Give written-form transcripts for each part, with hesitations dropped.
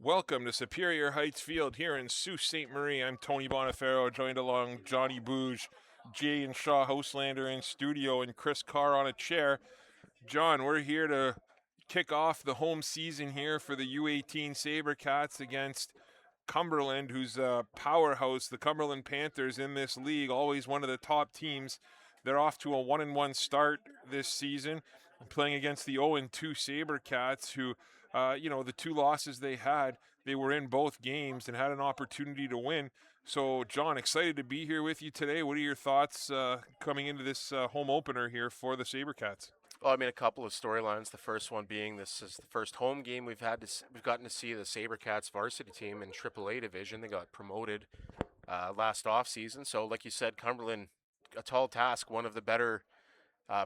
Welcome to Superior Heights Field here in Sault Ste. Marie. I'm Tony Bonifero, joined along Johnny Bouge, Jay and Shaw Houselander in studio, and Chris Carr on a chair. John, we're here to kick off the home season here for the U18 Sabercats against Cumberland, who's a powerhouse. The Cumberland Panthers in this league, always one of the top teams. They're off to a 1-1 start this season, playing against the 0-2 Sabercats, who, the two losses they had, they were in both games and had an opportunity to win. So, John, excited to be here with you today. What are your thoughts coming into this home opener here for the Sabercats? Well, I mean, a couple of storylines. The first one being this is the first home game we've gotten to see the Sabercats varsity team in AAA division. They got promoted last off season. So, like you said, Cumberland, a tall task, one of the better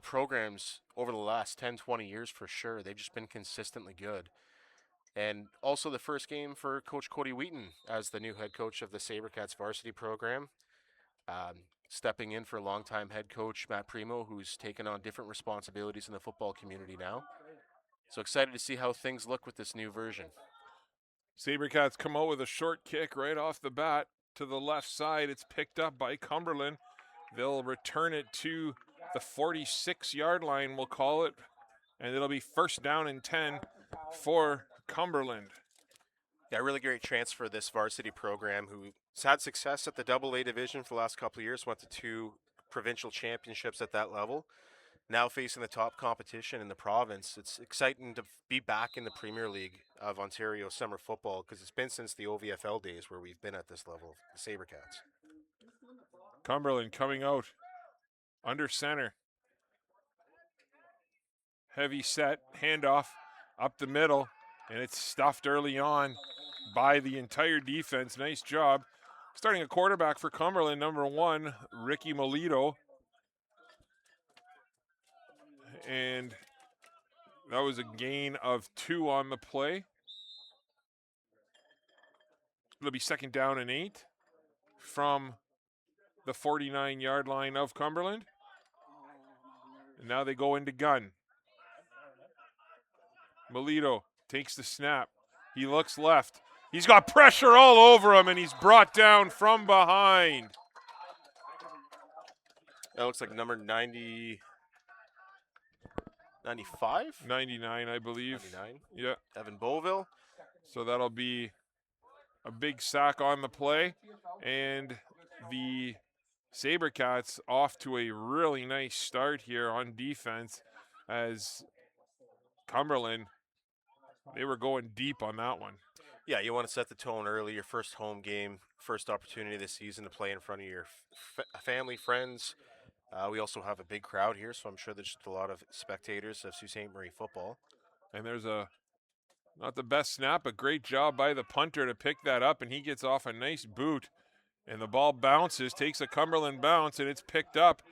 programs over the last 10, 20 years for sure. They've just been consistently good. And also the first game for Coach Cody Wheaton as the new head coach of the Sabercats varsity program. Stepping in for longtime head coach Matt Primo, who's taken on different responsibilities in the football community now. So excited to see how things look with this new version. Sabercats come out with a short kick right off the bat to the left side. It's picked up by Cumberland. They'll return it to the 46-yard line, we'll call it, and it'll be first down and 10 for Cumberland. Yeah, really great transfer, this varsity program, who's had success at the AA division for the last couple of years, went to 2 provincial championships at that level. Now facing the top competition in the province. It's exciting to be back in the Premier League of Ontario summer football because it's been since the OVFL days where we've been at this level, the Sabercats. Cumberland coming out under center. Heavy set, handoff up the middle, and it's stuffed early on by the entire defense. Nice job. Starting a quarterback for Cumberland, number 1, Ricky Melito. And that was a gain of 2 on the play. It'll be second down and 8 from the 49-yard line of Cumberland. And now they go into gun. Melito takes the snap. He looks left. He's got pressure all over him, and he's brought down from behind. That looks like number 90, 95? 99, I believe. 99. Yeah. Evan Beauville. So that'll be a big sack on the play. And the Sabercats off to a really nice start here on defense as Cumberland, they were going deep on that one. Yeah, you want to set the tone early, your first home game, first opportunity this season to play in front of your family, friends. We also have a big crowd here, so I'm sure there's just a lot of spectators of Sault Ste. Marie football. And there's not the best snap, but great job by the punter to pick that up, and he gets off a nice boot. And the ball bounces, takes a Cumberland bounce, and it's picked up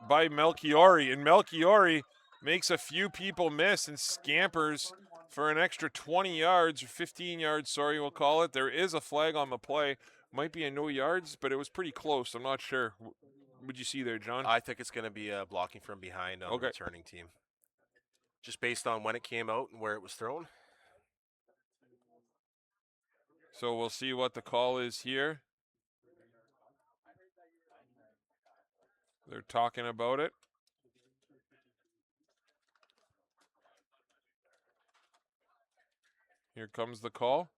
by Melchiori. And Melchiori makes a few people miss and scampers for an extra 20 yards, or 15 yards, sorry, we'll call it. There is a flag on the play. Might be a no yards, but it was pretty close. I'm not sure. What'd you see there, John? I think it's going to be blocking from behind on the returning team. Just based on when it came out and where it was thrown. So we'll see what the call is here. They're talking about it. Here comes the call.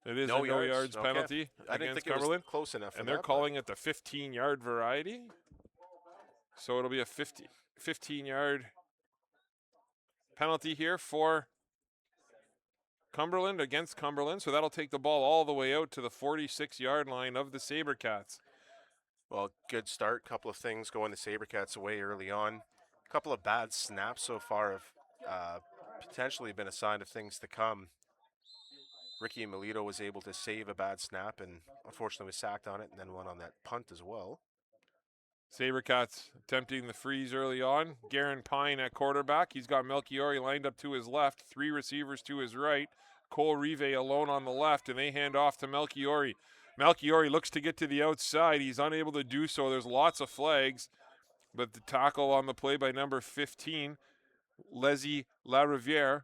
It is a no yards penalty against Cumberland. Close enough. And they're calling it the 15-yard variety. So it'll be a 15-yard penalty here for Cumberland against Cumberland. So that'll take the ball all the way out to the 46-yard line of the Sabercats. Well, good start. Couple of things going the Sabercats away early on. A couple of bad snaps so far have potentially been a sign of things to come. Ricky Melito was able to save a bad snap and unfortunately was sacked on it and then went on that punt as well. Sabercats attempting the freeze early on. Garen Pine at quarterback. He's got Melchiori lined up to his left, 3 receivers to his right. Cole Rive alone on the left, and they hand off to Melchiori. Melchiori looks to get to the outside. He's unable to do so. There's lots of flags, but the tackle on the play by number 15 Leslie Lariviere.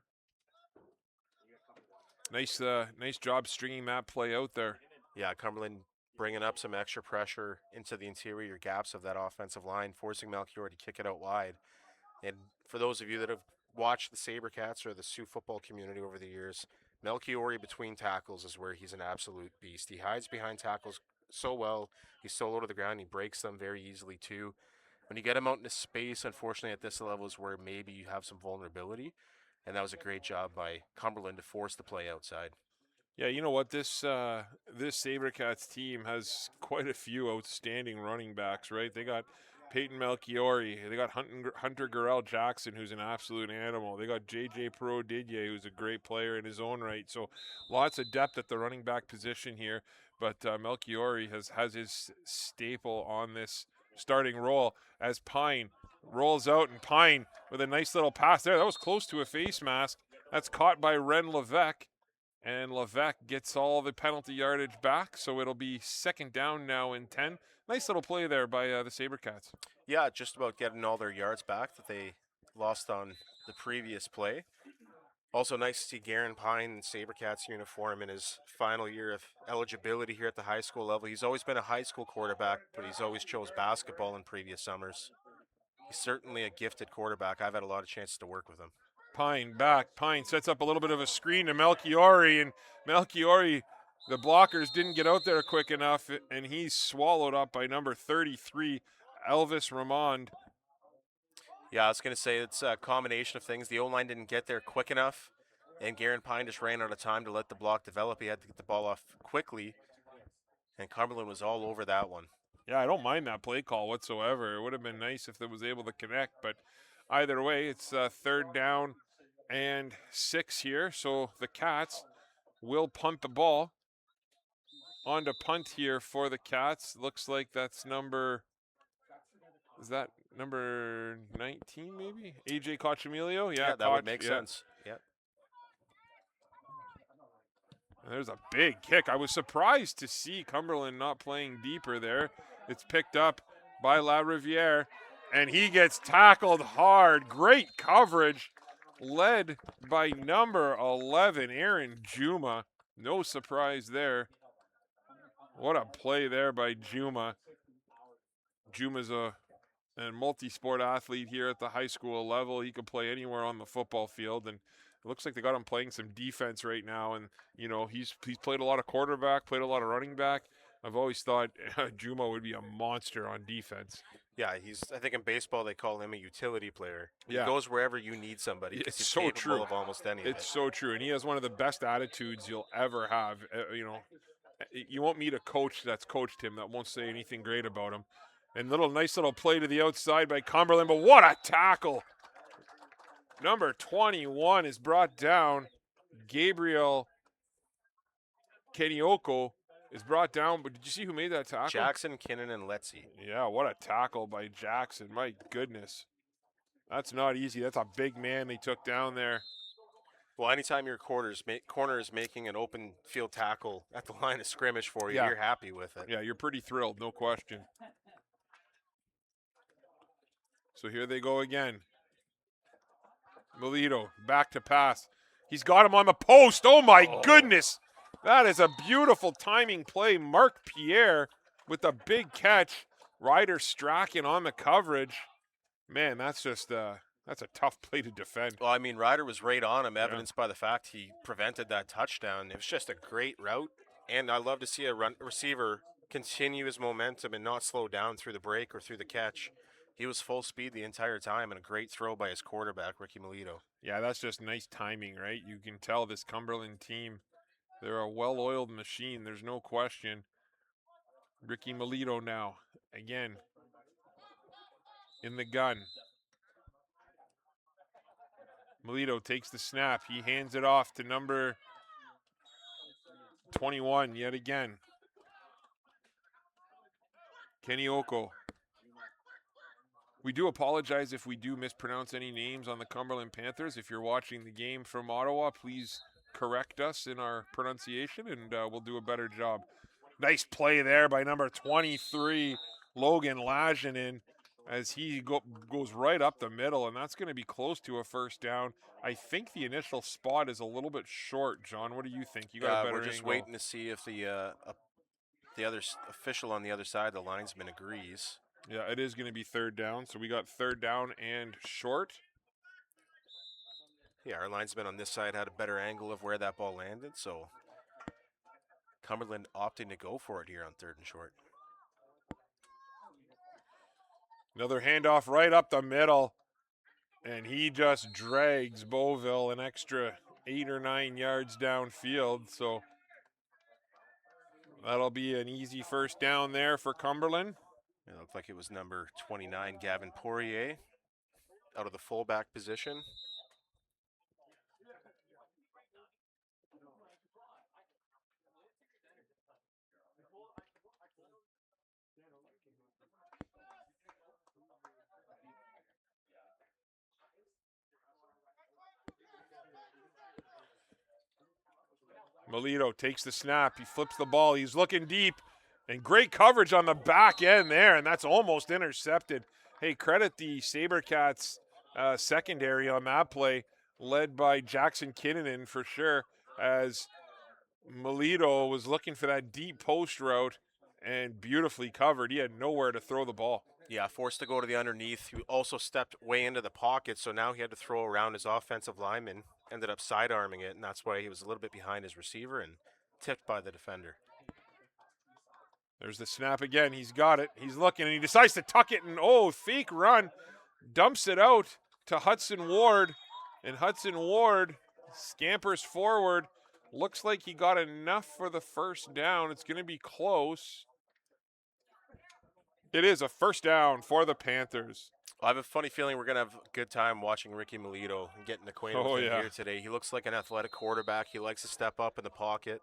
Nice job stringing that play out there. Yeah, Cumberland bringing up some extra pressure into the interior gaps of that offensive line, forcing Melchior to kick it out wide. And for those of you that have watched the Sabercats or the Sioux football community over the years, Melchior between tackles is where he's an absolute beast. He hides behind tackles so well. He's so low to the ground. He breaks them very easily too. When you get him out into space, unfortunately at this level is where maybe you have some vulnerability. And that was a great job by Cumberland to force the play outside. Yeah, you know what? This Sabercats team has quite a few outstanding running backs, right? They got Peyton Melchiori. They got Hunter Gurrell Jackson, who's an absolute animal. They got J.J. Pro-Didier, who's a great player in his own right. So lots of depth at the running back position here. But Melchiori has his staple on this starting role as Pine rolls out, and Pine with a nice little pass there. That was close to a face mask. That's caught by Ren Levesque. And Levesque gets all the penalty yardage back, so it'll be second down now and 10. Nice little play there by the Sabercats. Yeah, just about getting all their yards back that they lost on the previous play. Also nice to see Garen Pine in Sabercats uniform in his final year of eligibility here at the high school level. He's always been a high school quarterback, but he's always chose basketball in previous summers. He's certainly a gifted quarterback. I've had a lot of chances to work with him. Pine back. Pine sets up a little bit of a screen to Melchiori, and Melchiori, the blockers didn't get out there quick enough, and he's swallowed up by number 33, Elvis Ramond. Yeah, I was going to say it's a combination of things. The O-line didn't get there quick enough, and Garen Pine just ran out of time to let the block develop. He had to get the ball off quickly, and Cumberland was all over that one. Yeah, I don't mind that play call whatsoever. It would have been nice if it was able to connect, but either way, it's third down and 6 here. So the Cats will punt the ball. On to punt here for the Cats. Looks like that's is that number 19 maybe? AJ Cochamilio? Yeah, that would make sense. Yep. And there's a big kick. I was surprised to see Cumberland not playing deeper there. It's picked up by La Riviere, and he gets tackled hard. Great coverage, led by number 11, Aaron Juma. No surprise there. What a play there by Juma. Juma's a multi-sport athlete here at the high school level. He could play anywhere on the football field, and it looks like they got him playing some defense right now. And you know, he's played a lot of quarterback, played a lot of running back. I've always thought Juma would be a monster on defense. Yeah, I think in baseball they call him a utility player. He Yeah. goes wherever you need somebody. It's he's so capable true. of almost anything. It's so true, and he has one of the best attitudes you'll ever have. You know, you won't meet a coach that's coached him that won't say anything great about him. And nice little play to the outside by Cumberland, but what a tackle. Number 21 is brought down. Gabriel Kenioko is brought down, but did you see who made that tackle? Jackson, Kinnan, and Letzi. Yeah, what a tackle by Jackson. My goodness. That's not easy. That's a big man they took down there. Well, anytime your corner is making an open field tackle at the line of scrimmage for you, you're happy with it. Yeah, you're pretty thrilled, no question. So here they go again. Melito, back to pass. He's got him on the post. Oh, my goodness. That is a beautiful timing play. Mark Pierre with the big catch. Ryder Strachan on the coverage. Man, that's just that's a tough play to defend. Well, I mean, Ryder was right on him, evidenced by the fact he prevented that touchdown. It was just a great route, and I love to see a receiver continue his momentum and not slow down through the break or through the catch. He was full speed the entire time, and a great throw by his quarterback, Ricky Melito. Yeah, that's just nice timing, right? You can tell this Cumberland team, they're a well-oiled machine. There's no question. Ricky Melito now, again, in the gun. Melito takes the snap. He hands it off to number 21 yet again. Kenioko. We do apologize if we do mispronounce any names on the Cumberland Panthers. If you're watching the game from Ottawa, please correct us in our pronunciation, and we'll do a better job. Nice play there by number 23, Logan Lajinin. as he goes right up the middle, and that's going to be close to a first down. I think the initial spot is a little bit short, John. What do you think? You got a We're better just angle. waiting to see if the other official on the other side, the linesman, agrees. Yeah, it is going to be third down. So we got third down and short. Yeah, our linesman on this side had a better angle of where that ball landed, so Cumberland opting to go for it here on third and short. Another handoff right up the middle, and he just drags Beauville an extra 8 or 9 yards downfield. So that'll be an easy first down there for Cumberland. It looked like it was number 29, Gavin Poirier, out of the fullback position. Melito takes the snap. He flips the ball. He's looking deep. And great coverage on the back end there, and that's almost intercepted. Hey, credit the Sabercats secondary on that play, led by Jackson Kinnunen for sure, as Melito was looking for that deep post route and beautifully covered. He had nowhere to throw the ball. Yeah, forced to go to the underneath. He also stepped way into the pocket, so now he had to throw around his offensive lineman, ended up sidearming it, and that's why he was a little bit behind his receiver and tipped by the defender. There's the snap again. He's got it. He's looking, and he decides to tuck it, and fake run. Dumps it out to Hudson Ward, and Hudson Ward scampers forward. Looks like he got enough for the first down. It's going to be close. It is a first down for the Panthers. I have a funny feeling we're going to have a good time watching Ricky Melito and getting acquainted with him here today. He looks like an athletic quarterback. He likes to step up in the pocket.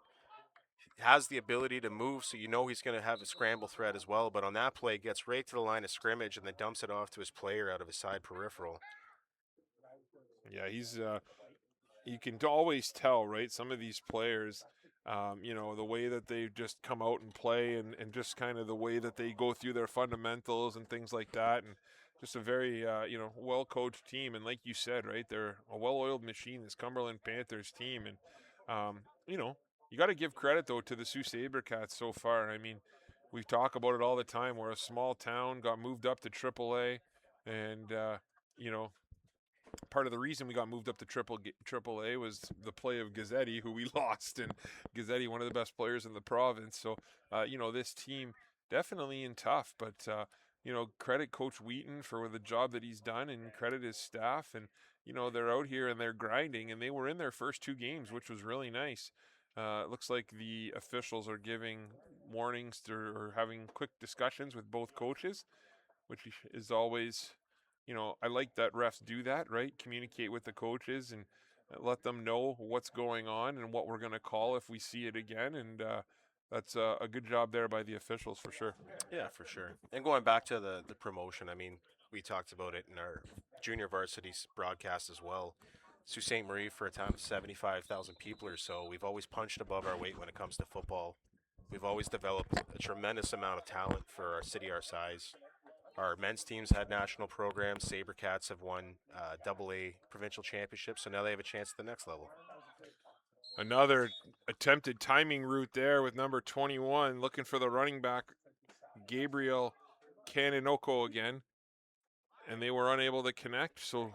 Has the ability to move, so you know he's going to have a scramble threat as well. But on that play, gets right to the line of scrimmage and then dumps it off to his player out of his side peripheral. Yeah, he's you can always tell, right? Some of these players, the way that they just come out and play and just kind of the way that they go through their fundamentals and things like that. And just a very, well-coached team. And like you said, right, they're a well-oiled machine, this Cumberland Panthers team. And, you got to give credit, though, to the Sault Sabercats so far. I mean, we talk about it all the time. We're a small town, got moved up to AAA, and, part of the reason we got moved up to AAA was the play of Gazzetti, who we lost, and Gazzetti, one of the best players in the province. So, this team definitely in tough, but credit Coach Wheaton for the job that he's done, and credit his staff. And they're out here and they're grinding, and they were in their first 2 games, which was really nice. It looks like the officials are giving warnings or having quick discussions with both coaches, which is always. I like that refs do that, right? Communicate with the coaches and let them know what's going on and what we're going to call if we see it again. And that's a good job there by the officials for sure. Yeah, for sure. And going back to the promotion, I mean, we talked about it in our junior varsity broadcast as well. Sault Ste. Marie, for a town of 75,000 people or so, we've always punched above our weight when it comes to football. We've always developed a tremendous amount of talent for our city our size. Our men's teams had national programs. Sabercats have won AA provincial championships, so now they have a chance at the next level. Another attempted timing route there with number 21, looking for the running back, Gabriel Kanonoko again. And they were unable to connect, so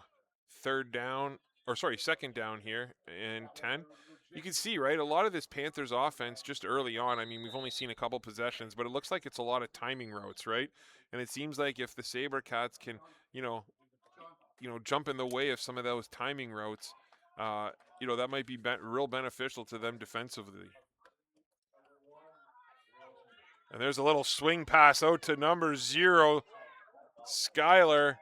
second down here and 10. You can see, right, a lot of this Panthers offense just early on, I mean, we've only seen a couple possessions, but it looks like it's a lot of timing routes, right? And it seems like if the Sabercats can, jump in the way of some of those timing routes, that might be real beneficial to them defensively. And there's a little swing pass out to number 0, Skylar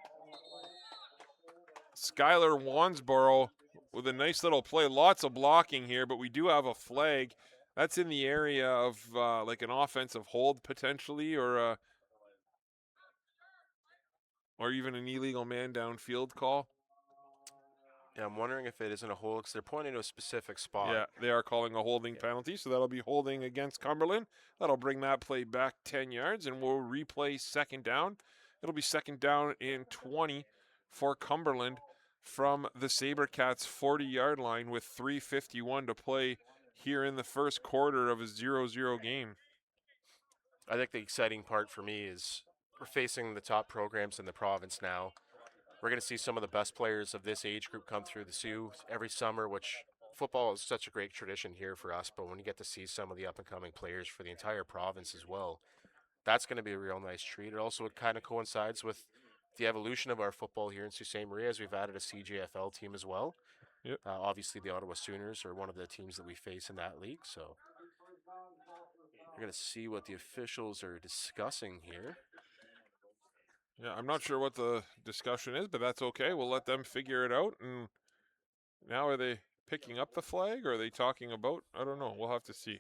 Wansborough with a nice little play. Lots of blocking here, but we do have a flag. That's in the area of like an offensive hold potentially, or even an illegal man downfield call. Yeah, I'm wondering if it isn't a hold because they're pointing to a specific spot. Yeah, they are calling a holding penalty, so that'll be holding against Cumberland. That'll bring that play back 10 yards, and we'll replay second down. It'll be second down and 20 for Cumberland from the Sabercats 40-yard line with 3:51 to play here in the first quarter of a 0-0 game. I think the exciting part for me is we're facing the top programs in the province now. We're going to see some of the best players of this age group come through the Sioux every summer, which football is such a great tradition here for us. But when you get to see some of the up-and-coming players for the entire province as well, that's going to be a real nice treat. It also kind of coincides with the evolution of our football here in Sault Ste. Marie, as we've added a CJFL team as well. Yep. Obviously, the Ottawa Sooners are one of the teams that we face in that league. So we're going to see what the officials are discussing here. Yeah, I'm not sure what the discussion is, but that's okay. We'll let them figure it out. And now are they picking up the flag, or are they talking about? I don't know. We'll have to see.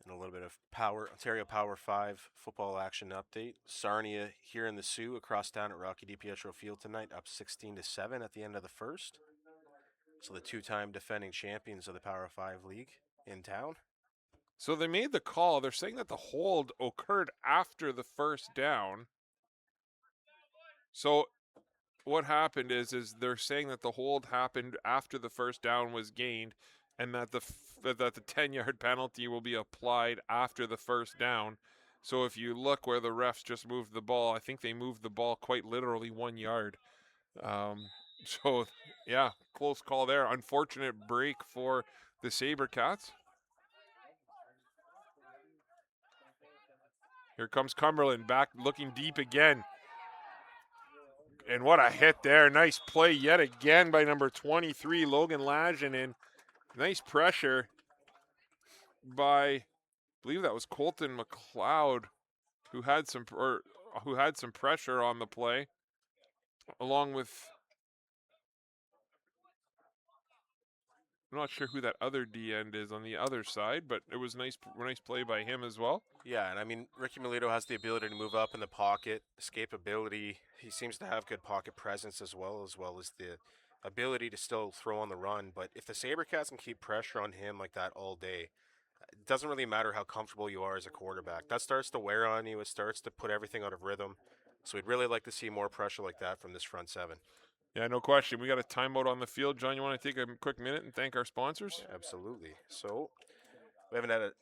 And a little bit of Ontario Power 5 football action update. Sarnia here in the Sioux across town at Rocky DiPietro Field tonight, up 16-7 at the end of the first. So the two-time defending champions of the Power 5 League in town. So they made the call. They're saying that the hold occurred after the first down. So what happened is they're saying that the hold happened after the first down was gained, and that the 10-yard penalty will be applied after the first down. So if you look where the refs just moved the ball, I think they moved the ball quite literally 1 yard. So yeah, close call there. Unfortunate break for the Sabercats. Here comes Cumberland back looking deep again. And what a hit there. Nice play yet again by number 23, Logan Laginin. Nice pressure by, I believe that was Colton McLeod, who had some pressure on the play, along with, I'm not sure who that other D end is on the other side, but it was nice play by him as well. Yeah, and I mean, Ricky Melito has the ability to move up in the pocket, escapability. He seems to have good pocket presence as well as the ability to still throw on the run. But if the Sabercats can keep pressure on him like that all day, it doesn't really matter how comfortable you are as a quarterback. That starts to wear on you. It starts to put everything out of rhythm. So we'd really like to see more pressure like that from this front seven. Yeah, no question. We got a timeout on the field. John, you want to take a quick minute and thank our sponsors? Absolutely. So we haven't had a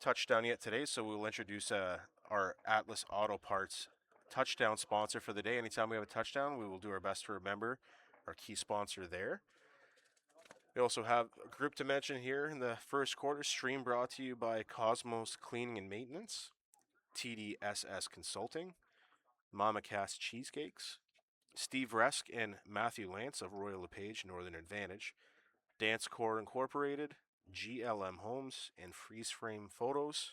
touchdown yet today, so we'll introduce our Atlas Auto Parts touchdown sponsor for the day. Anytime we have a touchdown, we will do our best to remember our key sponsor there. We also have a group to mention here in the first quarter. Stream brought to you by Cosmos Cleaning and Maintenance, TDSS Consulting, Mama Cass Cheesecakes, Steve Resk and Matthew Lance of Royal LePage Northern Advantage, Dance Core Incorporated, GLM Homes, and Freeze Frame Photos.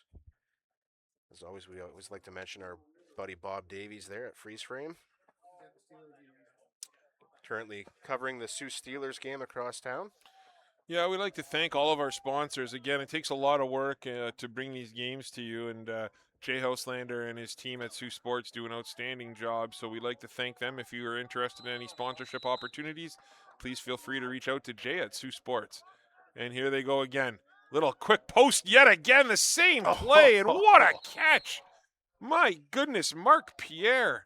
As always, we always like to mention our buddy Bob Davies there at Freeze Frame. Currently covering the Sioux Steelers game across town. Yeah, we'd like to thank all of our sponsors. Again, it takes a lot of work to bring these games to you, and Jay Houselander and his team at Saultsports do an outstanding job, so we'd like to thank them. If you are interested in any sponsorship opportunities, please feel free to reach out to Jay at Saultsports. And here they go again. Little quick post yet again, the same play, and what a catch! My goodness, Mark Pierre.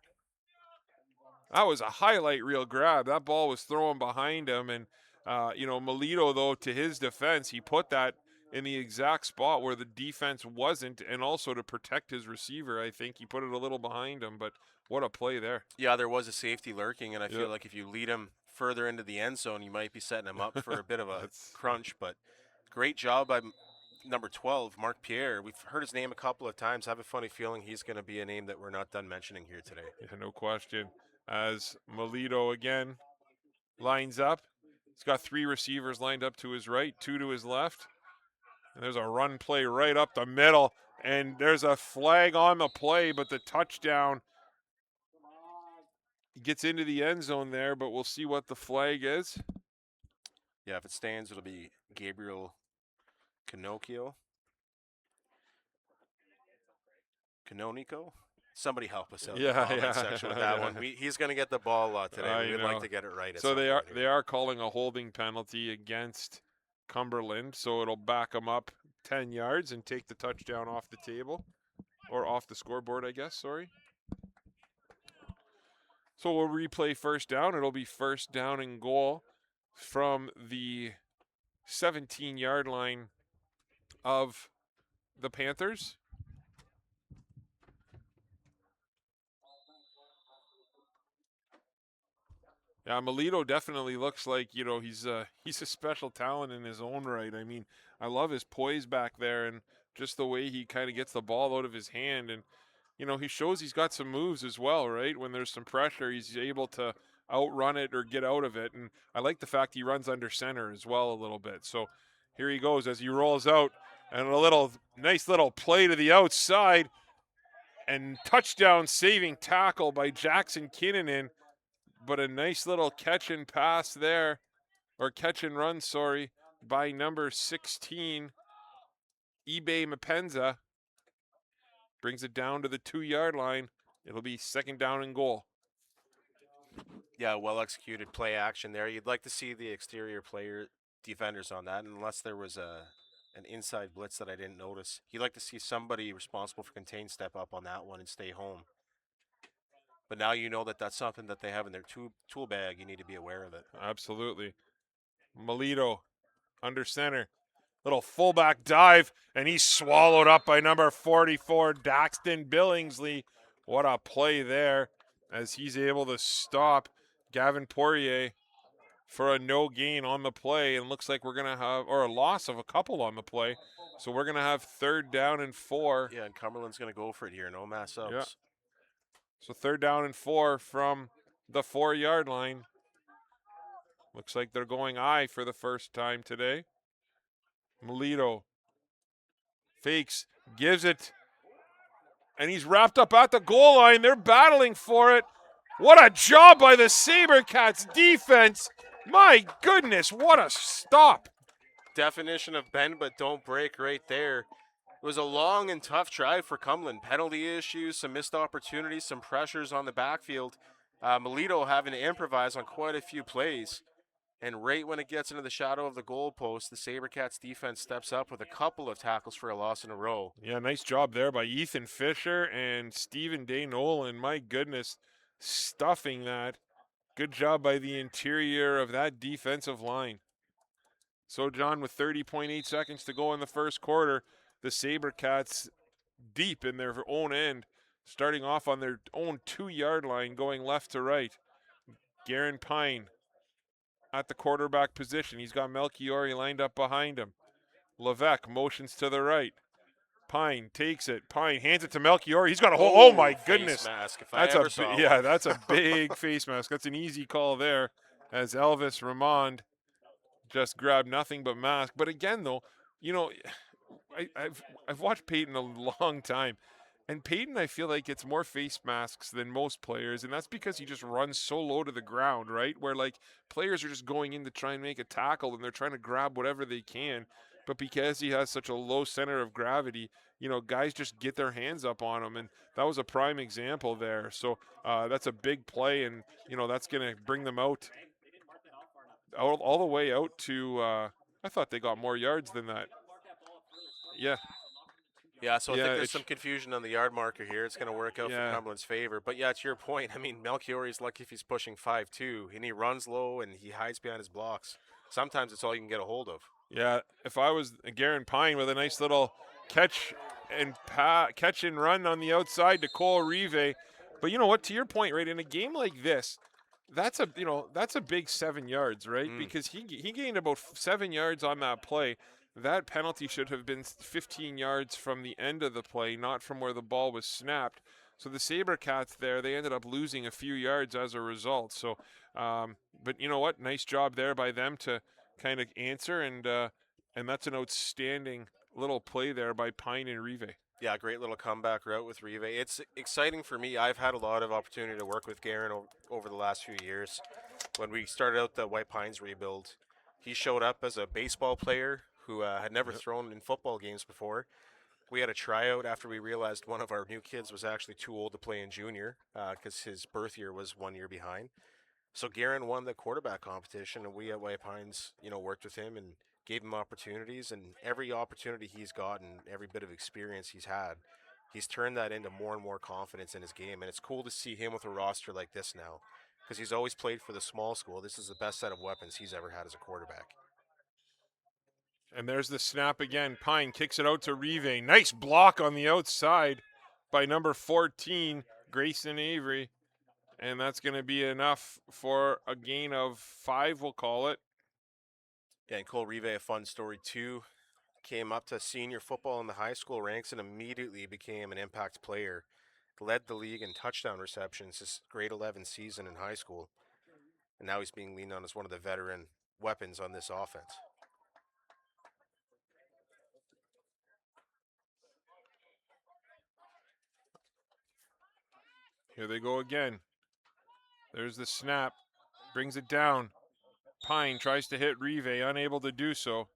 That was a highlight reel grab. That ball was thrown behind him, and Melito, though, to his defense, he put that in the exact spot where the defense wasn't, and also to protect his receiver, I think. He put it a little behind him, but what a play there. Yeah, there was a safety lurking, and I feel like if you lead him further into the end zone, you might be setting him up for a bit of a crunch, but great job by number 12, Mark Pierre. We've heard his name a couple of times. I have a funny feeling he's going to be a name that we're not done mentioning here today. Yeah, no question. As Melito again lines up. He's got 3 receivers lined up to his right, 2 to his left. And there's a run play right up the middle. And there's a flag on the play, but the touchdown gets into the end zone there, but we'll see what the flag is. Yeah, if it stands, it'll be Gabriel Canonico. Somebody help us out in the comment section with that one. He's going to get the ball today. We'd like to get it right. So they are calling a holding penalty against Cumberland, so it'll back them up 10 yards and take the touchdown off the table, or off the scoreboard, I guess. Sorry. So we'll replay first down. It'll be first down and goal from the 17-yard line of the Panthers. Yeah, Melito definitely looks like, he's a special talent in his own right. I mean, I love his poise back there and just the way he kind of gets the ball out of his hand. And, he shows he's got some moves as well, right? When there's some pressure, he's able to outrun it or get out of it. And I like the fact he runs under center as well a little bit. So here he goes as he rolls out, and a nice little play to the outside, and touchdown saving tackle by Jackson Kinnunen. But a nice little catch and pass there, or catch and run, sorry, by number 16, eBay Mapenza. Brings it down to the 2-yard line. It'll be second down and goal. Yeah, well executed play action there. You'd like to see the exterior defenders on that, unless there was an inside blitz that I didn't notice. You'd like to see somebody responsible for contain step up on that one and stay home. But now you know that that's something that they have in their tool bag. You need to be aware of it. Absolutely. Melito under center. Little fullback dive, and he's swallowed up by number 44, Daxton Billingsley. What a play there as he's able to stop Gavin Poirier for a no gain on the play. And looks like we're going to have, or a loss of a couple on the play. So we're going to have third down and 4. Yeah, and Cumberland's going to go for it here. No mass ups. Yeah. So third down and 4 from the 4-yard line. Looks like they're going I for the first time today. Melito fakes, gives it, and he's wrapped up at the goal line. They're battling for it. What a job by the Sabercats defense. My goodness, what a stop. Definition of bend but don't break right there. It was a long and tough drive for Cumberland. Penalty issues, some missed opportunities, some pressures on the backfield. Melito having to improvise on quite a few plays. And right when it gets into the shadow of the goalpost, the Sabercats defense steps up with a couple of tackles for a loss in a row. Yeah, nice job there by Ethan Fisher and Stephen Day Nolan. My goodness, stuffing that. Good job by the interior of that defensive line. So, John, with 30.8 seconds to go in the first quarter, the Sabercats deep in their own end, starting off on their own 2-yard line, going left to right. Garen Pine at the quarterback position. He's got Melchiori lined up behind him. Levesque motions to the right. Pine takes it. Pine hands it to Melchiori. He's got a whole. Oh my goodness! Mask, if That's I ever saw yeah, one. that's a big face mask. That's an easy call there, as Elvis Ramond just grabbed nothing but mask. But again, though, I've watched Peyton a long time. And Peyton, I feel like, gets more face masks than most players, and that's because he just runs so low to the ground, right? Where, like, players are just going in to try and make a tackle, and they're trying to grab whatever they can. But because he has such a low center of gravity, guys just get their hands up on him, and that was a prime example there. So that's a big play, and, that's going to bring them out all the way out to I thought they got more yards than that. Yeah. Yeah, so I think there's some confusion on the yard marker here. It's going to work out for Cumberland's favor. But, yeah, to your point, I mean, Melchiori's lucky if he's pushing 5'2", and he runs low and he hides behind his blocks. Sometimes it's all you can get a hold of. Yeah, if I was Garen Pine with a nice little catch and run on the outside to Cole Rive. But you know what, to your point, right, in a game like this, that's a big 7 yards, right? Because he gained about 7 yards on that play. That penalty should have been 15 yards from the end of the play, not from where the ball was snapped. So the Sabercats there, they ended up losing a few yards as a result. So, but you know what? Nice job there by them to kind of answer, and that's an outstanding little play there by Pine and Rive. Yeah, great little comeback route with Rive. It's exciting for me. I've had a lot of opportunity to work with Garen over the last few years. When we started out the White Pines rebuild, he showed up as a baseball player who had never thrown in football games before. We had a tryout after we realized one of our new kids was actually too old to play in junior because his birth year was 1 year behind. So Garen won the quarterback competition, and we at White Pines, worked with him and gave him opportunities. And every opportunity he's gotten, every bit of experience he's had, he's turned that into more and more confidence in his game, and it's cool to see him with a roster like this now, because he's always played for the small school. This is the best set of weapons he's ever had as a quarterback. And there's the snap again. Pine kicks it out to Rive. Nice block on the outside by number 14, Grayson Avery. And that's going to be enough for a gain of 5, we'll call it. Yeah, and Cole Rive, a fun story too. Came up to senior football in the high school ranks and immediately became an impact player. Led the league in touchdown receptions his grade 11 season in high school. And now he's being leaned on as one of the veteran weapons on this offense. Here they go again. There's the snap. Brings it down. Pine tries to hit Rive, unable to do so.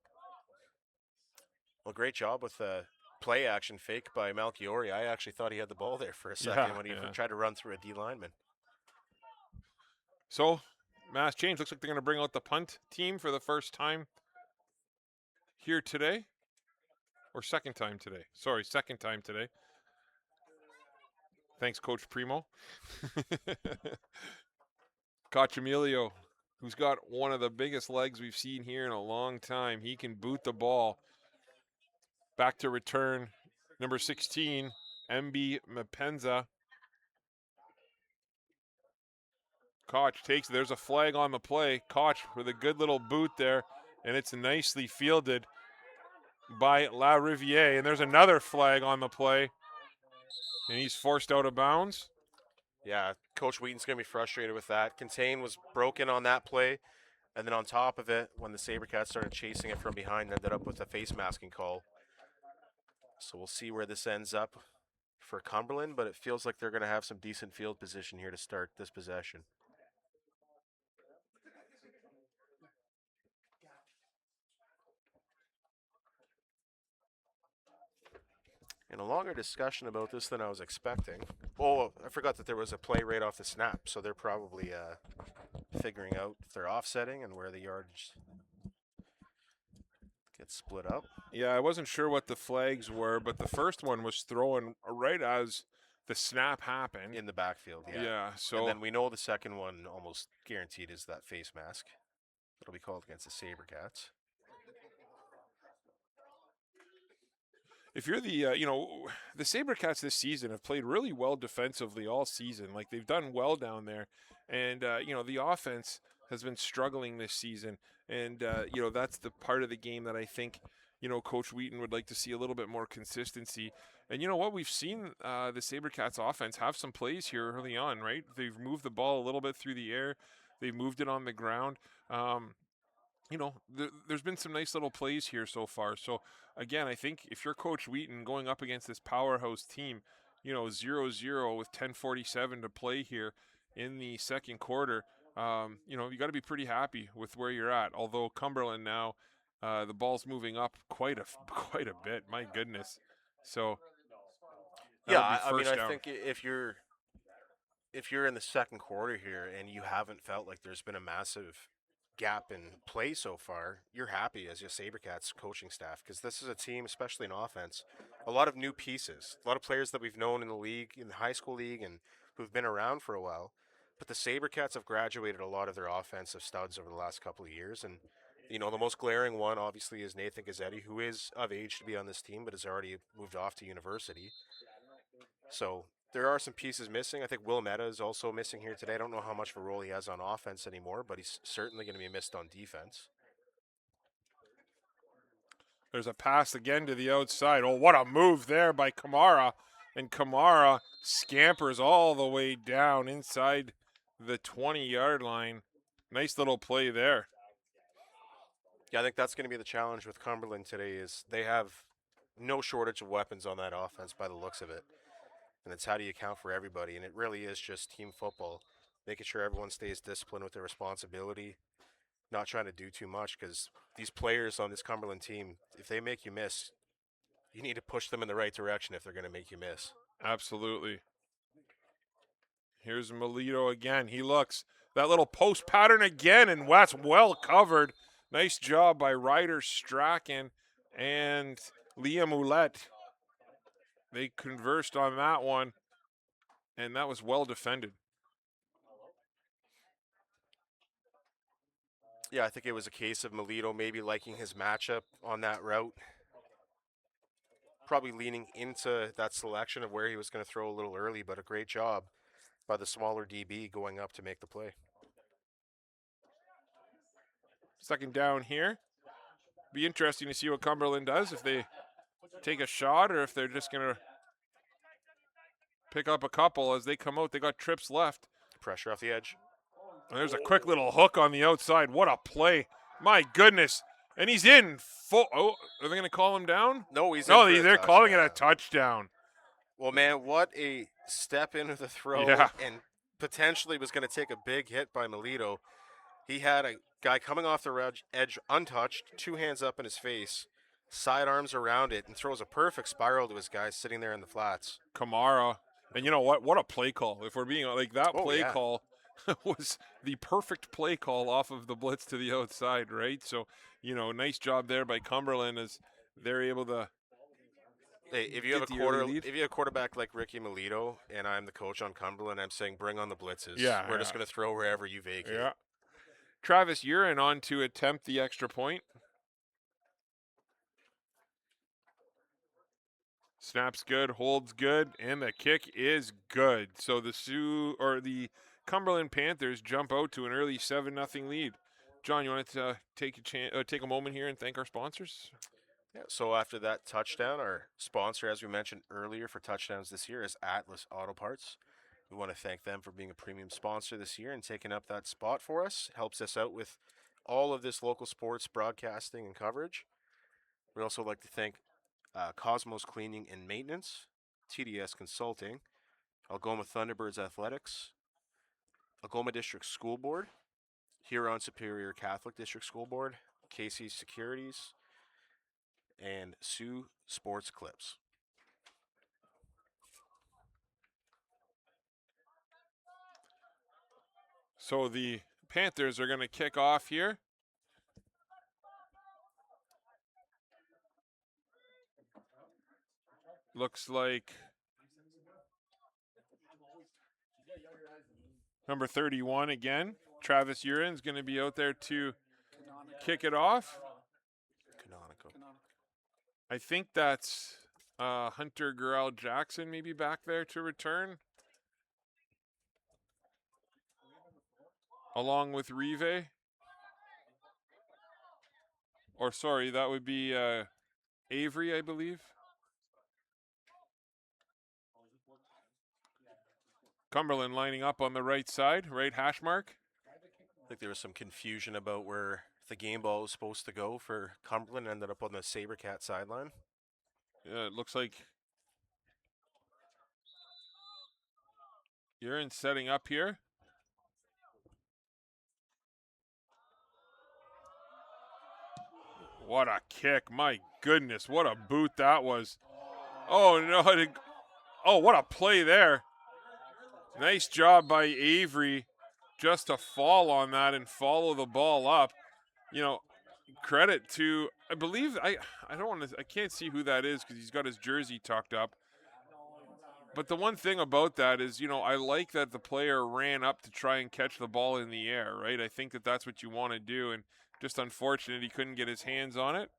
Well, great job with the play action fake by Malchiori. I actually thought he had the ball there for a second when he tried to run through a D lineman. So, mass change. Looks like they're going to bring out the punt team for the first time here today. Or second time today. Sorry, second time today. Thanks, Coach Primo. Cochamilio, who's got one of the biggest legs we've seen here in a long time. He can boot the ball. Back to return, number 16, MB Mapenza. Koch takes, there's a flag on the play. Koch with a good little boot there, and it's nicely fielded by La Riviere. And there's another flag on the play, and he's forced out of bounds. Yeah, Coach Wheaton's going to be frustrated with that. Contain was broken on that play, and then on top of it, when the Sabercats started chasing it from behind, ended up with a face masking call. So we'll see where this ends up for Cumberland, but it feels like they're going to have some decent field position here to start this possession. And a longer discussion about this than I was expecting. Oh, I forgot that there was a play right off the snap, so they're probably figuring out if they're offsetting and where the yardage gets split up. Yeah, I wasn't sure what the flags were, but the first one was thrown right as the snap happened. In the backfield, yeah. Yeah, so. And then we know the second one almost guaranteed is that face mask. It'll be called against the Sabercats. If you're the, the Sabercats this season have played really well defensively all season. Like, they've done well down there. And, the offense has been struggling this season. And, that's the part of the game that I think, Coach Wheaton would like to see a little bit more consistency. And you know what? We've seen the Sabercats offense have some plays here early on, right? They've moved the ball a little bit through the air. They've moved it on the ground. There's been some nice little plays here so far. So, again, I think if you're Coach Wheaton going up against this powerhouse team, 0-0 with 10:47 to play here in the second quarter, you got to be pretty happy with where you're at. Although Cumberland now, the ball's moving up quite a bit. My goodness. So, yeah, I think if you're in the second quarter here and you haven't felt like there's been a massive gap in play so far, you're happy as your Sabercats coaching staff, because this is a team, especially in offense, a lot of new pieces, a lot of players that we've known in the league, in the high school league, and who've been around for a while. But the Sabercats have graduated a lot of their offensive studs over the last couple of years, and the most glaring one obviously is Nathan Gazzetti, who is of age to be on this team but has already moved off to university. So there are some pieces missing. I think Will Meta is also missing here today. I don't know how much of a role he has on offense anymore, but he's certainly going to be missed on defense. There's a pass again to the outside. Oh, what a move there by Kamara. And Kamara scampers all the way down inside the 20-yard line. Nice little play there. Yeah, I think that's going to be the challenge with Cumberland today, is they have no shortage of weapons on that offense by the looks of it. And it's how do you account for everybody? And it really is just team football, making sure everyone stays disciplined with their responsibility, not trying to do too much, because these players on this Cumberland team, if they make you miss, you need to push them in the right direction if they're going to make you miss. Absolutely. Here's Melito again. He looks. That little post pattern again, and that's well covered. Nice job by Ryder Strachan and Liam Ouellette. they conversed on that one, and that was well defended. Yeah, I think it was a case of Melito maybe liking his matchup on that route. Probably leaning into that selection of where he was going to throw a little early, but a great job by the smaller DB going up to make the play. Second down here. Be interesting to see what Cumberland does, if they take a shot or if they're just going to pick up a couple as they come out. They got trips left. Pressure off the edge. And there's a quick little hook on the outside. What a play. My goodness. And he's in full. Oh, are they going to call him down? No, he's No, in for a they're calling it a touchdown. touchdown. Well, man, what a step into the throw, Yeah. and potentially was going to take a big hit by Melito. He had a guy coming off the edge untouched, 2 hands up in his face, sidearms around it, and throws a perfect spiral to his guy sitting there in the flats. Kamara. And you know what? What a play call. If we're being like that play yeah. call was the perfect play call off of the blitz to the outside, right? So, nice job there by Cumberland as they're able to. Hey, if you have a quarterback like Ricky Melito and I'm the coach on Cumberland, I'm saying bring on the blitzes. Yeah, We're just going to throw wherever you vacate. Yeah. Travis Urin on to attempt the extra point. Snap's good, holds good, and the kick is good. So the Cumberland Panthers jump out to an early 7-0 lead. John, you want to take a moment here and thank our sponsors? Yeah, so after that touchdown, our sponsor, as we mentioned earlier for touchdowns this year, is Atlas Auto Parts. We want to thank them for being a premium sponsor this year and taking up that spot for us. Helps us out with all of this local sports broadcasting and coverage. We'd also like to thank Cosmos Cleaning and Maintenance, TDS Consulting, Algoma Thunderbirds Athletics, Algoma District School Board, Huron Superior Catholic District School Board, Casey's Securities, and Sault Sports Clips. So the Panthers are going to kick off here. Looks like number 31 again. Travis Urin's going to be out there to kick it off. Canonical. I think that's Hunter Gurrell Jackson maybe back there to return. Along with Rive. Or sorry, that would be Avery, I believe. Cumberland lining up on the right side, right hash mark. I think there was some confusion about where the game ball was supposed to go for Cumberland. Ended up on the Sabercat sideline. Yeah, it looks like Urin setting up here. What a kick. My goodness, what a boot that was. Oh, no. Oh, what a play there. Nice job by Avery just to fall on that and follow the ball up. Credit to, I believe, I can't see who that is because he's got his jersey tucked up. But the one thing about that is, I like that the player ran up to try and catch the ball in the air, right? I think that that's what you want to do, and just unfortunate he couldn't get his hands on it.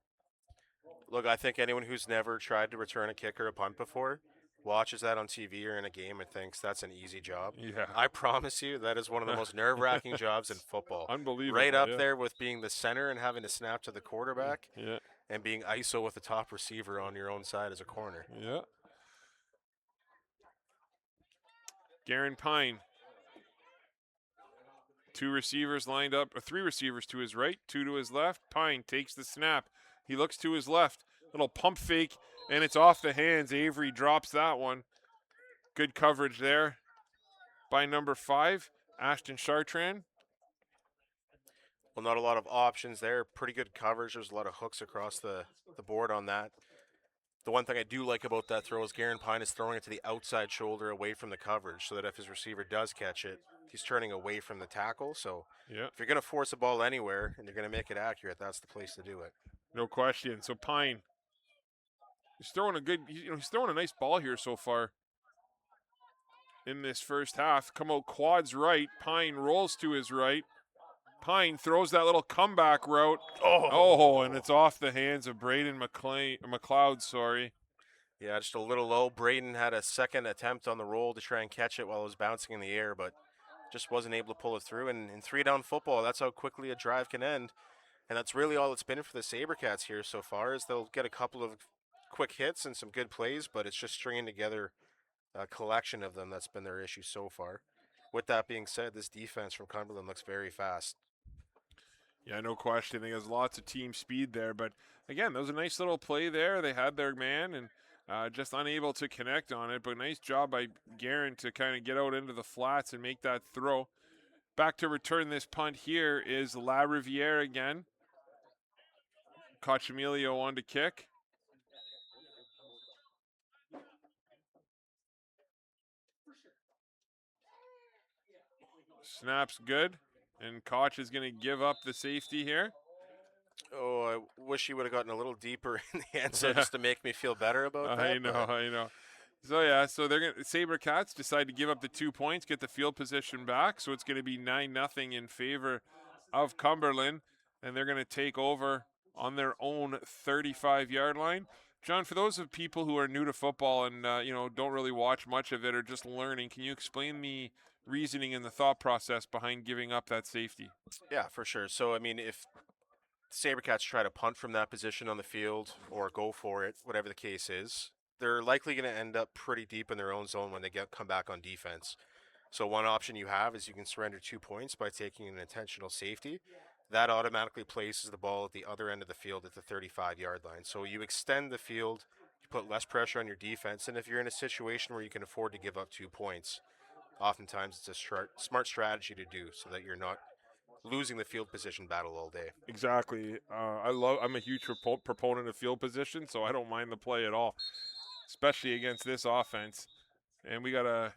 Look, I think anyone who's never tried to return a kick or a punt before watches that on TV or in a game and thinks that's an easy job. Yeah. I promise you that is one of the most nerve-wracking jobs in football. Unbelievable. Right up there with being the center and having to snap to the quarterback. Yeah. And being ISO with the top receiver on your own side as a corner. Yeah. Garen Pine. 2 receivers lined up, or 3 receivers to his right, 2 to his left. Pine takes the snap. He looks to his left. Little pump fake, and it's off the hands. Avery drops that one. Good coverage there by number 5, Ashton Chartrand. Well, not a lot of options there. Pretty good coverage. There's a lot of hooks across the board on that. The one thing I do like about that throw is Garen Pine is throwing it to the outside shoulder away from the coverage so that if his receiver does catch it, he's turning away from the tackle. So if you're going to force a ball anywhere and you're going to make it accurate, that's the place to do it. No question. So Pine He's throwing he's throwing a nice ball here so far in this first half. Come out quads right. Pine rolls to his right. Pine throws that little comeback route. Oh, and it's off the hands of Braden McLeod, sorry. Yeah, just a little low. Braden had a second attempt on the roll to try and catch it while it was bouncing in the air, but just wasn't able to pull it through. And in 3-down football, that's how quickly a drive can end. And that's really all it's been for the Sabercats here so far, is they'll get a couple of quick hits and some good plays, but it's just stringing together a collection of them that's been their issue so far. With that being said, this defense from Cumberland looks very fast. Yeah, no question. There's lots of team speed there. But again, that was a nice little play there. They had their man and just unable to connect on it. But nice job by Guerin to kind of get out into the flats and make that throw. Back to return this punt here is La Riviere again. Cochamilio on to kick. Snap's good. And Koch is going to give up the safety here. Oh, I wish he would have gotten a little deeper in the answer just to make me feel better about that. I know. So yeah, so they're gonna Sabercats decide to give up the 2 points, get the field position back. So it's going to be 9-0 in favor of Cumberland, and they're going to take over on their own 35-yard line. John, for those of people who are new to football and don't really watch much of it or just learning, can you explain the reasoning and the thought process behind giving up that safety? Yeah, for sure. So I mean, if Sabercats try to punt from that position on the field or go for it, whatever the case is, they're likely going to end up pretty deep in their own zone when they come back on defense. So one option you have is you can surrender 2 points by taking an intentional safety. That automatically places the ball at the other end of the field at the 35-yard line. So you extend the field, you put less pressure on your defense, and if you're in a situation where you can afford to give up 2 points, oftentimes it's a smart strategy to do so that you're not losing the field position battle all day. Exactly. I'm a huge proponent of field position, so I don't mind the play at all, especially against this offense. And we got a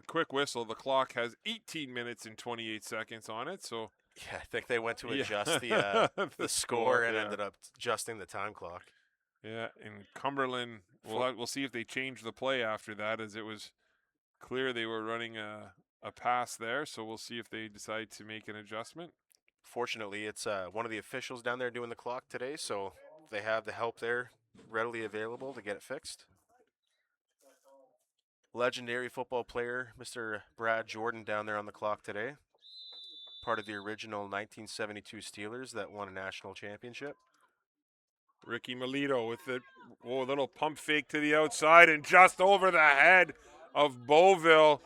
quick whistle. The clock has 18 minutes and 28 seconds on it, so yeah, I think they went to adjust the score and ended up adjusting the time clock. Yeah, and Cumberland, we'll see if they change the play after that, as it was clear they were running a pass there, so we'll see if they decide to make an adjustment. Fortunately, it's one of the officials down there doing the clock today, so they have the help there readily available to get it fixed. Legendary football player, Mr. Brad Jordan, down there on the clock today. Part of the original 1972 Steelers that won a national championship. Ricky Melito with a little pump fake to the outside and just over the head of Beauville.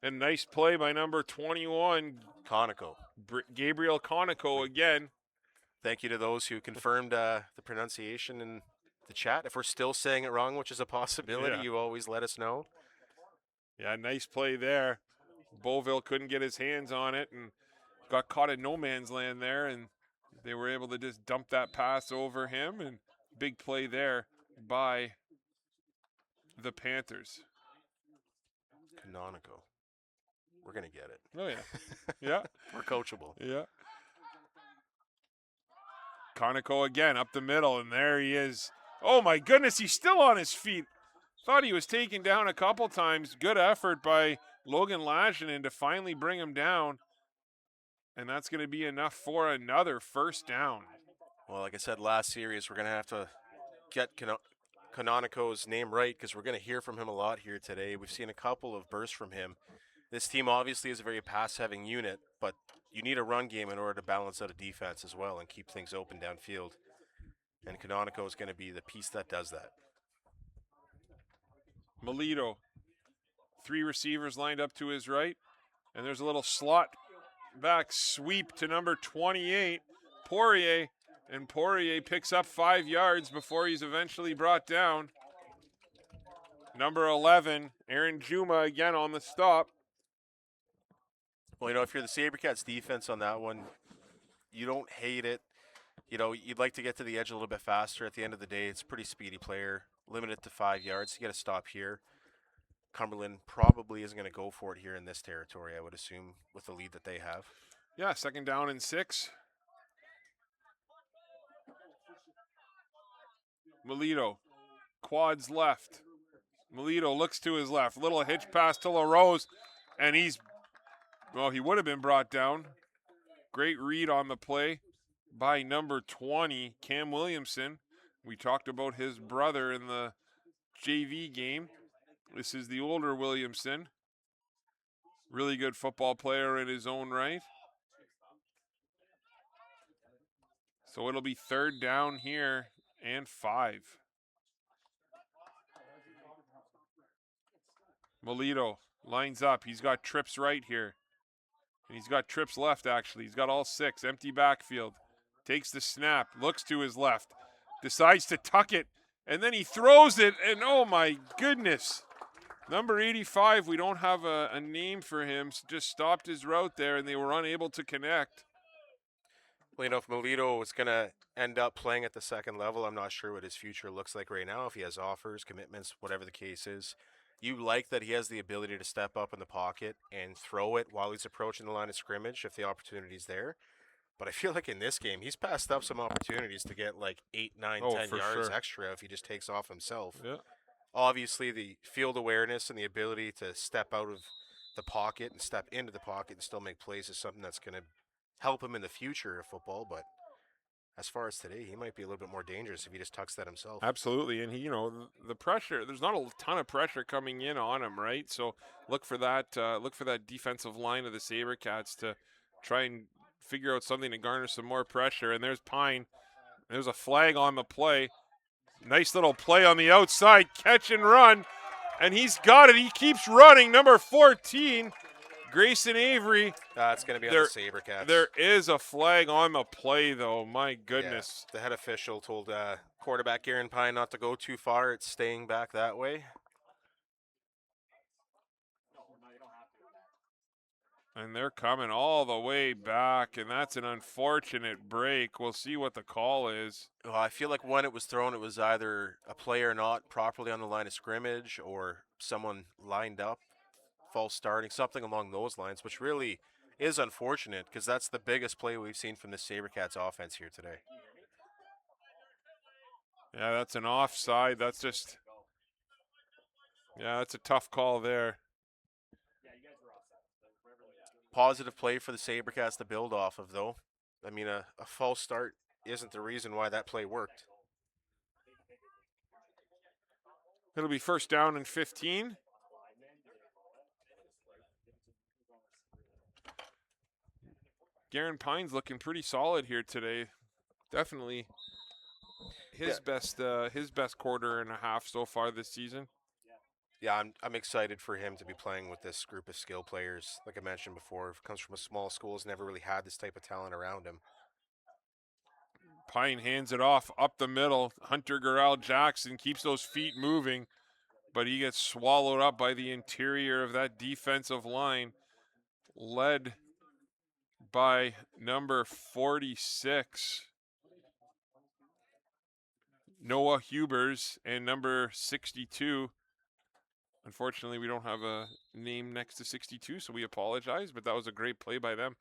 And nice play by number 21. Conoco. Gabriel Conoco again. Thank you to those who confirmed the pronunciation in the chat. If we're still saying it wrong, which is a possibility, you always let us know. Yeah, nice play there. Beauville couldn't get his hands on it and got caught in no man's land there, and they were able to just dump that pass over him, and big play there by the Panthers. Canonico. We're going to get it. Oh, yeah. Yeah. We're coachable. Yeah. Conoco again up the middle, and there he is. Oh, my goodness, he's still on his feet. Thought he was taken down a couple times. Good effort by Logan Lashinen to finally bring him down. And that's going to be enough for another first down. Well, like I said last series, we're going to have to get Canonico's name right because we're going to hear from him a lot here today. We've seen a couple of bursts from him. This team obviously is a very pass-having unit, but you need a run game in order to balance out a defense as well and keep things open downfield. And Canonico is going to be the piece that does that. Melito, 3 receivers lined up to his right, and there's a little slot back sweep to number 28, Poirier, and Poirier picks up 5 yards before he's eventually brought down. Number 11, Aaron Juma again on the stop. Well, if you're the Sabercats defense on that one, you don't hate it. You'd like to get to the edge a little bit faster. At the end of the day, it's a pretty speedy player, limited to 5 yards. You got to stop here. Cumberland probably isn't going to go for it here in this territory, I would assume, with the lead that they have. Yeah, 2nd down and 6. Melito, quads left. Melito looks to his left. Little hitch pass to LaRose, and he would have been brought down. Great read on the play by number 20, Cam Williamson. We talked about his brother in the JV game. This is the older Williamson. Really good football player in his own right. So it'll be 3rd down here and 5. Melito lines up. He's got trips right here. And he's got trips left, actually. He's got all 6. Empty backfield. Takes the snap. Looks to his left. Decides to tuck it. And then he throws it. And oh my goodness. Number 85, we don't have a name for him. Just stopped his route there, and they were unable to connect. Well, if Melito is going to end up playing at the second level, I'm not sure what his future looks like right now. If he has offers, commitments, whatever the case is. You like that he has the ability to step up in the pocket and throw it while he's approaching the line of scrimmage if the opportunity's there. But I feel like in this game, he's passed up some opportunities to get like 8, 9, 10 yards extra if he just takes off himself. Yeah. Obviously, the field awareness and the ability to step out of the pocket and step into the pocket and still make plays is something that's going to help him in the future of football. But as far as today, he might be a little bit more dangerous if he just tucks that himself. Absolutely. And he, the pressure, there's not a ton of pressure coming in on him, right? So look for that defensive line of the Sabercats to try and figure out something to garner some more pressure. And there's Pine. There's a flag on the play. Nice little play on the outside, catch and run. And he's got it. He keeps running. Number 14, Grayson Avery. It's going to be on the Sabercats. There is a flag on the play, though. My goodness. Yeah, the head official told quarterback Aaron Pine not to go too far. It's staying back that way. And they're coming all the way back, and that's an unfortunate break. We'll see what the call is. Well, I feel like when it was thrown, it was either a player not properly on the line of scrimmage or someone lined up, false starting, something along those lines, which really is unfortunate because that's the biggest play we've seen from the Sabercats offense here today. Yeah, that's an offside. That's a tough call there. Positive play for the Sabercats to build off of, though. I mean, a false start isn't the reason why that play worked. It'll be 1st down and 15. Garen Pine's looking pretty solid here today. Definitely his best quarter and a half so far this season. Yeah, I'm excited for him to be playing with this group of skill players. Like I mentioned before, comes from a small school, has never really had this type of talent around him. Pine hands it off up the middle. Hunter Garrell Jackson keeps those feet moving, but he gets swallowed up by the interior of that defensive line, led by number 46, Noah Hubers, and number 62. Unfortunately, we don't have a name next to 62, so we apologize, but that was a great play by them.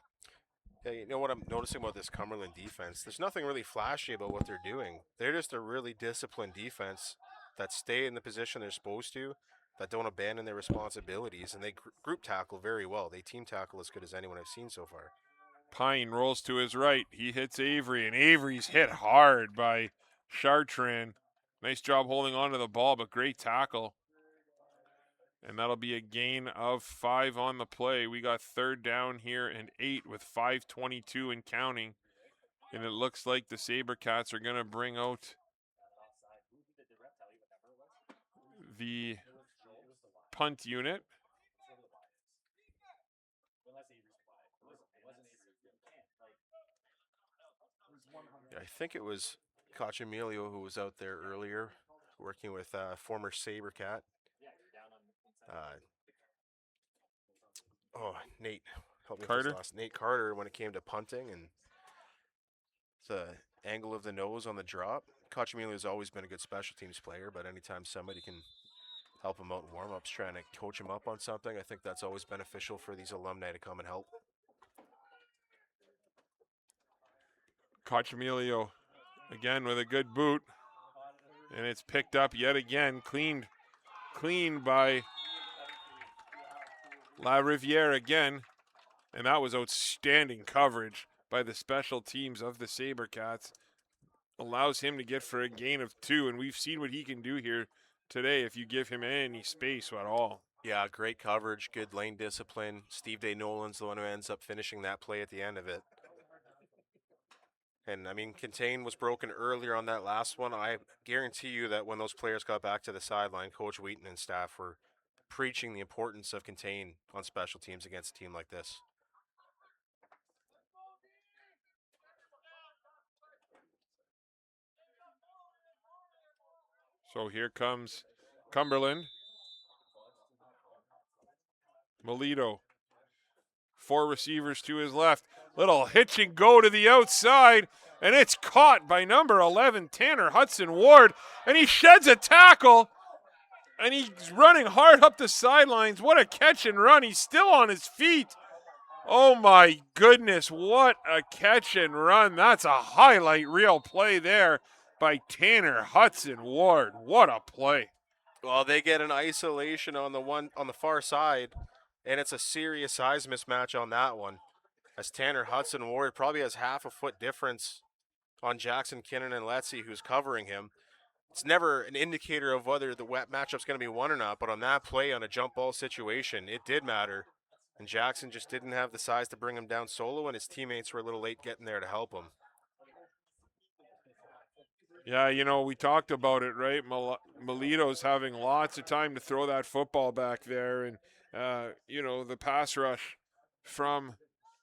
Yeah, you know what I'm noticing about this Cumberland defense? There's nothing really flashy about what they're doing. They're just a really disciplined defense that stay in the position they're supposed to, that don't abandon their responsibilities, and they group tackle very well. They team tackle as good as anyone I've seen so far. Pine rolls to his right. He hits Avery, and Avery's hit hard by Chartrand. Nice job holding on to the ball, but great tackle. And that'll be a gain of 5 on the play. We got 3rd down here and 8 with 5:22 and counting. And it looks like the Sabercats are going to bring out the punt unit. I think it was Cachamilio who was out there earlier working with former Sabercat. Nate. Help me Carter? Nate Carter when it came to punting and the angle of the nose on the drop. Cachamilio has always been a good special teams player, but anytime somebody can help him out in warm-ups, trying to coach him up on something, I think that's always beneficial for these alumni to come and help. Cachamilio again with a good boot. And it's picked up yet again, cleaned by La Riviere again. And that was outstanding coverage by the special teams of the Sabercats. Allows him to get for a gain of 2, and we've seen what he can do here today if you give him any space at all. Yeah, great coverage, good lane discipline. Steve Day Nolan's the one who ends up finishing that play at the end of it. And, I mean, contain was broken earlier on that last one. I guarantee you that when those players got back to the sideline, Coach Wheaton and staff were preaching the importance of contain on special teams against a team like this. So here comes Cumberland. Melito. 4 receivers to his left. Little hitch and go to the outside, and it's caught by number 11, Tanner Hudson Ward, and he sheds a tackle, and he's running hard up the sidelines. What a catch and run. He's still on his feet. Oh my goodness, what a catch and run. That's a highlight reel play there by Tanner Hudson Ward. What a play. Well, they get an isolation on the far side, and it's a serious size mismatch on that one. As Tanner Hudson Ward probably has half a foot difference on Jackson Kinnan and Letzi, who's covering him. It's never an indicator of whether the matchup's going to be won or not, but on that play on a jump ball situation, it did matter. And Jackson just didn't have the size to bring him down solo, and his teammates were a little late getting there to help him. Yeah, you know, we talked about it, right? Melito's having lots of time to throw that football back there. And, you know, the pass rush from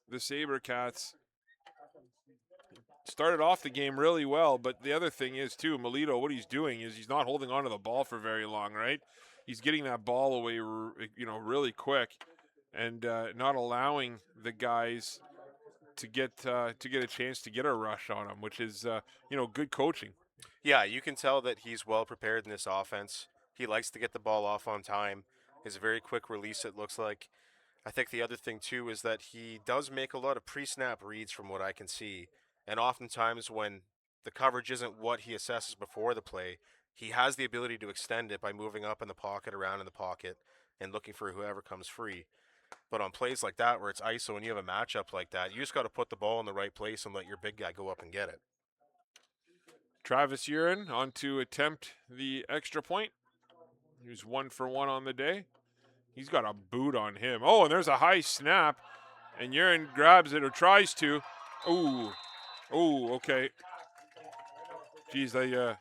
the Sabercats started off the game really well. But the other thing is, too, Melito, what he's doing is he's not holding onto the ball for very long, right? He's getting that ball away, you know, really quick and not allowing the guys to get a chance to get a rush on him, which is, you know, good coaching. Yeah, you can tell that he's well prepared in this offense. He likes to get the ball off on time. He's a very quick release, it looks like. I think the other thing, too, is that he does make a lot of pre-snap reads from what I can see. And oftentimes when the coverage isn't what he assesses before the play, he has the ability to extend it by moving up in the pocket, around in the pocket, and looking for whoever comes free. But on plays like that where it's ISO and you have a matchup like that, you just got to put the ball in the right place and let your big guy go up and get it. Travis Urin on to attempt the extra point. He was 1 for 1 on the day. He's got a boot on him. Oh, and there's a high snap, and Urin grabs it or tries to. Ooh, okay. Geez, I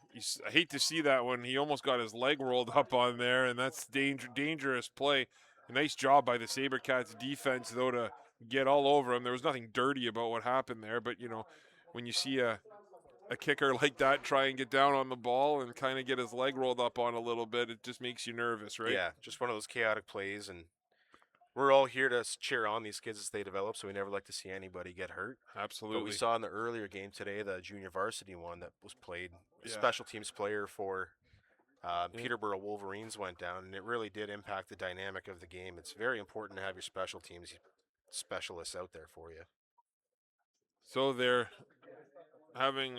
hate to see that one. He almost got his leg rolled up on there, and that's dangerous play. A nice job by the Sabercats defense, though, to get all over him. There was nothing dirty about what happened there, but, you know, when you see a kicker like that try and get down on the ball and kind of get his leg rolled up on a little bit, it just makes you nervous, right? Yeah, just one of those chaotic plays, and we're all here to cheer on these kids as they develop, so we never like to see anybody get hurt. Absolutely. But we saw in the earlier game today, the junior varsity one that was played, special teams player for Peterborough Wolverines went down, and it really did impact the dynamic of the game. It's very important to have your special teams specialists out there for you. So they're having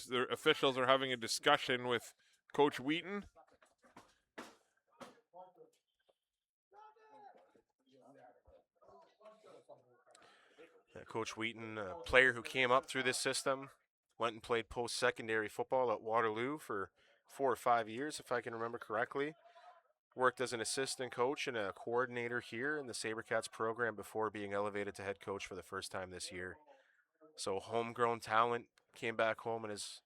their officials are having a discussion with Coach Wheaton. Coach Wheaton, a player who came up through this system, went and played post-secondary football at Waterloo for 4 or 5 years, if I can remember correctly. Worked as an assistant coach and a coordinator here in the Sabercats program before being elevated to head coach for the first time this year. So homegrown talent, came back home and is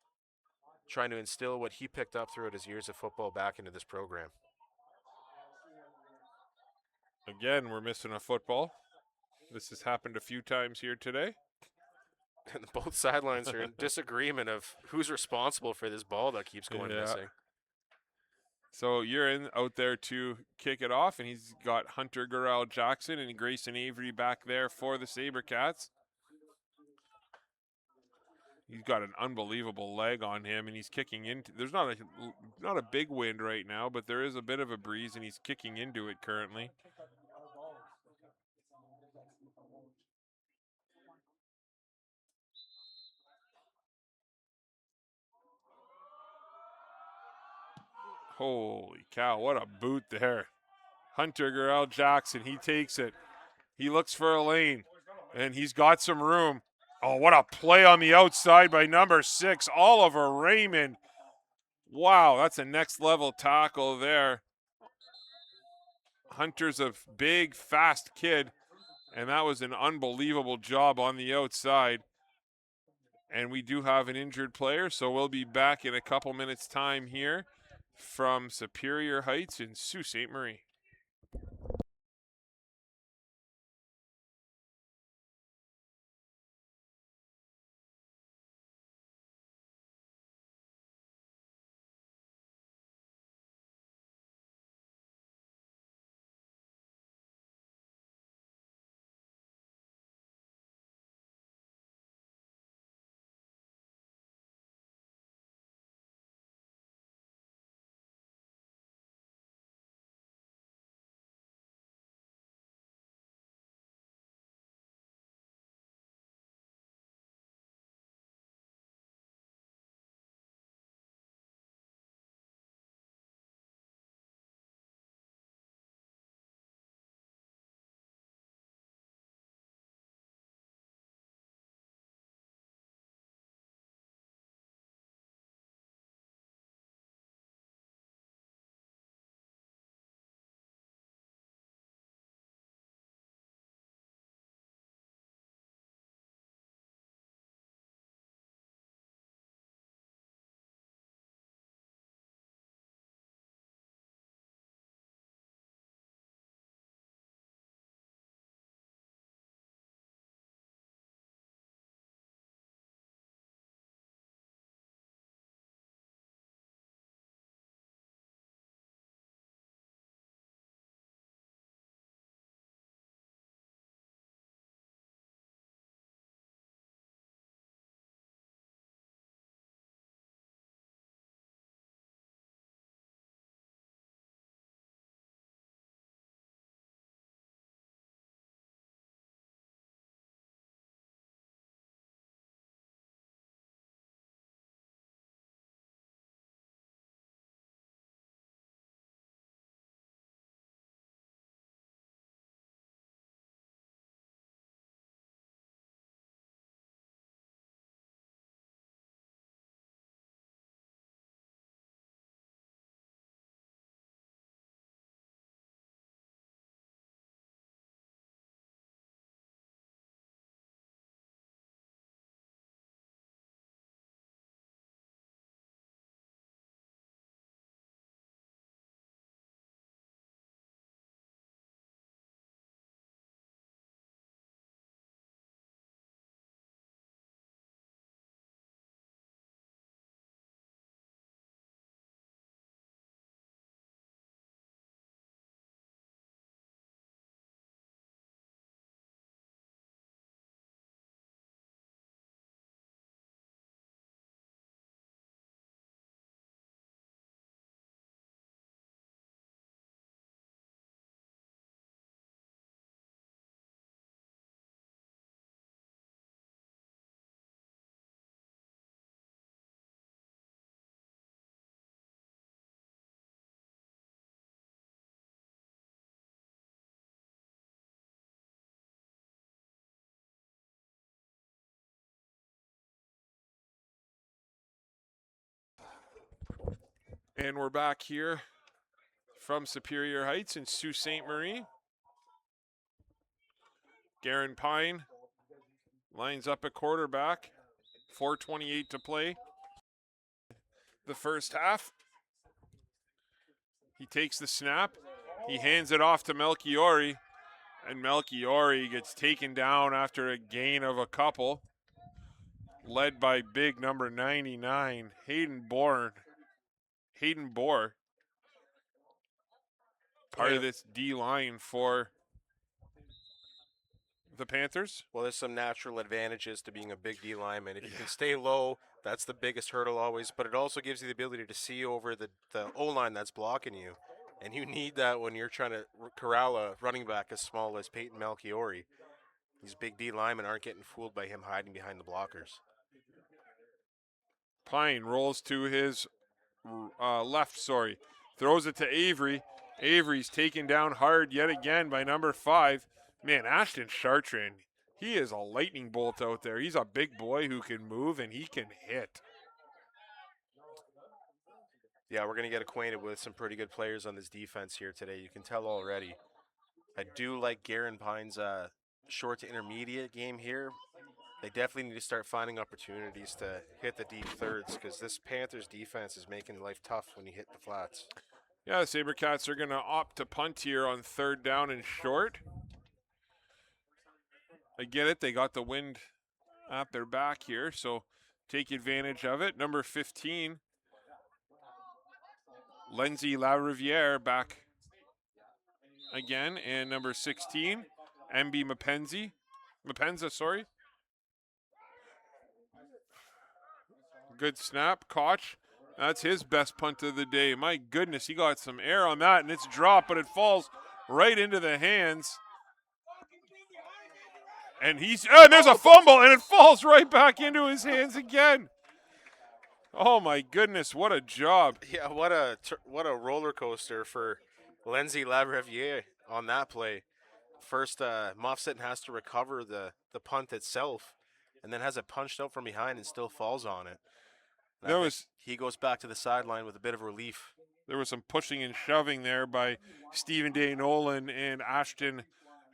trying to instill what he picked up throughout his years of football back into this program. Again, we're missing a football. This has happened a few times here today. And both sidelines are in disagreement of who's responsible for this ball that keeps going missing. So you're in out there to kick it off, and he's got Hunter Gurrell Jackson and Grayson Avery back there for the Sabercats. He's got an unbelievable leg on him, and he's kicking into. There's not a big wind right now, but there is a bit of a breeze, and he's kicking into it currently. Holy cow, what a boot there. Hunter Gurrell Jackson, he takes it. He looks for a lane, and he's got some room. Oh, what a play on the outside by number 6, Oliver Raymond. Wow, that's a next level tackle there. Hunter's a big, fast kid, and that was an unbelievable job on the outside. And we do have an injured player, so we'll be back in a couple minutes' time here from Superior Heights in Sault Ste. Marie. And we're back here from Superior Heights in Sault Ste. Marie. Garen Pine lines up at quarterback. 4:28 to play. The first half. He takes the snap. He hands it off to Melchiori. And Melchiori gets taken down after a gain of a couple. Led by big number 99, Hayden Bohr. Part of this D line for the Panthers. Well, there's some natural advantages to being a big D lineman. If you can stay low, that's the biggest hurdle always, but it also gives you the ability to see over the O-line that's blocking you. And you need that when you're trying to corral a running back as small as Peyton Melchiori. These big D linemen aren't getting fooled by him hiding behind the blockers. Pine rolls to his left, Throws it to Avery. Avery's taken down hard yet again by number 5. Man, Ashton Chartrand, he is a lightning bolt out there. He's a big boy who can move and he can hit. Yeah, we're going to get acquainted with some pretty good players on this defense here today. You can tell already. I do like Garen Pine's short to intermediate game here. They definitely need to start finding opportunities to hit the deep thirds because this Panthers defense is making life tough when you hit the flats. Yeah, the Sabercats are going to opt to punt here on 3rd down and short. I get it. They got the wind at their back here, so take advantage of it. Number 15, Lindsay Lariviere back again, and number 16, MB Mapenza, sorry. Good snap, Koch. That's his best punt of the day. My goodness, he got some air on that, and it's dropped, but it falls right into the hands. And there's a fumble, and it falls right back into his hands again. Oh my goodness, what a job! Yeah, what a roller coaster for Lindsay Lariviere on that play. First, Mofsett has to recover the punt itself, and then has it punched out from behind and still falls on it. He goes back to the sideline with a bit of relief. There was some pushing and shoving there by Stephen Day Nolan and Ashton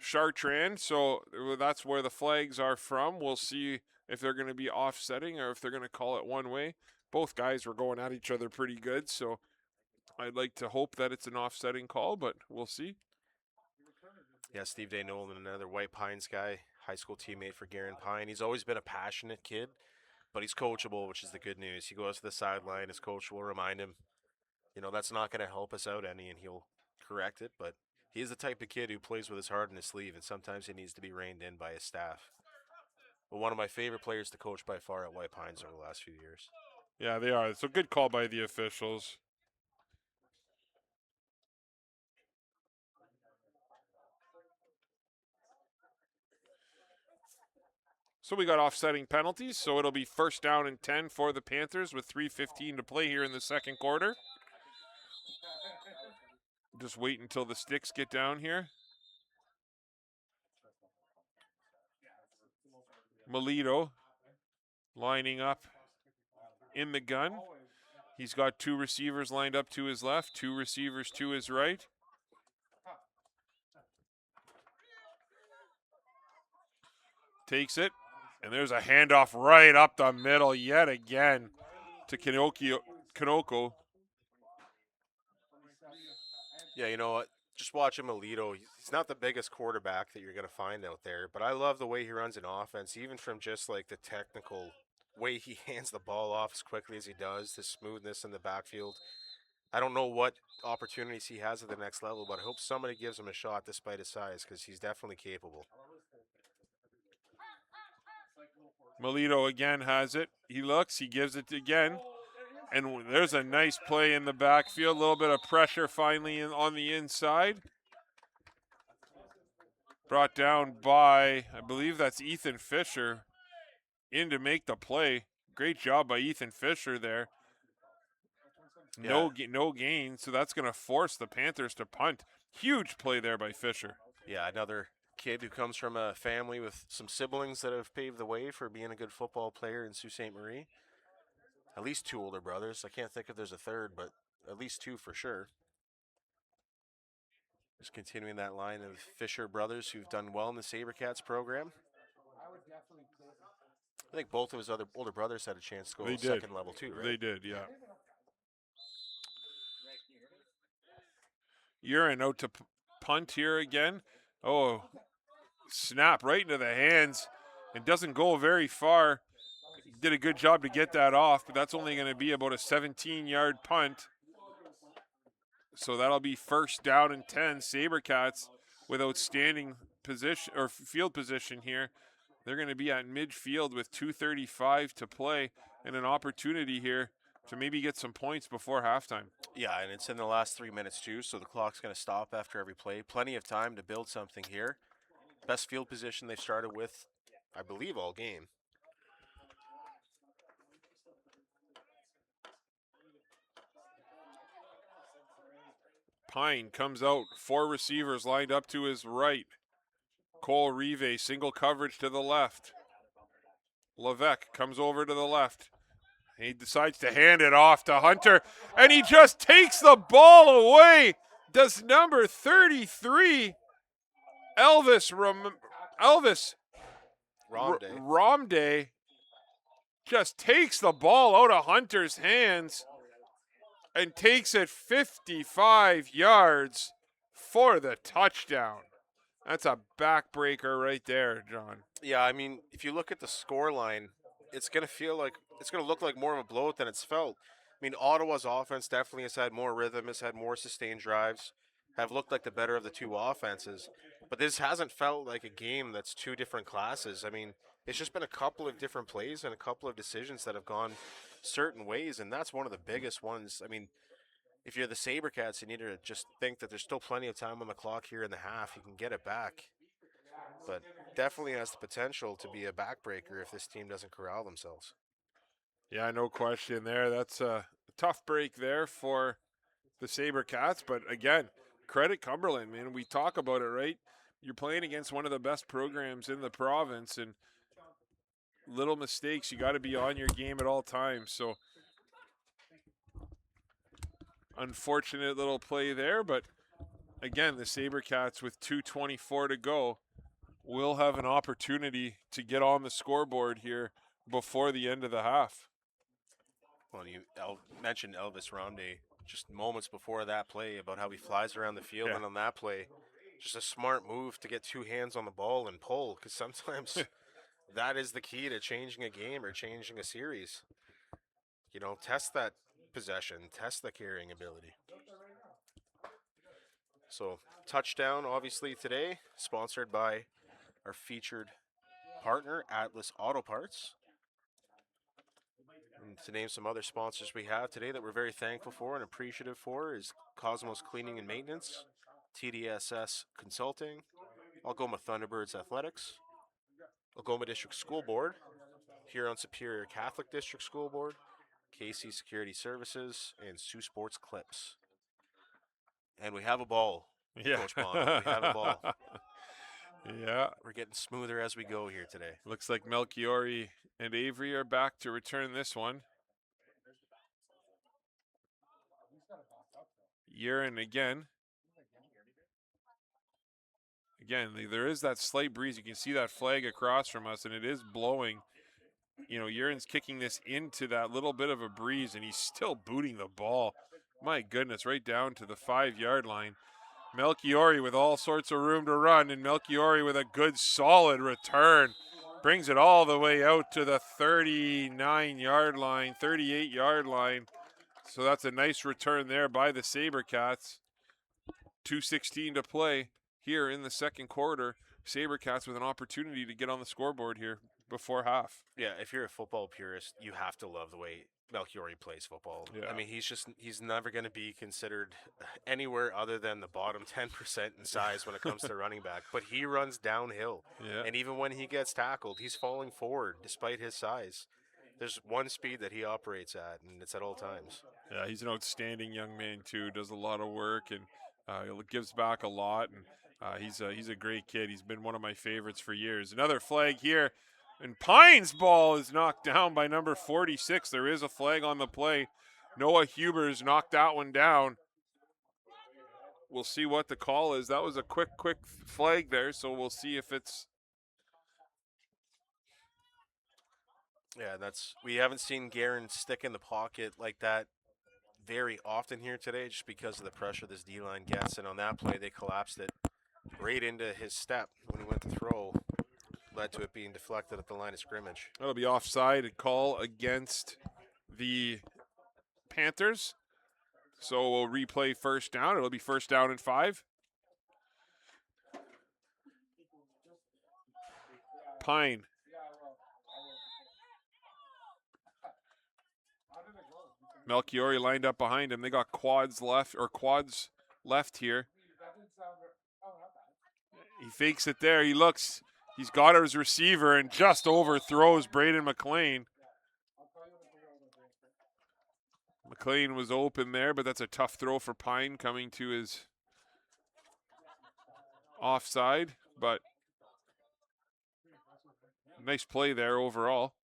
Chartrand. So that's where the flags are from. We'll see if they're going to be offsetting or if they're going to call it one way. Both guys were going at each other pretty good, so I'd like to hope that it's an offsetting call, but we'll see. Yeah, Steve Day Nolan, another White Pines guy, high school teammate for Garen Pine. He's always been a passionate kid, but he's coachable, which is the good news. He goes to the sideline, his coach will remind him, that's not going to help us out any, and he'll correct it. But he's the type of kid who plays with his heart in his sleeve, and sometimes he needs to be reined in by his staff. But one of my favorite players to coach by far at White Pines over the last few years. Yeah, they are. It's a good call by the officials. So we got offsetting penalties, so it'll be 1st down and 10 for the Panthers with 3:15 to play here in the second quarter. Just wait until the sticks get down here. Melito lining up in the gun. He's got 2 receivers lined up to his left, 2 receivers to his right. Takes it, and there's a handoff right up the middle yet again to Kanoko. Yeah, you know what? Just watching Melito. He's not the biggest quarterback that you're going to find out there, but I love the way he runs an offense, even from just like the technical way he hands the ball off as quickly as he does, the smoothness in the backfield. I don't know what opportunities he has at the next level, but I hope somebody gives him a shot despite his size because he's definitely capable. Melito again has it. He looks, he gives it again. And there's a nice play in the backfield. A little bit of pressure finally on the inside. Brought down by, I believe that's Ethan Fisher in to make the play. Great job by Ethan Fisher there. No gain, so that's going to force the Panthers to punt. Huge play there by Fisher. Yeah, another kid who comes from a family with some siblings that have paved the way for being a good football player in Sault Ste. Marie. At least 2 older brothers. I can't think if there's a third, but at least 2 for sure. Just continuing that line of Fisher brothers who've done well in the Sabercats program. I think both of his other older brothers had a chance to go second level too, right? They did, yeah. Urin out to punt here again. Oh, snap right into the hands. It doesn't go very far. Did a good job to get that off, but that's only going to be about a 17-yard punt. So that'll be 1st down and 10. Sabercats with outstanding position or field position here. They're going to be at midfield with 2:35 to play and an opportunity here to maybe get some points before halftime. Yeah, and it's in the last 3 minutes too, so the clock's going to stop after every play. Plenty of time to build something here. Best field position they've started with, I believe, all game. Pine comes out, 4 receivers lined up to his right. Cole Rive, single coverage to the left. Levesque comes over to the left. He decides to hand it off to Hunter, and he just takes the ball away. Does number 33, Elvis Romday, just takes the ball out of Hunter's hands and takes it 55 yards for the touchdown. That's a backbreaker right there, John. Yeah, I mean, if you look at the score line, it's going to look like more of a blowout than it's felt. I mean, Ottawa's offense definitely has had more rhythm, has had more sustained drives, have looked like the better of the two offenses. But this hasn't felt like a game that's two different classes. I mean, it's just been a couple of different plays and a couple of decisions that have gone certain ways, and that's one of the biggest ones. I mean, if you're the Sabercats, you need to just think that there's still plenty of time on the clock here in the half. You can get it back. But definitely has the potential to be a backbreaker if this team doesn't corral themselves. Yeah, no question there. That's a tough break there for the Sabercats. But again, credit Cumberland, man. We talk about it, right? You're playing against one of the best programs in the province, and little mistakes, you got to be on your game at all times. So unfortunate little play there, but again, the Sabercats with 2:24 to go will have an opportunity to get on the scoreboard here before the end of the half. Well, you mentioned Elvis Romday just moments before that play about how he flies around the field, and on that play, just a smart move to get two hands on the ball and pull, because sometimes that is the key to changing a game or changing a series. You know, test that possession, test the carrying ability. So, touchdown, obviously, today, sponsored by our featured partner, Atlas Auto Parts. And to name some other sponsors we have today that we're very thankful for and appreciative for is Cosmos Cleaning and Maintenance, TDSS Consulting, Algoma Thunderbirds Athletics, Algoma District School Board, Huron Superior Catholic District School Board, KC Security Services, and Saultsports Clips. And we have a ball, Coach Bono. We have a ball. Yeah. We're getting smoother as we go here today. Looks like Melchiori and Avery are back to return this one. Urine again. Again, there is that slight breeze. You can see that flag across from us, and it is blowing. You know, Urine's kicking this into that little bit of a breeze, and he's still booting the ball. My goodness, right down to the 5-yard line. Melchiori with all sorts of room to run, and Melchiori with a good, solid return. Brings it all the way out to the 39-yard line, 38-yard line. So that's a nice return there by the Sabercats. 2:16 to play here in the second quarter. Sabercats with an opportunity to get on the scoreboard here before half. Yeah, if you're a football purist, you have to love the way Melchiori plays football. Yeah. I mean, he's never going to be considered anywhere other than the bottom 10% in size when it comes to running back. But he runs downhill. Yeah. And even when he gets tackled, he's falling forward despite his size. There's one speed that he operates at, and it's at all times. Yeah, he's an outstanding young man, too. Does a lot of work and gives back a lot. And he's a great kid. He's been one of my favorites for years. Another flag here. And Pine's ball is knocked down by number 46. There is a flag on the play. Noah Hubers knocked that one down. We'll see what the call is. That was a quick flag there, so we'll see if it's... Yeah, we haven't seen Guerin stick in the pocket like that very often here today just because of the pressure this D-line gets. And on that play, they collapsed it right into his step when he went to throw. Led to it being deflected at the line of scrimmage. That'll be offside, a call against the Panthers. So we'll replay first down. It'll be first down and 5. Pine. Melchiori lined up behind him. They got quads left here. He fakes it there. He looks. He's got his receiver and just overthrows Braden McLean. McLean was open there, but that's a tough throw for Pine coming to his offside. But nice play there overall.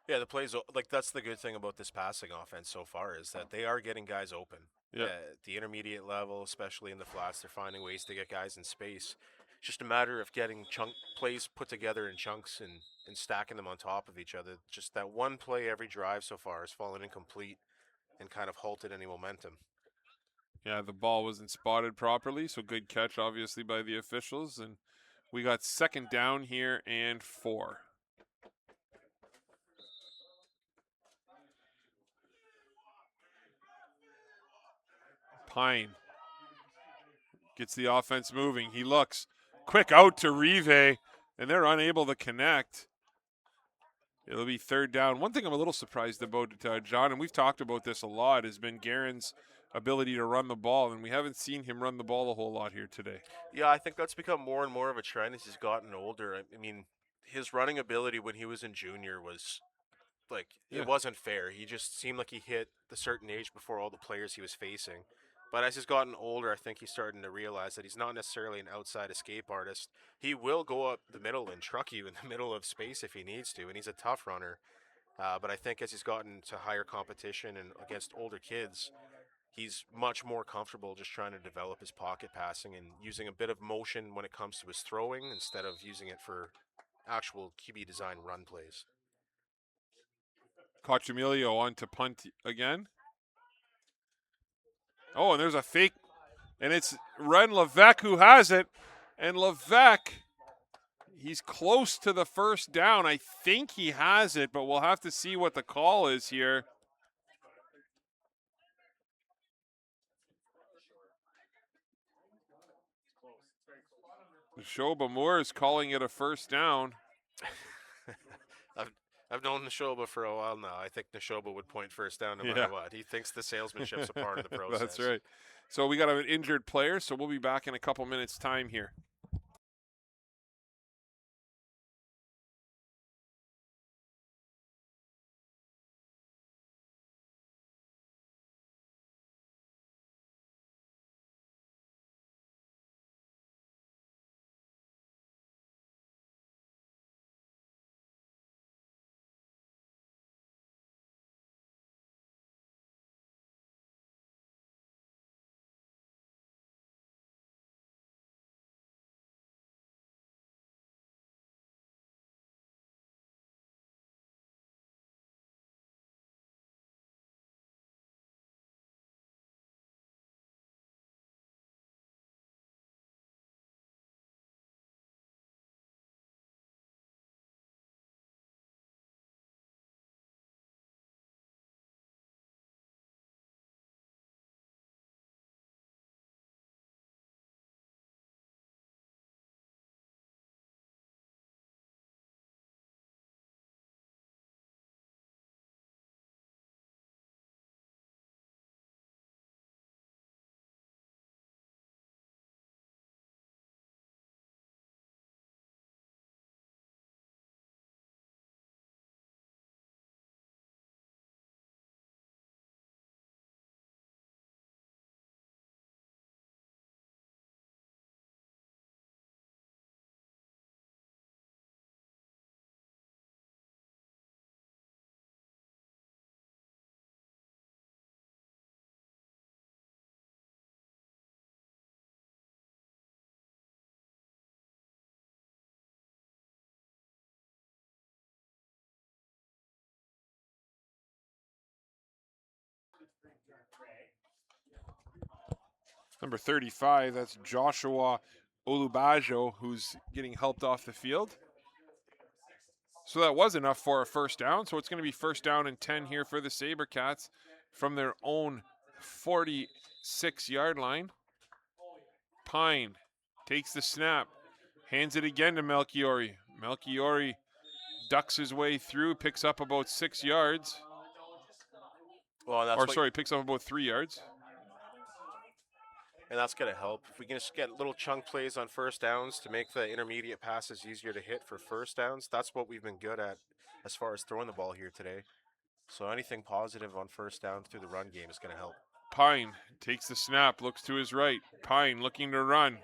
Yeah, the plays, like, that's the good thing about this passing offense so far is that they are getting guys open. Yeah. At the intermediate level, especially in the flats, they're finding ways to get guys in space. It's just a matter of getting chunk plays put together in chunks and stacking them on top of each other. Just that one play every drive so far has fallen incomplete and kind of halted any momentum. Yeah, the ball wasn't spotted properly, so good catch, obviously, by the officials. And we got second down here and 4. Pine gets the offense moving. He looks quick out to Rive, and they're unable to connect. It'll be third down. One thing I'm a little surprised about, John, and we've talked about this a lot, has been Guerin's ability to run the ball, and we haven't seen him run the ball a whole lot here today. Yeah, I think that's become more and more of a trend as he's gotten older. I mean, his running ability when he was in junior was like Yeah. it wasn't fair. He just seemed like he hit the certain age before all the players he was facing. But as he's gotten older, I think he's starting to realize that he's not necessarily an outside escape artist. He will go up the middle and truck you in the middle of space if he needs to, and he's a tough runner. But I think as he's gotten to higher competition and against older kids, he's much more comfortable just trying to develop his pocket passing and using a bit of motion when it comes to his throwing instead of using it for actual QB design run plays. Cochamilio on to punt again. Oh, and there's a fake, and it's Ren Levesque who has it. And Levesque, he's close to the first down. I think he has it, but we'll have to see what the call is here. Shoba Moore is calling it a first down. I've known Neshoba for a while now. I think Neshoba would point first down no matter what. He thinks the salesmanship's a part of the process. That's right. So we got an injured player, so we'll be back in a couple minutes' time here. Number 35, that's Joshua Olubajo, who's getting helped off the field. So that was enough for a first down. So it's going to be first down and 10 here for the Sabercats from their own 46-yard line. Pine takes the snap, hands it again to Melchiori. Melchiori ducks his way through, picks up about 6 yards. Picks up about 3 yards. And that's going to help. If we can just get little chunk plays on first downs to make the intermediate passes easier to hit for first downs, that's what we've been good at as far as throwing the ball here today. So anything positive on first down through the run game is going to help. Pine takes the snap, looks to his right. Pine looking to run.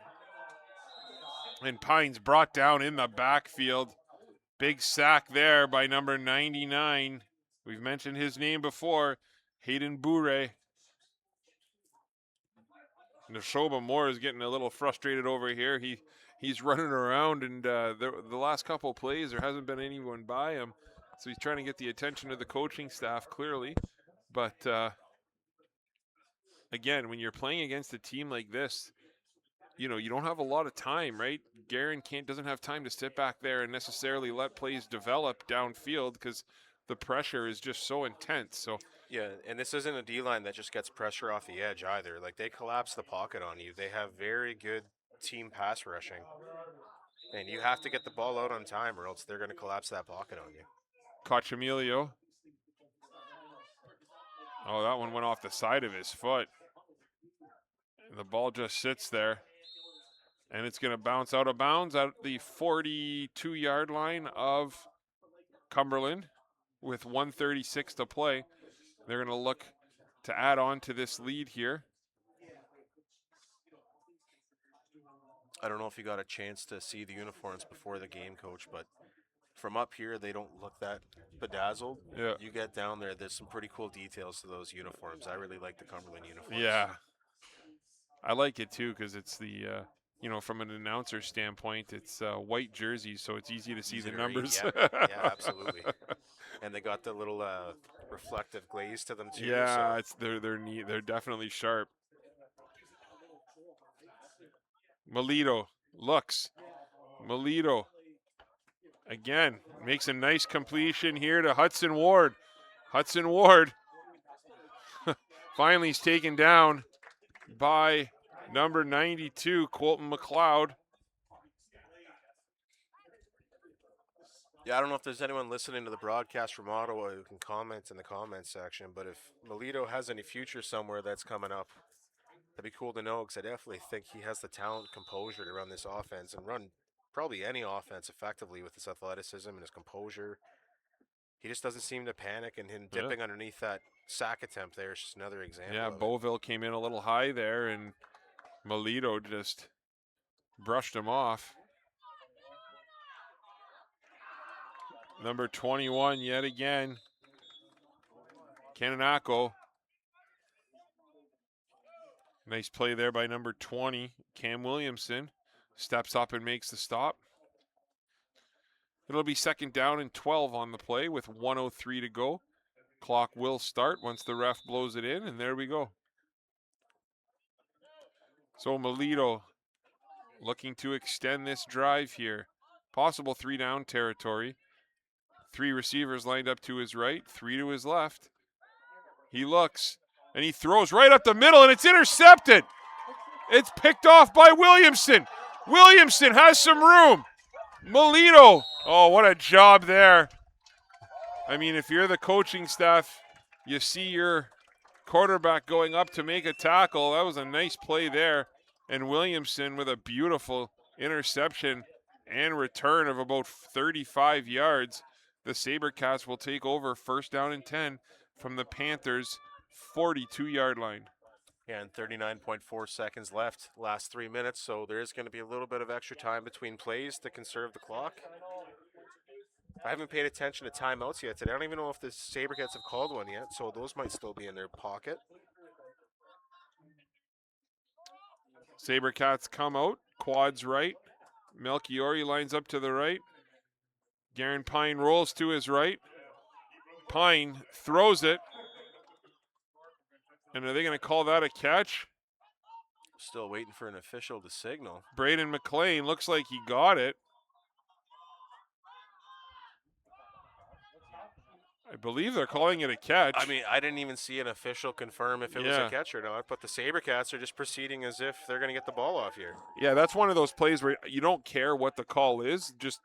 And Pine's brought down in the backfield. Big sack there by number 99. We've mentioned his name before, Hayden Bourre. Neshoba Moore is getting a little frustrated over here. He's running around, and the last couple plays, there hasn't been anyone by him. So he's trying to get the attention of the coaching staff, clearly. But again, when you're playing against a team like this, you don't have a lot of time, right? Guerin doesn't have time to sit back there and necessarily let plays develop downfield because the pressure is just so intense. So yeah, and this isn't a D-line that just gets pressure off the edge either. Like, they collapse the pocket on you. They have very good team pass rushing. And you have to get the ball out on time or else they're going to collapse that pocket on you. Cochamilio. Oh, that one went off the side of his foot. The ball just sits there. And it's going to bounce out of bounds at the 42-yard line of Cumberland with 1:36 to play. They're going to look to add on to this lead here. I don't know if you got a chance to see the uniforms before the game, Coach, but from up here, they don't look that bedazzled. Yeah. You get down there, there's some pretty cool details to those uniforms. I really like the Cumberland uniforms. Yeah. I like it too because it's the, from an announcer standpoint, it's white jerseys, so it's easy to see Easy the to read, numbers. yeah, absolutely. And they got the little reflective glaze to them too. Yeah, so. they're neat. They're definitely sharp. Melito looks. Melito again makes a nice completion here to Hudson Ward. Hudson Ward finally is taken down by number 92, Colton McLeod. Yeah, I don't know if there's anyone listening to the broadcast from Ottawa who can comment in the comments section, but if Melito has any future somewhere that's coming up, that'd be cool to know because I definitely think he has the talent, composure to run this offense and run probably any offense effectively with his athleticism and his composure. He just doesn't seem to panic, and him dipping underneath that sack attempt there is just another example. Yeah, Beauville came in a little high there, and Melito just brushed him off. Number 21 yet again, Kananako. Nice play there by number 20, Cam Williamson. Steps up and makes the stop. It'll be second down and 12 on the play with 1:03 to go. Clock will start once the ref blows it in, and there we go. So Melito looking to extend this drive here. Possible 3-down territory. 3 receivers lined up to his right, 3 to his left. He looks, and he throws right up the middle, and it's intercepted. It's picked off by Williamson. Williamson has some room. Melito, oh, what a job there. I mean, if you're the coaching staff, you see your quarterback going up to make a tackle. That was a nice play there. And Williamson with a beautiful interception and return of about 35 yards. The Sabercats will take over first down and 10 from the Panthers' 42-yard line. Yeah, and 39.4 seconds left, last 3 minutes, so there is going to be a little bit of extra time between plays to conserve the clock. I haven't paid attention to timeouts yet today. I don't even know if the Sabercats have called one yet, so those might still be in their pocket. Sabercats come out, quads right. Melchiori lines up to the right. Garen Pine rolls to his right. Pine throws it. And are they going to call that a catch? Still waiting for an official to signal. Braden McLean looks like he got it. I believe they're calling it a catch. I mean, I didn't even see an official confirm if it was a catch or not, but the Sabercats are just proceeding as if they're going to get the ball off here. Yeah, that's one of those plays where you don't care what the call is, just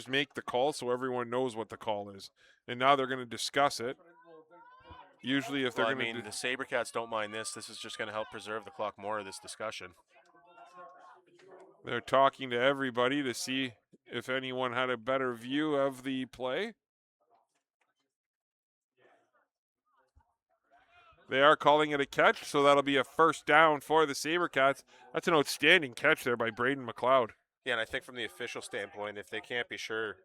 make the call so everyone knows what the call is. And now they're going to discuss it. Usually if they're going to... I mean, the Sabercats don't mind this. This is just going to help preserve the clock more of this discussion. They're talking to everybody to see if anyone had a better view of the play. They are calling it a catch, so that'll be a first down for the Sabercats. That's an outstanding catch there by Braden McLeod. Yeah, and I think from the official standpoint, if they can't be sure,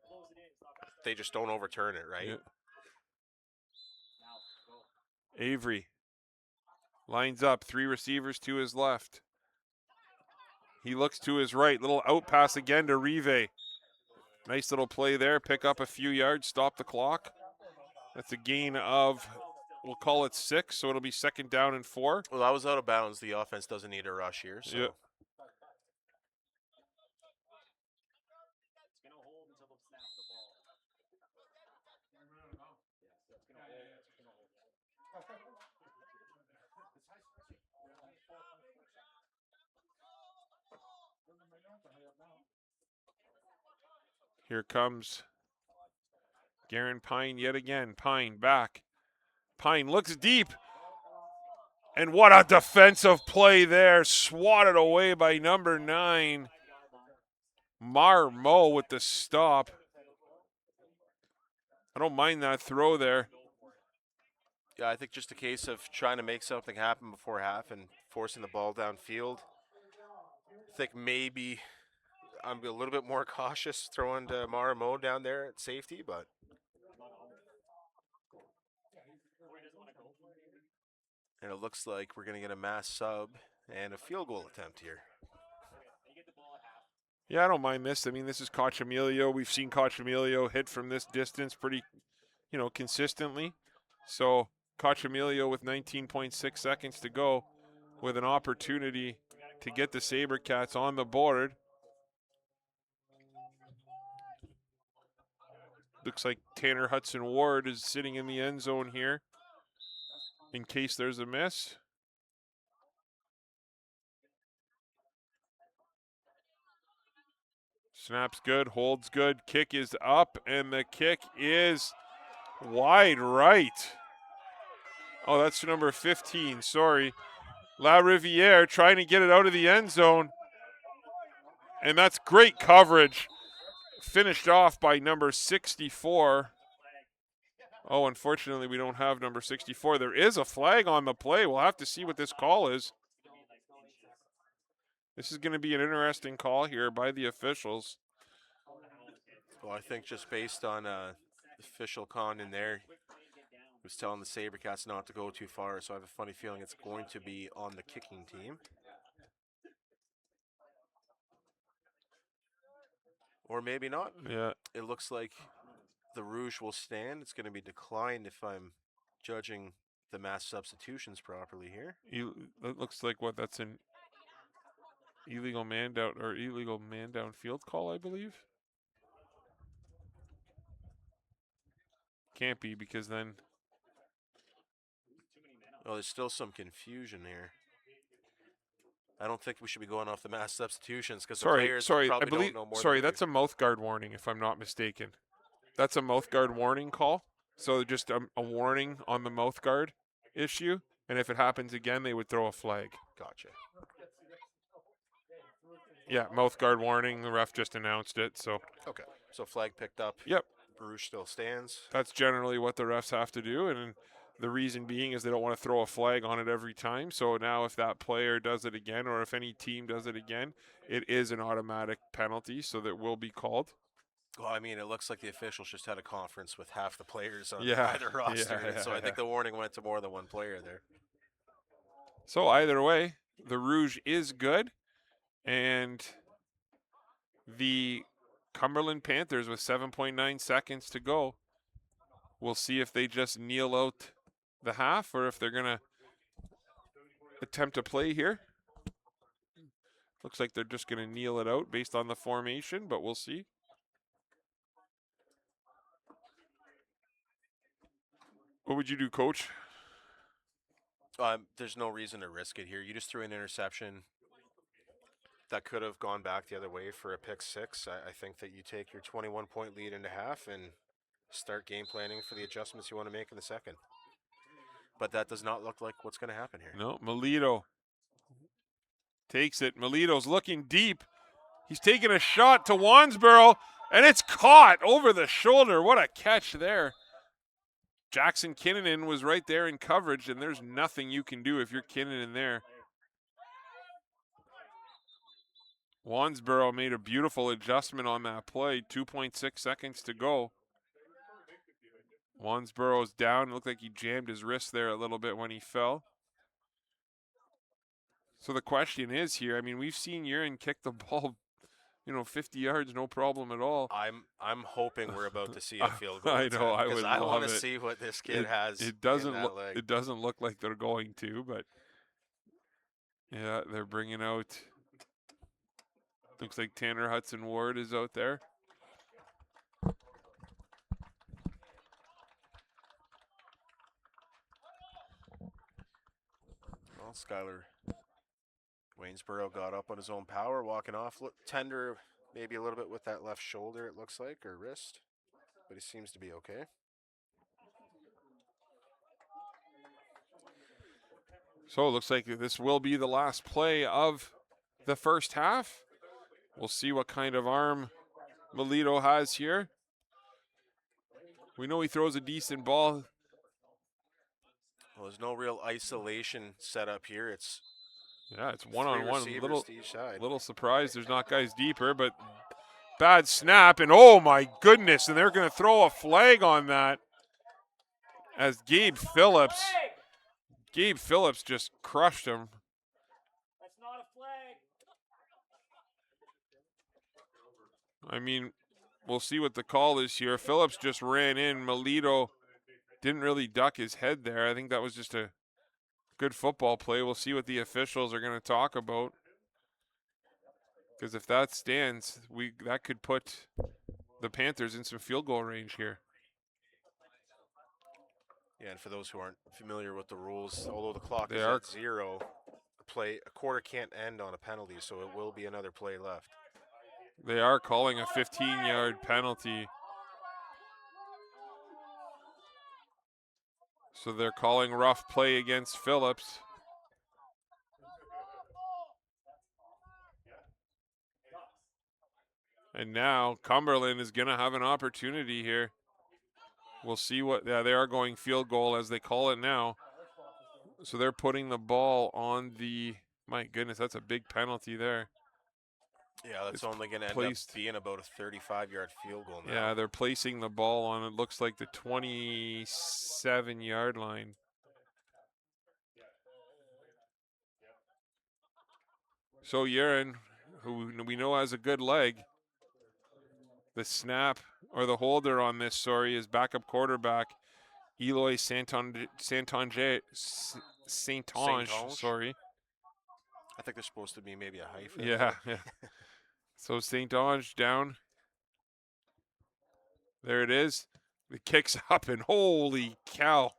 they just don't overturn it, right? Yeah. Avery lines up, 3 receivers to his left. He looks to his right, little out pass again to Rive. Nice little play there, pick up a few yards, stop the clock. That's a gain of, we'll call it 6, so it'll be 2nd down and 4. Well, that was out of bounds. The offense doesn't need a rush here, so. Yeah. Here comes Garen Pine yet again. Pine back. Pine looks deep. And what a defensive play there. Swatted away by number 9. Marmo with the stop. I don't mind that throw there. Yeah, I think just a case of trying to make something happen before half and forcing the ball downfield. I think maybe I'm a little bit more cautious throwing to Maramo down there at safety, but and it looks like we're going to get a mass sub and a field goal attempt here. Yeah, I don't mind this. I mean, this is Cochamilio. We've seen Cochamilio hit from this distance pretty, consistently. So Cochamilio with 19.6 seconds to go with an opportunity to get the Sabercats on the board. Looks like Tanner Hudson-Ward is sitting in the end zone here in case there's a miss. Snap's good, holds good, kick is up, and the kick is wide right. Oh, that's number 15, sorry. La Riviere trying to get it out of the end zone. And that's great coverage. Finished off by number 64. Oh, unfortunately, we don't have number 64. There is a flag on the play. We'll have to see what this call is. This is going to be an interesting call here by the officials. Well, I think just based on official con in there, he was telling the Sabercats not to go too far, so I have a funny feeling it's going to be on the kicking team. Or maybe not. Yeah. It looks like the Rouge will stand. It's going to be declined if I'm judging the mass substitutions properly here. It looks like that's an illegal man down field call, I believe. Can't be, because then. Oh, there's still some confusion here. I don't think we should be going off the mass substitutions because the players probably don't know more. Sorry, that's a mouth guard warning, if I'm not mistaken. That's a mouth guard warning call. So just a warning on the mouth guard issue. And if it happens again, they would throw a flag. Gotcha. Yeah, mouth guard warning. The ref just announced it. So. Okay. So flag picked up. Yep. Rouge still stands. That's generally what the refs have to do. And the reason being is they don't want to throw a flag on it every time. So now if that player does it again, or if any team does it again, it is an automatic penalty, so that will be called. Well, I mean, it looks like the officials just had a conference with half the players on either roster. So I think the warning went to more than one player there. So either way, the Rouge is good. And the Cumberland Panthers with 7.9 seconds to go. We'll see if they just kneel out the half or if they're going to attempt to play here. Looks like they're just going to kneel it out based on the formation, but we'll see. What would you do, Coach? There's no reason to risk it here. You just threw an interception that could have gone back the other way for a pick six. I think that you take your 21-point lead into half and start game planning for the adjustments you want to make in the second. But that does not look like what's going to happen here. No, Melito takes it. Melito's looking deep. He's taking a shot to Wansboro, and it's caught over the shoulder. What a catch there Jackson Kinnunen was right there in coverage, and there's nothing you can do if you're Kinnunen there. Wansboro made a beautiful adjustment on that play. 2.6 seconds to go. Wansboro's down. It looked like he jammed his wrist there a little bit when he fell. So the question is here, I mean, we've seen Urin kick the ball, 50 yards, no problem at all. I'm hoping we're about to see a field goal I attempt, know, I because would I love want to it. see what this kid has It doesn't in that look. leg. It doesn't look like they're going to, but yeah, they're bringing out. Looks like Tanner Hudson Ward is out there. Well, Skylar Waynesboro got up on his own power, walking off. Tender, maybe a little bit with that left shoulder, it looks like, or wrist, but he seems to be okay. So it looks like this will be the last play of the first half. We'll see what kind of arm Melito has here. We know he throws a decent ball. Well, there's no real isolation set up here. It's one-on-one. three receivers to each side. Little surprised there's not guys deeper, but bad snap, and oh my goodness, and they're going to throw a flag on that as Gabe Phillips just crushed him. That's not a flag. I mean, we'll see what the call is here. Phillips just ran in. Melito didn't really duck his head there. I think that was just a good football play. We'll see what the officials are going to talk about. Because if that stands, that could put the Panthers in some field goal range here. Yeah, and for those who aren't familiar with the rules, although the clock They is are- at 0, a quarter can't end on a penalty, so it will be another play left. They are calling a 15-yard penalty. So they're calling rough play against Phillips. And now Cumberland is going to have an opportunity here. We'll see what, they are going field goal as they call it now. So they're putting the ball on the, my goodness, that's a big penalty there. Yeah, that's only going to end up being about a 35-yard field goal now. Yeah, they're placing the ball on, it looks like the 27-yard line. So Urin, who we know has a good leg, the snap or the holder on this, is backup quarterback Eloy Saintonge. Sorry. I think there's supposed to be maybe a hyphen. Yeah. So Saintonge down. There it is. It kicks up, and holy cow.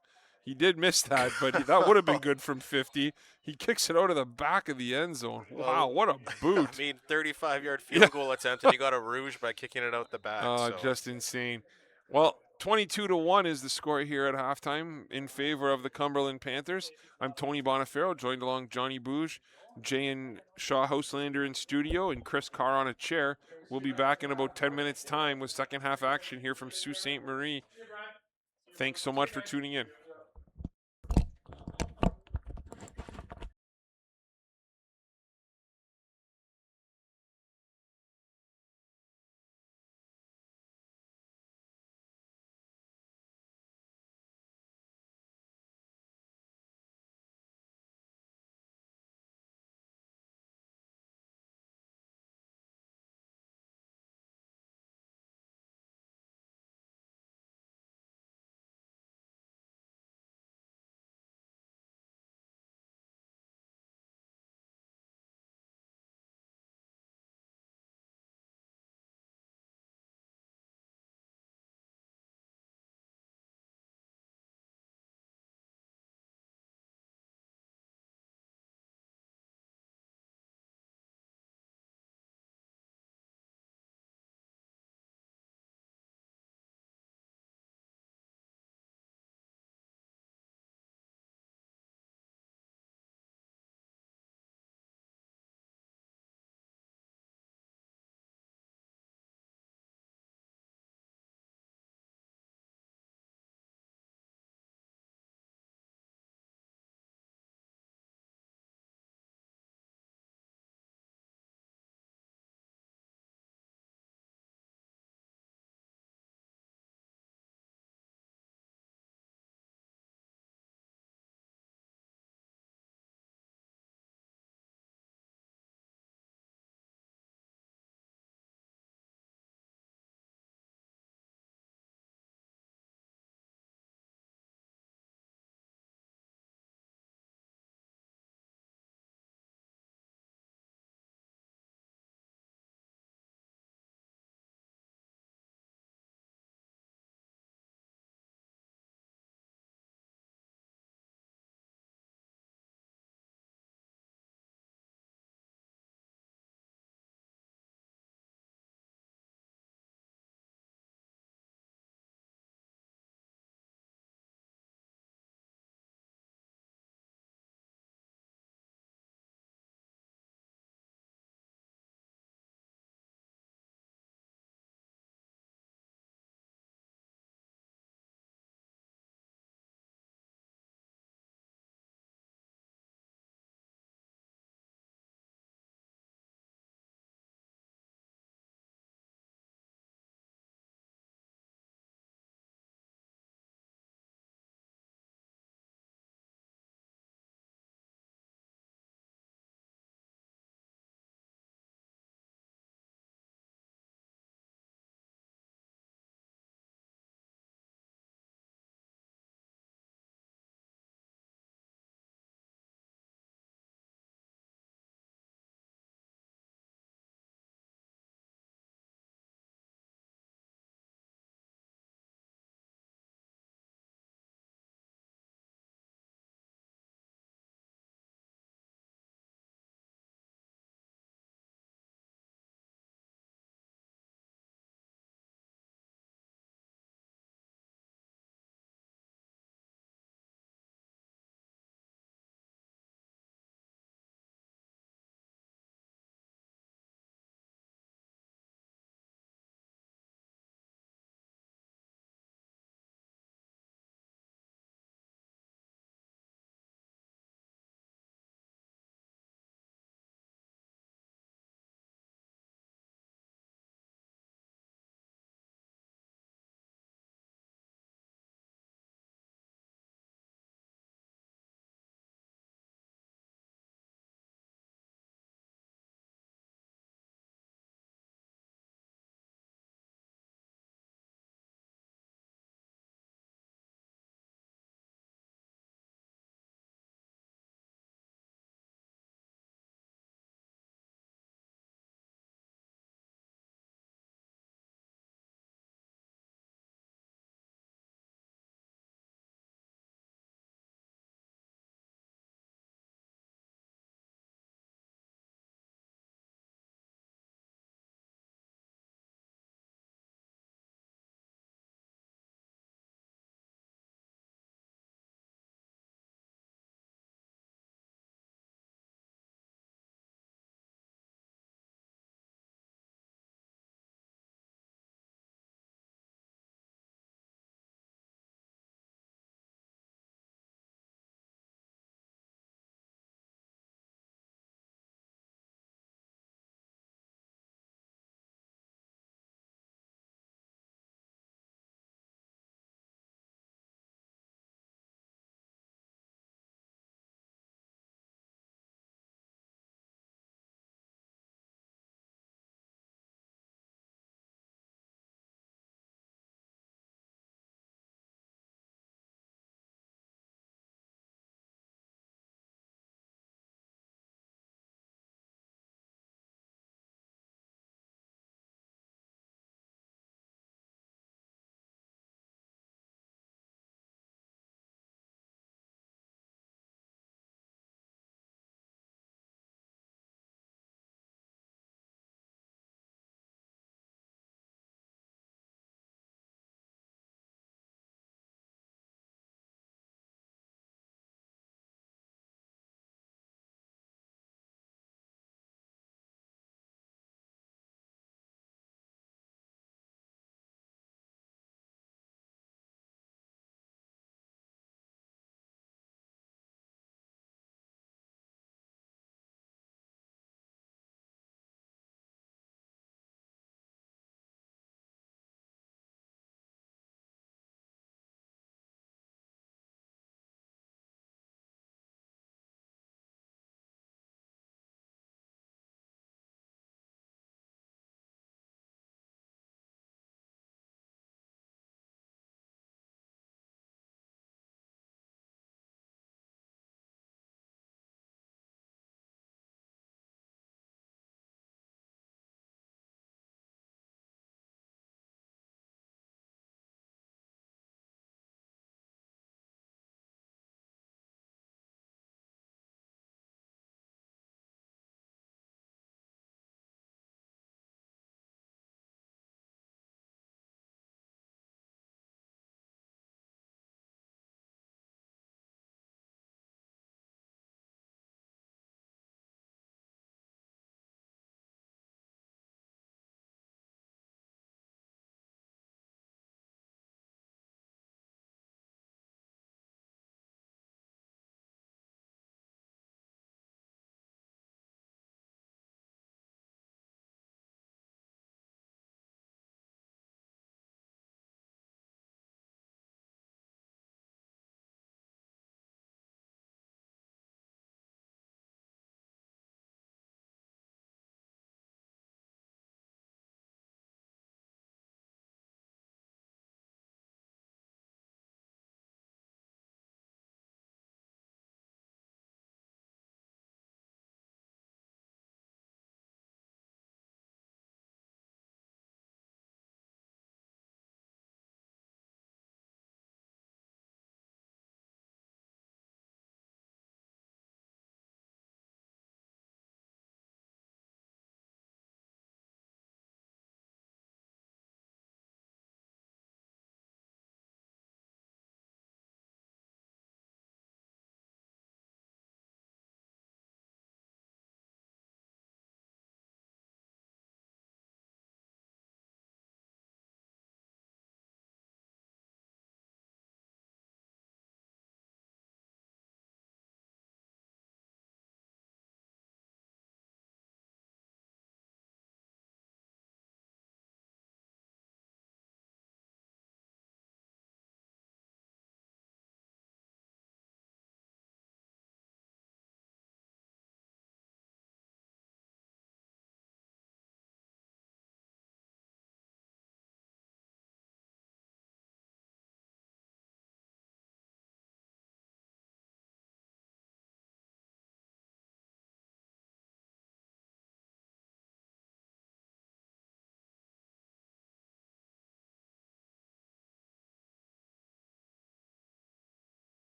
He did miss that, but that would have been good from 50. He kicks it out of the back of the end zone. Wow, what a boot. I mean, 35-yard field goal attempt, and you got a rouge by kicking it out the back. Just insane. Well, 22-1 is the score here at halftime in favor of the Cumberland Panthers. I'm Tony Bonifero, joined along Johnny Bouge, Jay and Shaw Houselander in studio, and Chris Carr on a chair. We'll be back in about 10 minutes' time with second half action here from Sault Ste. Marie. Thanks so much for tuning in.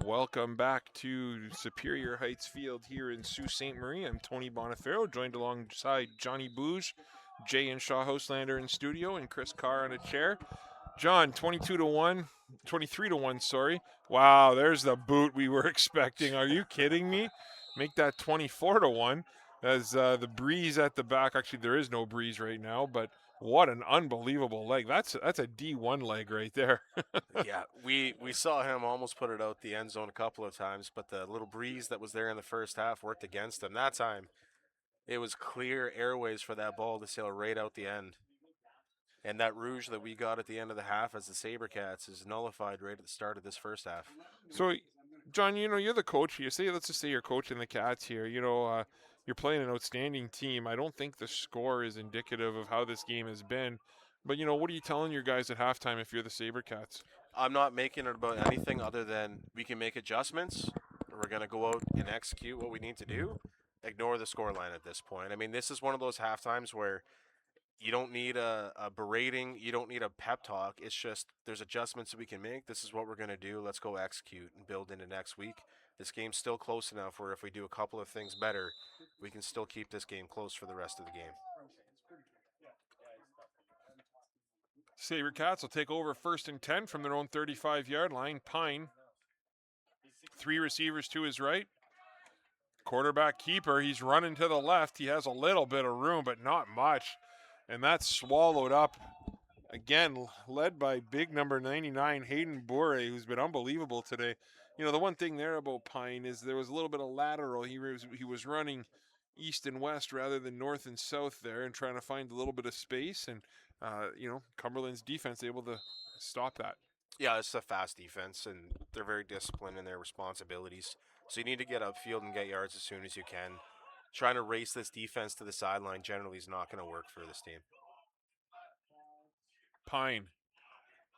Welcome back to Superior Heights Field here in Sault Ste. Marie. I'm Tony Bonifero, joined alongside Johnny Bouge, Jay and Shaw Houselander in studio, and Chris Carr on a chair. John, 22-1, 23-1, sorry. Wow, there's the boot we were expecting. Are you kidding me? Make that 24-1 as the breeze at the back. Actually, there is no breeze right now, but what an unbelievable leg. That's a D1 leg right there. Yeah, we saw him almost put it out the end zone a couple of times, but the little breeze that was there in the first half worked against him. That time, it was clear airways for that ball to sail right out the end. And that rouge that we got at the end of the half as the Sabercats is nullified right at the start of this first half. So, John, you're the coach. Let's just say you're coaching the Cats here. You're playing an outstanding team. I don't think the score is indicative of how this game has been. But, what are you telling your guys at halftime if you're the Sabercats? I'm not making it about anything other than we can make adjustments. We're going to go out and execute what we need to do. Ignore the scoreline at this point. I mean, this is one of those half times where you don't need a berating. You don't need a pep talk. It's just there's adjustments that we can make. This is what we're going to do. Let's go execute and build into next week. This game's still close enough where if we do a couple of things better, we can still keep this game close for the rest of the game. Sabercats will take over 1st and 10 from their own 35-yard line. Pine, 3 receivers to his right. Quarterback keeper, he's running to the left. He has a little bit of room, but not much. And that's swallowed up, again, led by big number 99, Hayden Boure, who's been unbelievable today. The one thing there about Pine is there was a little bit of lateral. He was running east and west rather than north and south there and trying to find a little bit of space. And, Cumberland's defense able to stop that. Yeah, it's a fast defense, and they're very disciplined in their responsibilities. So you need to get upfield and get yards as soon as you can. Trying to race this defense to the sideline generally is not going to work for this team. Pine,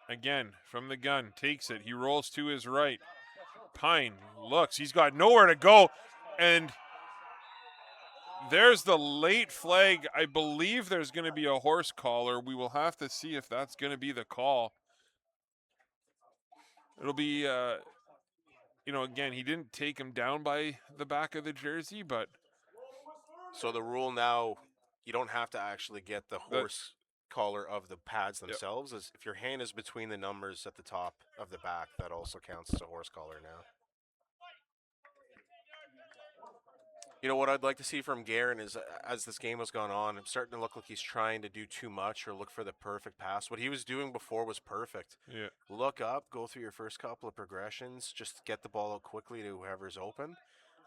again, from the gun, takes it. He rolls to his right. Pine looks. He's got nowhere to go. And there's the late flag. I believe there's going to be a horse collar. We will have to see if that's going to be the call. It'll be, again, he didn't take him down by the back of the jersey, but. So the rule now, you don't have to actually get the horse collar of the pads themselves. Yep. If your hand is between the numbers at the top of the back, that also counts as a horse collar now. What I'd like to see from Guerin is, as this game has gone on, it's starting to look like he's trying to do too much or look for the perfect pass. What he was doing before was perfect. Yeah. Look up, go through your first couple of progressions, just get the ball out quickly to whoever's open.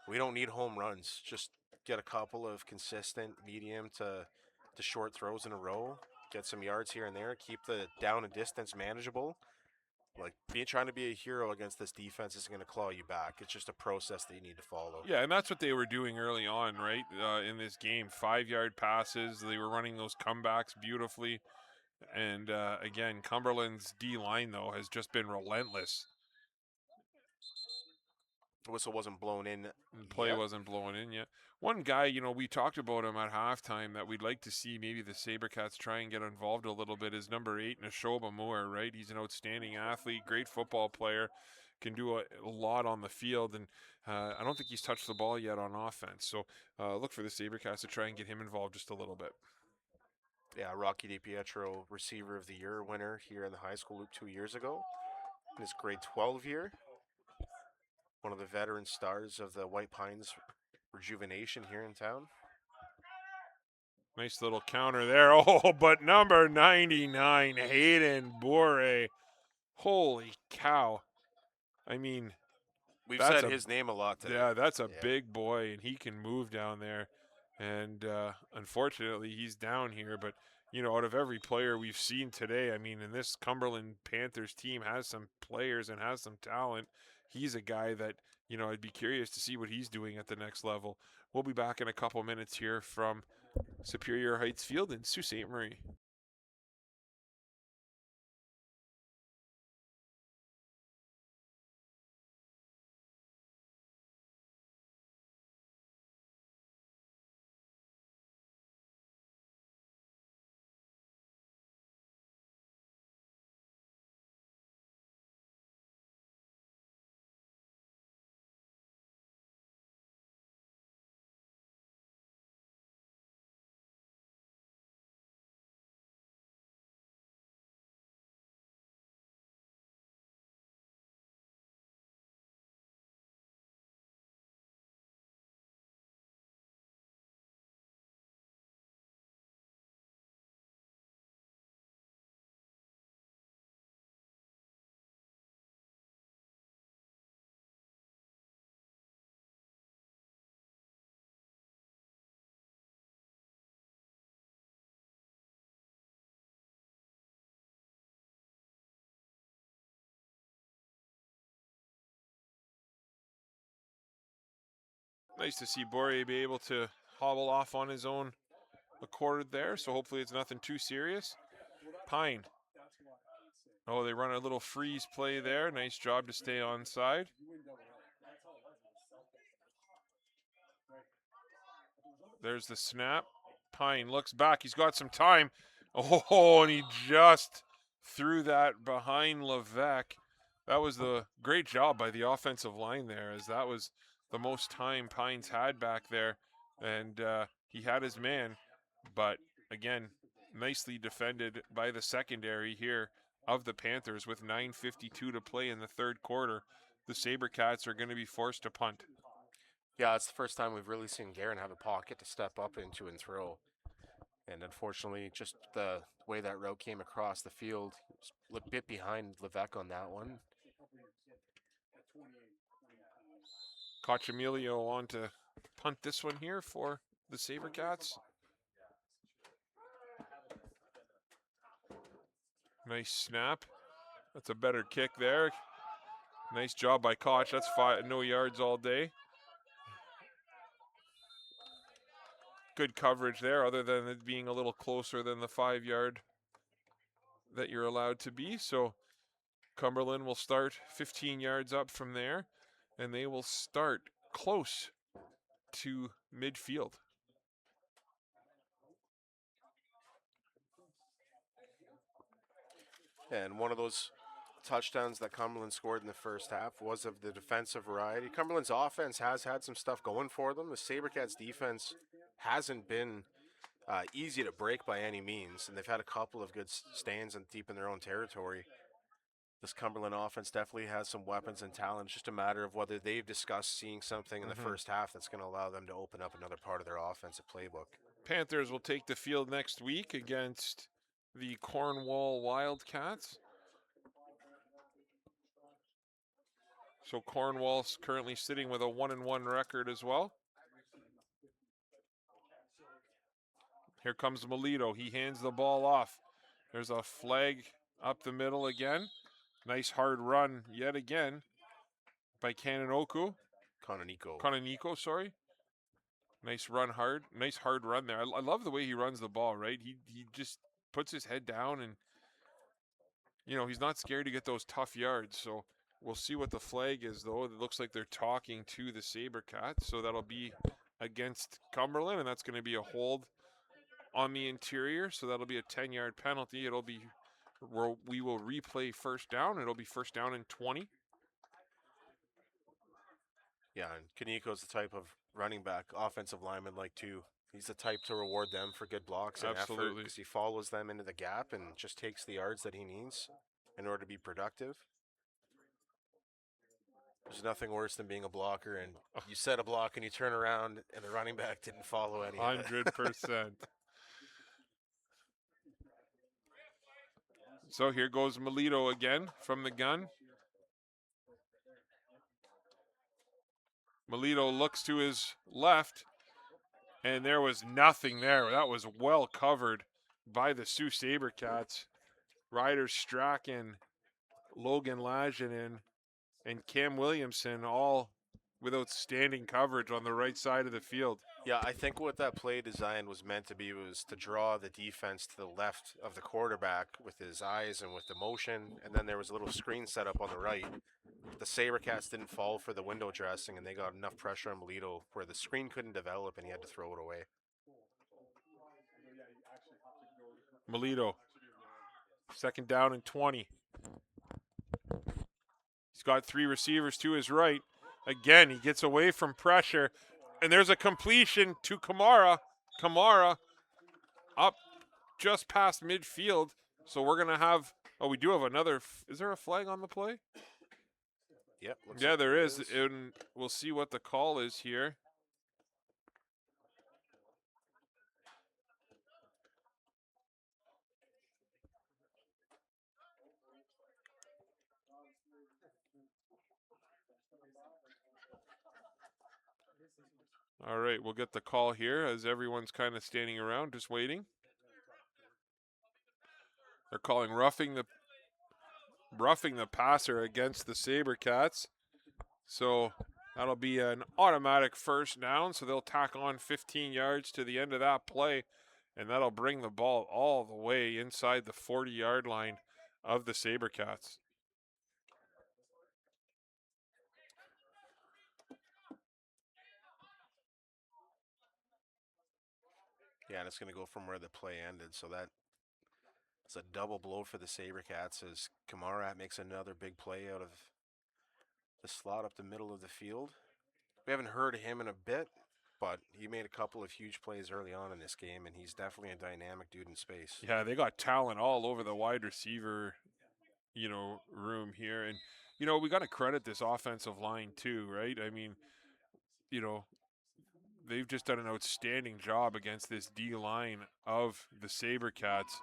We don't need home runs. Just get a couple of consistent medium to short throws in a row, get some yards here and there, keep the down and distance manageable. Like, trying to be a hero against this defense isn't going to claw you back. It's just a process that you need to follow. Yeah, and that's what they were doing early on, right, in this game. 5-yard passes. They were running those comebacks beautifully. And, again, Cumberland's D-line, though, has just been relentless. The whistle wasn't blown in. The play wasn't blown in yet. One guy, we talked about him at halftime that we'd like to see maybe the Sabercats try and get involved a little bit is number 8, Neshoba Moore, right? He's an outstanding athlete, great football player, can do a lot on the field, and I don't think he's touched the ball yet on offense. So look for the Sabercats to try and get him involved just a little bit. Yeah, Rocky DiPietro, Receiver of the Year winner here in the high school loop 2 years ago. In his grade 12 year. One of the veteran stars of the White Pines rejuvenation here in town. Nice little counter there. Oh, but number 99, Hayden Boure. Holy cow. I mean, we've said his name a lot today. Yeah, that's a big boy, and he can move down there. And unfortunately, he's down here. But, out of every player we've seen today, I mean, and this Cumberland Panthers team has some players and has some talent. He's a guy that, I'd be curious to see what he's doing at the next level. We'll be back in a couple minutes here from Superior Heights Field in Sault Ste. Marie. Nice to see Borje be able to hobble off on his own accord there, so hopefully it's nothing too serious. Pine. Oh, they run a little freeze play there. Nice job to stay onside. There's the snap. Pine looks back. He's got some time. Oh, and he just threw that behind Levesque. That was the great job by the offensive line there, as that was the most time Pines had back there. And he had his man. But, again, nicely defended by the secondary here of the Panthers with 9:52 to play in the third quarter. The Sabercats are going to be forced to punt. Yeah, it's the first time we've really seen Guerin have a pocket to step up into and throw. And unfortunately, just the way that route came across the field, he was a bit behind Levesque on that one. Cochamilio on to punt this one here for the Sabercats. Nice snap. That's a better kick there. Nice job by Koch. That's no yards all day. Good coverage there, other than it being a little closer than the 5 yard that you're allowed to be. So Cumberland will start 15 yards up from there, and they will start close to midfield. And one of those touchdowns that Cumberland scored in the first half was of the defensive variety. Cumberland's offense has had some stuff going for them. The Sabercats' defense hasn't been easy to break by any means, and they've had a couple of good stands and deep in their own territory. This Cumberland offense definitely has some weapons and talent. It's just a matter of whether they've discussed seeing something in the first half that's going to allow them to open up another part of their offensive playbook. Panthers will take the field next week against the Cornwall Wildcats. So Cornwall's currently sitting with a 1-1 record as well. Here comes Melito. He hands the ball off. There's a flag up the middle again. Nice hard run yet again by Kananoku. Kananiko, sorry. Nice run hard. Nice hard run there. I love the way he runs the ball, right? He just puts his head down and, you know, he's not scared to get those tough yards. So we'll see what the flag is, though. It looks like they're talking to the Sabercats. So that'll be against Cumberland, and that's going to be a hold on the interior. So that'll be a 10-yard penalty. It'll be, we will replay first down. It'll be first down and 20. Yeah, and Kaniko's the type of running back, offensive lineman like too. He's the type to reward them for good blocks and effort because he follows them into the gap and just takes the yards that he needs in order to be productive. There's nothing worse than being a blocker and you set a block and you turn around and the running back didn't follow any of it. 100%. So here goes Melito again from the gun. Melito looks to his left, and there was nothing there. That was well covered by the Sault Sabercats. Ryder Strachan, Logan Lajinen, and Cam Williamson all with outstanding coverage on the right side of the field. Yeah, I think what that play design was meant to be was to draw the defense to the left of the quarterback with his eyes and with the motion, and then there was a little screen set up on the right. The Sabercats didn't fall for the window dressing, and they got enough pressure on Melito where the screen couldn't develop and he had to throw it away. Melito, second down and 20. He's got 3 receivers to his right. Again, he gets away from pressure, and there's a completion to Kamara. Kamara up just past midfield. So we're going to have, we do have another, is there a flag on the play? Yep. Yeah, there is, and we'll see what the call is here. All right, we'll get the call here as everyone's kind of standing around, just waiting. They're calling roughing the passer against the Sabercats. So That'll be an automatic first down, so they'll tack on 15 yards to the end of that play, and that'll bring the ball all the way inside the 40-yard line of the Sabercats. Yeah, and it's going to go from where the play ended, so that's a double blow for the Sabercats as Kamarat makes another big play out of the slot up the middle of the field. We haven't heard of him in a bit, but he made a couple of huge plays early on in this game, and he's definitely a dynamic dude in space. Yeah, they got talent all over the wide receiver, room here. And, we got to credit this offensive line too, right? I mean, they've just done an outstanding job against this D line of the Sabercats.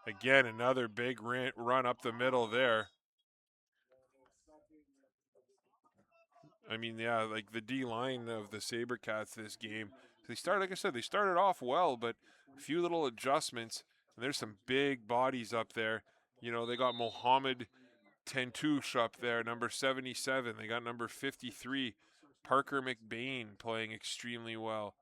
Again, another big run up the middle there. I mean, yeah, like the D line of the Sabercats this game. Like I said, they started off well, but a few little adjustments. And there's some big bodies up there. They got Mohammed Tentouche up there, number 77. They got number 53, Parker McBain, playing extremely well.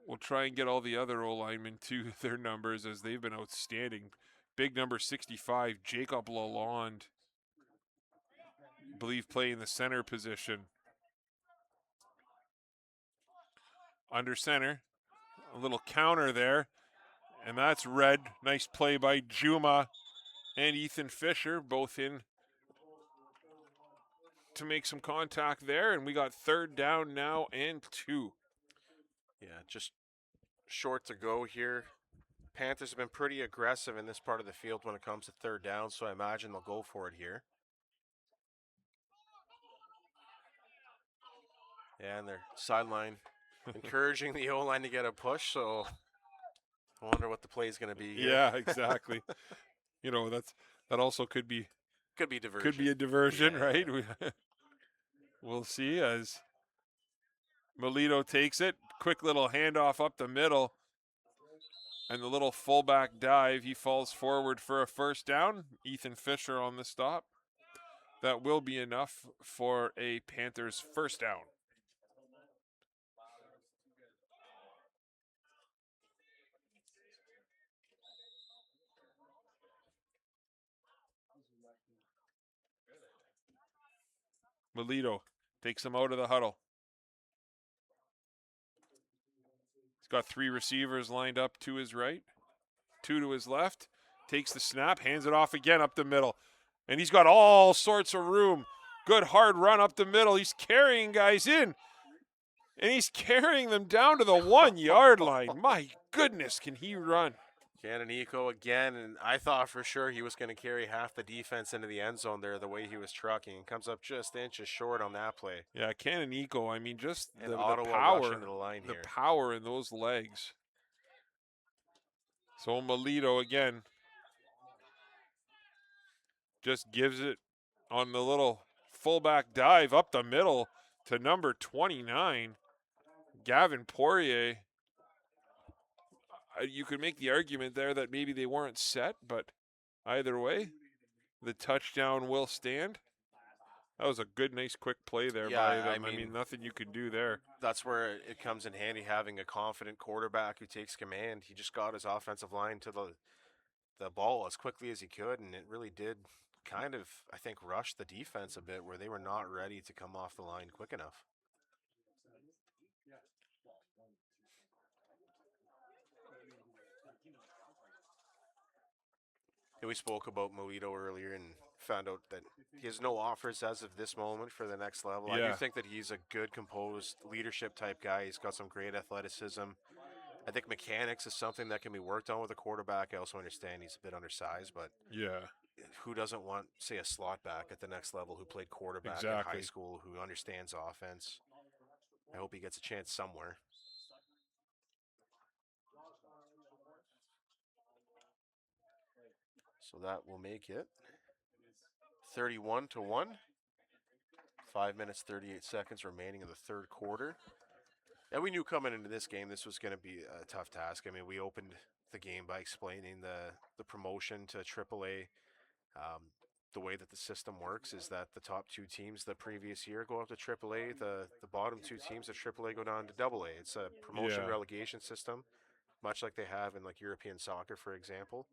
We'll try and get all the other O-linemen to their numbers as they've been outstanding. Big number 65, Jacob Lalonde, I believe playing the center position. Under center, a little counter there, and that's red. Nice play by Juma and Ethan Fisher, both in to make some contact there, and we got third down now and 2. Yeah, just short to go here. Panthers have been pretty aggressive in this part of the field when it comes to third down, so I imagine they'll go for it here. Yeah, and their sideline encouraging the O-line to get a push, so I wonder what the play is going to be here. Yeah, exactly. that also could be diversion. Could be a diversion, Yeah. right? We'll see as Melito takes it. Quick little handoff up the middle. And the little fullback dive, he falls forward for a first down. Ethan Fisher on the stop. That will be enough for a Panthers first down. Melito takes him out of the huddle. He's got 3 receivers lined up to his right, 2 to his left. Takes the snap, hands it off again up the middle. And he's got all sorts of room. Good hard run up the middle. He's carrying guys in. And he's carrying them down to the 1-yard line. My goodness, can he run? Canonico again, and I thought for sure he was going to carry half the defense into the end zone there the way he was trucking. Comes up just inches short on that play. Yeah, Canonico, I mean, just the Ottawa power, to the line the here. power in those legs. So Melito again just gives it on the little fullback dive up the middle to number 29, Gavin Poirier. You could make the argument there that maybe they weren't set, but either way, the touchdown will stand. That was a good, nice, quick play there by them. I mean, nothing you could do there. That's where it comes in handy, having a confident quarterback who takes command. He just got his offensive line to the ball as quickly as he could, and it really did kind of, I think, rush the defense a bit where they were not ready to come off the line quick enough. We spoke about Melito earlier and found out that he has no offers as of this moment for the next level. Yeah. I do think that he's a good, composed leadership type guy. He's got some great athleticism. I think mechanics is something that can be worked on with a quarterback. I also understand he's a bit undersized, but yeah, who doesn't want, say, a slot back at the next level who played quarterback in high school, who understands offense? I hope he gets a chance somewhere. So that will make it 31-1. 5 minutes, 38 seconds remaining in the third quarter. And we knew coming into this game this was going to be a tough task. I mean, we opened the game by explaining the promotion to AAA. the way that the system works is that the top 2 teams the previous year go up to AAA. The bottom 2 teams at AAA go down to AA. It's a promotion Yeah. relegation system, much like they have in like European soccer, for example.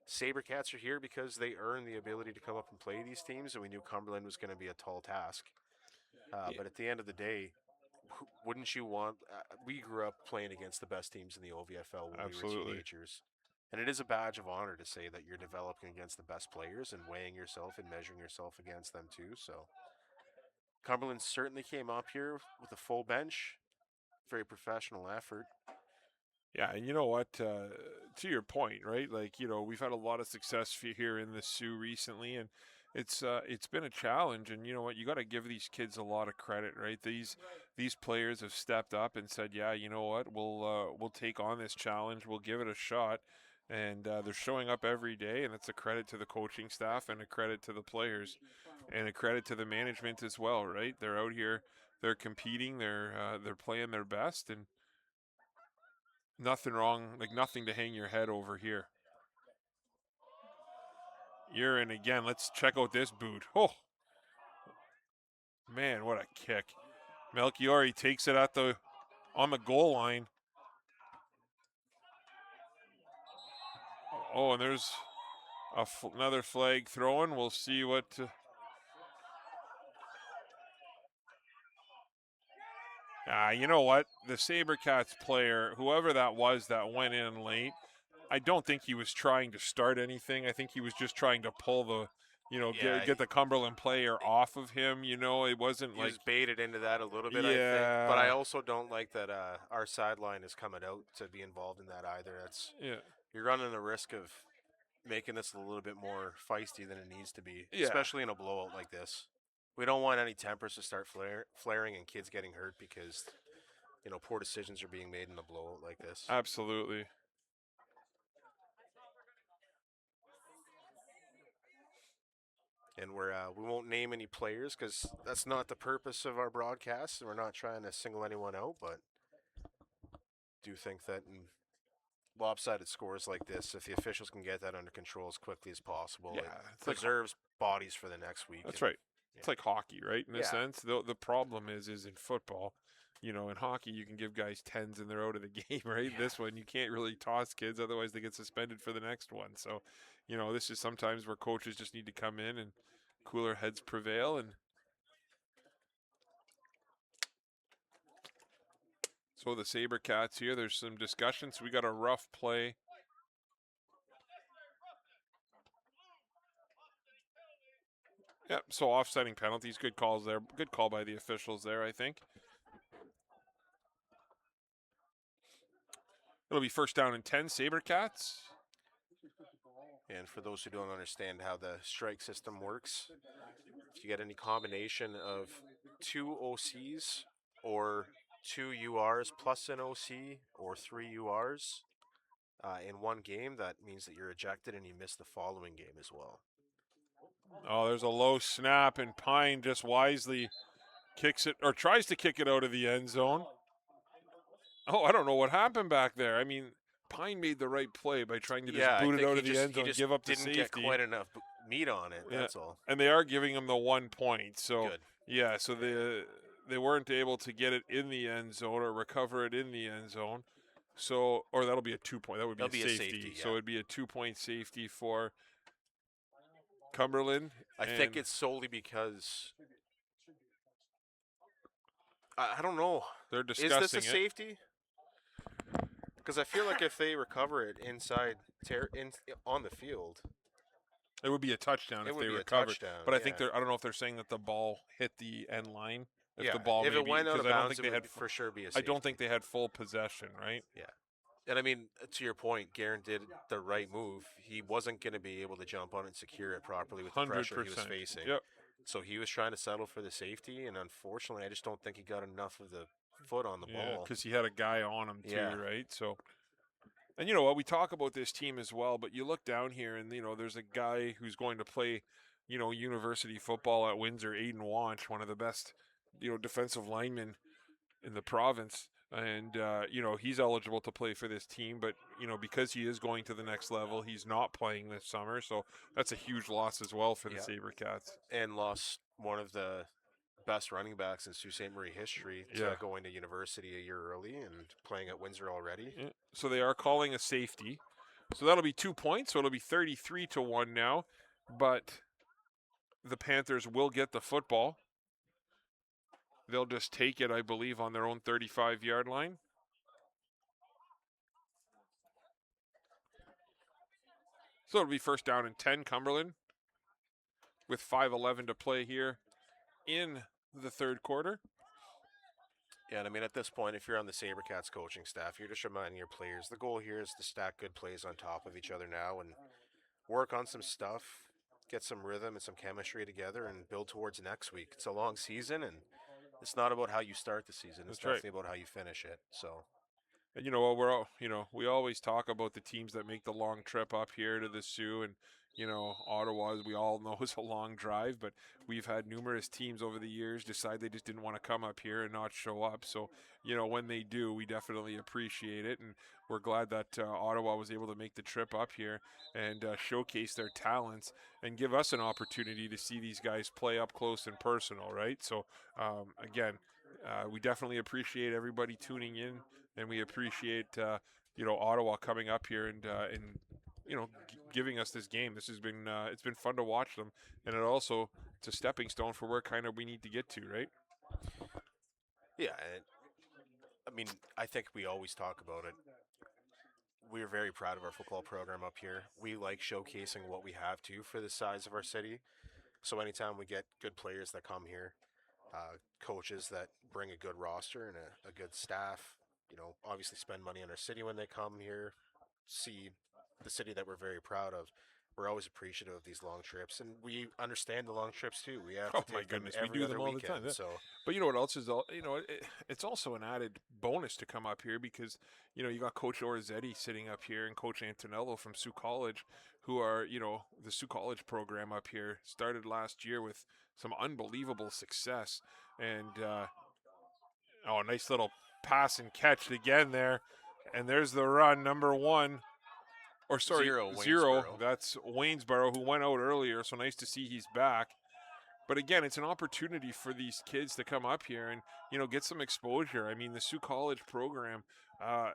Sabercats are here because they earn the ability to come up and play these teams, and we knew Cumberland was going to be a tall task. But at the end of the day, wouldn't you want? We grew up playing against the best teams in the OVFL when we were Absolutely. teenagers, and it is a badge of honor to say that you're developing against the best players and weighing yourself and measuring yourself against them too. So Cumberland certainly came up here with a full bench, very professional effort. Yeah, and you know what? To your point, right? Like, we've had a lot of success here in the Sioux recently, and it's been a challenge. And you know what? You got to give these kids a lot of credit, right? These players have stepped up and said, yeah, you know what? We'll take on this challenge. We'll give it a shot, and they're showing up every day, and it's a credit to the coaching staff and a credit to the players, and a credit to the management as well, right? They're out here, they're competing, they're playing their best, and nothing wrong, like nothing to hang your head over here. You're in again. Let's check out this boot. Oh, man, what a kick. Melchiori takes it on the goal line. Oh, and there's another flag thrown. We'll see what... you know what? The Sabercats player, whoever that was that went in late, I don't think he was trying to start anything. I think he was just trying to pull the, get the Cumberland player off of him. It wasn't He like... was baited into that a little bit, Yeah. I think. But I also don't like that our sideline is coming out to be involved in that either. You're running the risk of making this a little bit more feisty than it needs to be, Yeah. especially in a blowout like this. We don't want any tempers to start flaring and kids getting hurt because, poor decisions are being made in a blowout like this. Absolutely. And we won't name any players because that's not the purpose of our broadcast, and we're not trying to single anyone out, but do think that in lopsided scores like this, if the officials can get that under control as quickly as possible, it preserves bodies for the next week. That's right. It's like hockey, right? In a Yeah. sense, the problem is in football, in hockey you can give guys 10s and they're out of the game, right? Yeah. This one you can't really toss kids, otherwise they get suspended for the next one. So, this is sometimes where coaches just need to come in and cooler heads prevail. And so the Sabercats here, there's some discussion. So we got a rough play. Yep, so offsetting penalties, good calls there. Good call by the officials there, I think. It'll be first down and 10, Sabercats. And for those who don't understand how the strike system works, if you get any combination of 2 OCs or 2 URs plus an OC or 3 URs in one game, that means that you're ejected and you miss the following game as well. Oh, there's a low snap, and Pine just wisely kicks it, or tries to kick it out of the end zone. Oh, I don't know what happened back there. I mean, Pine made the right play by trying to just boot it out of the end zone and give up the safety. Didn't get quite enough meat on it, that's all. And they are giving him the 1 point. So, good. Yeah, so they weren't able to get it in the end zone or recover it in the end zone. So, or that'll be a 2 point. That would be a safety. Yeah. So it'd be a 2 point safety for Cumberland. I think it's solely because I don't know. They're discussing it. Is this a safety? Because I feel like if they recover it inside on the field, it would be a touchdown if they recovered. But I think I don't know if they're saying that the ball hit the end line. If the ball if it went out of bounds, it would for sure be a safety. I don't think they had full possession, right? Yeah. And I mean, to your point, Guerin did the right move. He wasn't going to be able to jump on it and secure it properly with the pressure he was facing. Yep. So he was trying to settle for the safety, and unfortunately, I just don't think he got enough of the foot on the ball. Because he had a guy on him too, right? So, and you know what, we talk about this team as well, but you look down here, and there's a guy who's going to play, university football at Windsor, Aiden Wanch, one of the best, defensive linemen in the province. And, he's eligible to play for this team, but, because he is going to the next level, he's not playing this summer. So that's a huge loss as well for the Yeah. Sabercats. And lost one of the best running backs in Sault Ste. Marie history to going to university a year early and playing at Windsor already. Yeah. So they are calling a safety. So that'll be 2 points. So it'll be 33-1 now. But the Panthers will get the football. They'll just take it, I believe, on their own 35-yard line. So it'll be first down and 10, Cumberland, with 5:11 to play here in the third quarter. Yeah, and I mean, at this point, if you're on the Sabercats coaching staff, you're just reminding your players the goal here is to stack good plays on top of each other now and work on some stuff, get some rhythm and some chemistry together, and build towards next week. It's a long season, and it's not about how you start the season. It's That's right. definitely about how you finish it. So, And we always talk about the teams that make the long trip up here to the Sioux, and Ottawa, as we all know, is a long drive. But we've had numerous teams over the years decide they just didn't want to come up here and not show up. So when they do, we definitely appreciate it, and we're glad that Ottawa was able to make the trip up here and showcase their talents and give us an opportunity to see these guys play up close and personal, right? So again, we definitely appreciate everybody tuning in. And we appreciate, Ottawa coming up here and giving us this game. This has been it's been fun to watch them, and it's a stepping stone for where kind of we need to get to, right? yeah, and I mean, I think we always talk about it. We're very proud of our football program up here. We like showcasing what we have too for the size of our city. So anytime we get good players that come here, coaches that bring a good roster and a good staff, obviously spend money on our city when they come here, see the city that we're very proud of. We're always appreciative of these long trips, and we understand the long trips too. We have to Oh my take them goodness, we every do other them all the weekend. time. So, But you know what else is it's also an added bonus to come up here because you got Coach Orzetti sitting up here and Coach Antonello from Sioux College, who are the Sioux College program up here started last year with some unbelievable success, and nice little pass and catch again there, and there's the run number one. Or sorry, Zero, zero. Waynesboro. That's Waynesboro, who went out earlier. So nice to see he's back. But again, it's an opportunity for these kids to come up here and get some exposure. I mean, the Sioux College program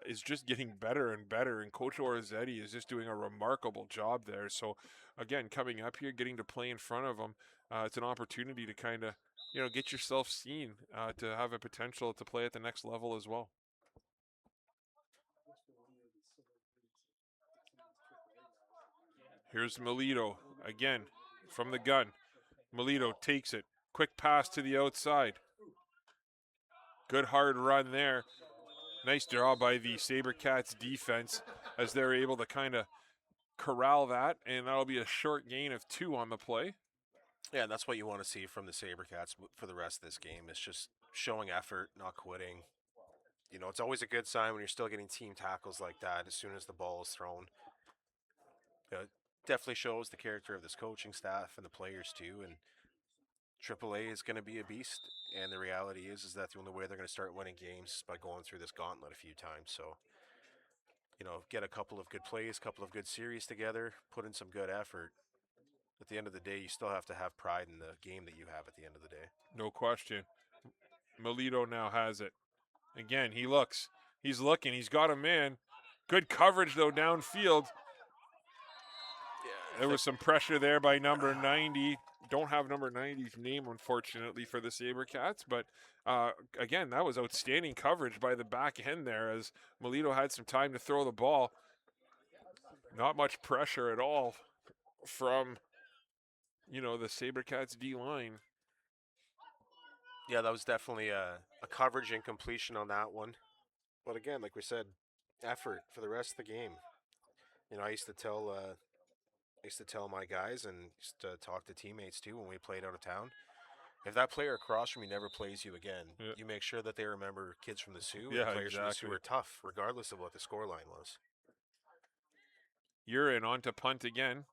is just getting better and better, and Coach Orzetti is just doing a remarkable job there. So again, coming up here, getting to play in front of them, it's an opportunity to kind of get yourself seen to have a potential to play at the next level as well. Here's Melito again from the gun. Melito takes it. Quick pass to the outside. Good hard run there. Nice job by the Sabercats defense as they're able to kind of corral that, and that'll be a short gain of 2 on the play. Yeah, and that's what you want to see from the Sabercats for the rest of this game. It's just showing effort, not quitting. It's always a good sign when you're still getting team tackles like that as soon as the ball is thrown. It definitely shows the character of this coaching staff and the players too. And AAA is going to be a beast. And the reality is that the only way they're going to start winning games is by going through this gauntlet a few times. So, get a couple of good plays, couple of good series together, put in some good effort. At the end of the day, you still have to have pride in the game that you have at the end of the day. No question. Melito now has it. Again, he looks. He's looking. He's got a man. Good coverage, though, downfield. There was some pressure there by number 90. Don't have number 90's name, unfortunately, for the Sabercats. But, again, that was outstanding coverage by the back end there as Melito had some time to throw the ball. Not much pressure at all from, the Sabercats D-line. Yeah, that was definitely a coverage incompletion on that one. But again, like we said, effort for the rest of the game. I used to tell my guys and used to talk to teammates too when we played out of town. If that player across from you never plays you again, you make sure that they remember kids from the Sioux and players from the Sioux are tough, regardless of what the scoreline was. You're in on to punt again.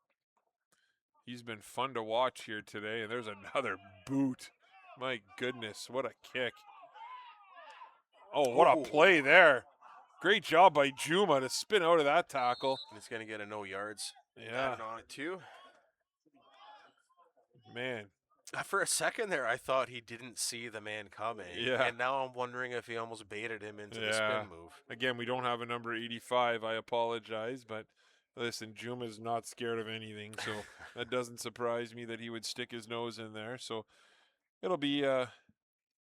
He's been fun to watch here today, and there's another boot. My goodness, what a kick. Oh, what a Oh. play there. Great job by Juma to spin out of that tackle. And it's going to get a no yards Yeah, added on it too. man. For a second there, I thought he didn't see the man coming. Yeah. And now I'm wondering if he almost baited him into the Yeah. spin move. Again, we don't have a number 85. I apologize, but listen, Juma's not scared of anything, so that doesn't surprise me that he would stick his nose in there. So it'll be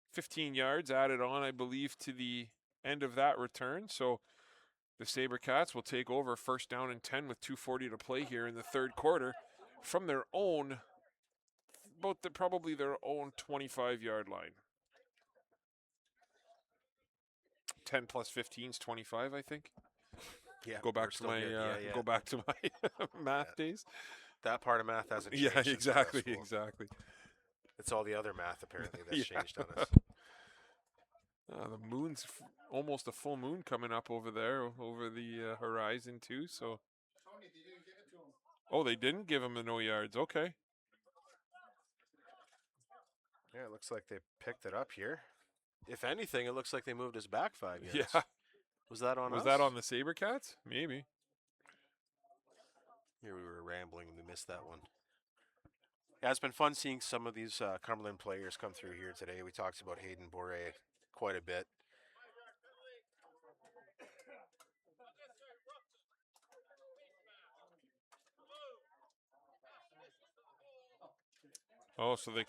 15 yards added on, I believe, to the end of that return. So the Sabercats will take over first down and 10 with 2:40 to play here in the third quarter from their own, probably their own 25-yard line. 10 plus 15 is 25, I think. Yeah, Go back we're to still my good. Yeah. go back to my math days. That part of math hasn't changed. Yeah, since exactly, middle school. exactly. It's all the other math apparently that's Yeah. changed on us. The moon's almost a full moon coming up over there, over the horizon too. So. Oh, they didn't give him the no yards. Okay. Yeah, it looks like they picked it up here. If anything, it looks like they moved us back 5 yards. Yeah. Was that on us? Was that on the Sabercats? Maybe. Here we were rambling and we missed that one. Yeah, it's been fun seeing some of these Cumberland players come through here today. We talked about Hayden Bore quite a bit. Oh, so they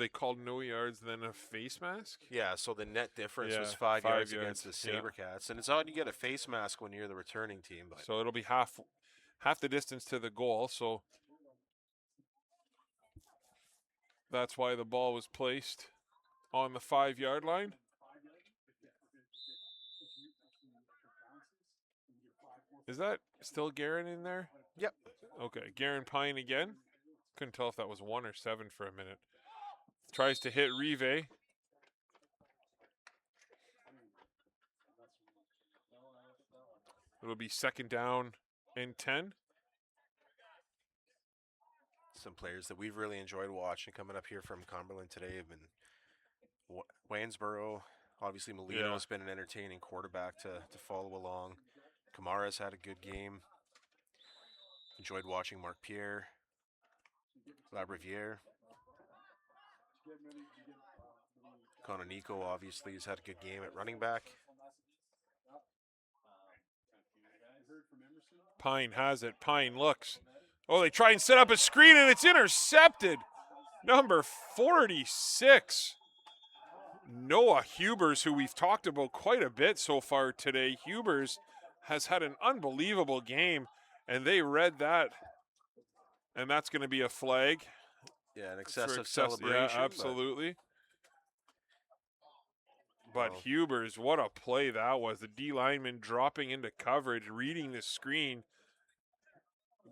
called no yards, then a face mask. Yeah, so the net difference was Yeah, 5 yards 5 against the yards, yeah. Sabercats. And it's odd you get a face mask when you're the returning team. But So it'll be half the distance to the goal. So that's why the ball was placed on the 5-yard line. Is that still Guerin in there? Yep. Okay, Guerin Pine again. Couldn't tell if that was 1 or 7 for a minute. Tries to hit Rive. It'll be second down and 10. some players that we've really enjoyed watching coming up here from Cumberland today have been Waynesboro. Obviously, Molino's been an entertaining quarterback to follow along. Kamara's had a good game. Enjoyed watching Mark Pierre. Labriviere. Cononico obviously has had a good game at running back. Pine has it. Pine looks. Oh, they try and set up a screen and it's intercepted. Number 46. Noah Hubers, who we've talked about quite a bit so far today. Hubers has had an unbelievable game, and they read that. And that's going to be a flag. Yeah, an excessive celebration. Yeah, absolutely. But Hubers, what a play that was. The D lineman dropping into coverage, reading the screen.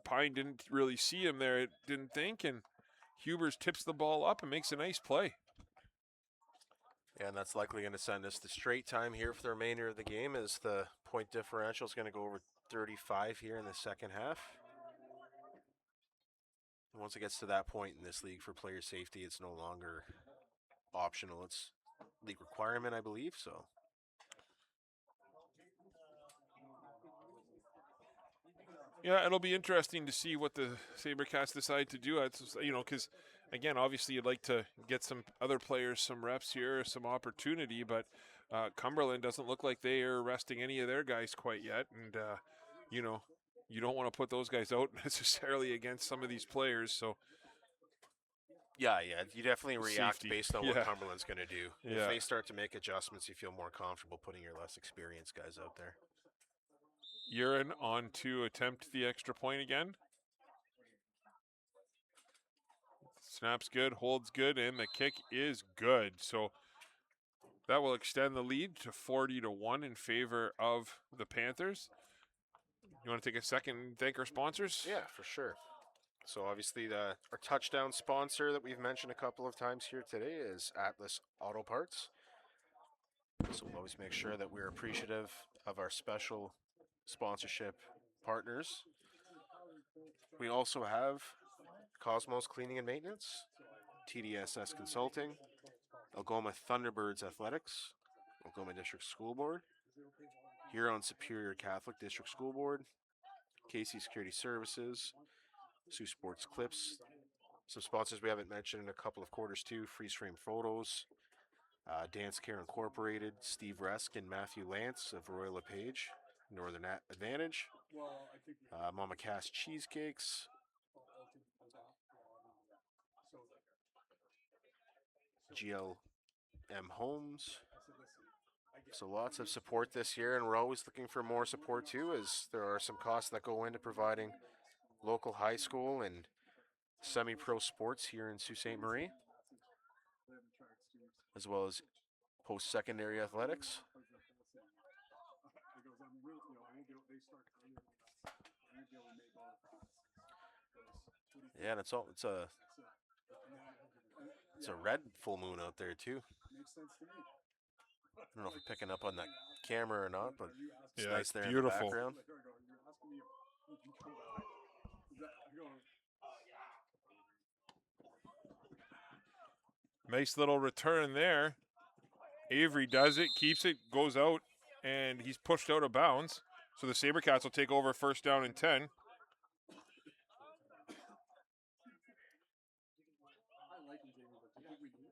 Pine didn't really see him there, didn't think, and Hubers tips the ball up and makes a nice play. Yeah, and that's likely going to send us to straight time here for the remainder of the game, as the point differential is going to go over 35 here in the second half. And once it gets to that point in this league for player safety, it's no longer optional. It's league requirement, I believe, so. Yeah, it'll be interesting to see what the Sabercats decide to do. It's, you know, because, again, obviously you'd like to get some other players some reps here, some opportunity, but Cumberland doesn't look like they are resting any of their guys quite yet. And, you know, you don't want to put those guys out necessarily against some of these players. So, Yeah, you definitely react Safety. based on what Cumberland's going to do. Yeah. If they start to make adjustments, you feel more comfortable putting your less experienced guys out there. Urin on to attempt the extra point again. Snaps good, holds good, and the kick is good. So that will extend the lead to 40-1 in favor of the Panthers. You want to take a second and thank our sponsors? Yeah, for sure. So obviously our touchdown sponsor that we've mentioned a couple of times here today is Atlas Auto Parts. So we'll always make sure that we're appreciative of our special sponsorship partners. We also have Cosmos Cleaning and Maintenance, TDSS Consulting, Algoma Thunderbirds Athletics, Oklahoma District School Board, Huron Superior Catholic District School Board, Casey Security Services, Saultsports Clips. Some sponsors we haven't mentioned in a couple of quarters too: Freeze Frame Photos, Dance Care Incorporated, Steve Resk and Matthew Lance of Royal LePage, Northern Advantage, Mama Cass Cheesecakes, GLM Homes. So lots of support this year, and we're always looking for more support too, as there are some costs that go into providing local high school and semi-pro sports here in Sault Ste. Marie, as well as post-secondary athletics. Yeah, and it's a red full moon out there too. I don't know if you're picking up on that camera or not, but it's nice there beautiful. in the background. Nice little return there. Avery does it, keeps it, goes out, and he's pushed out of bounds. So the Sabercats will take over first down and 10.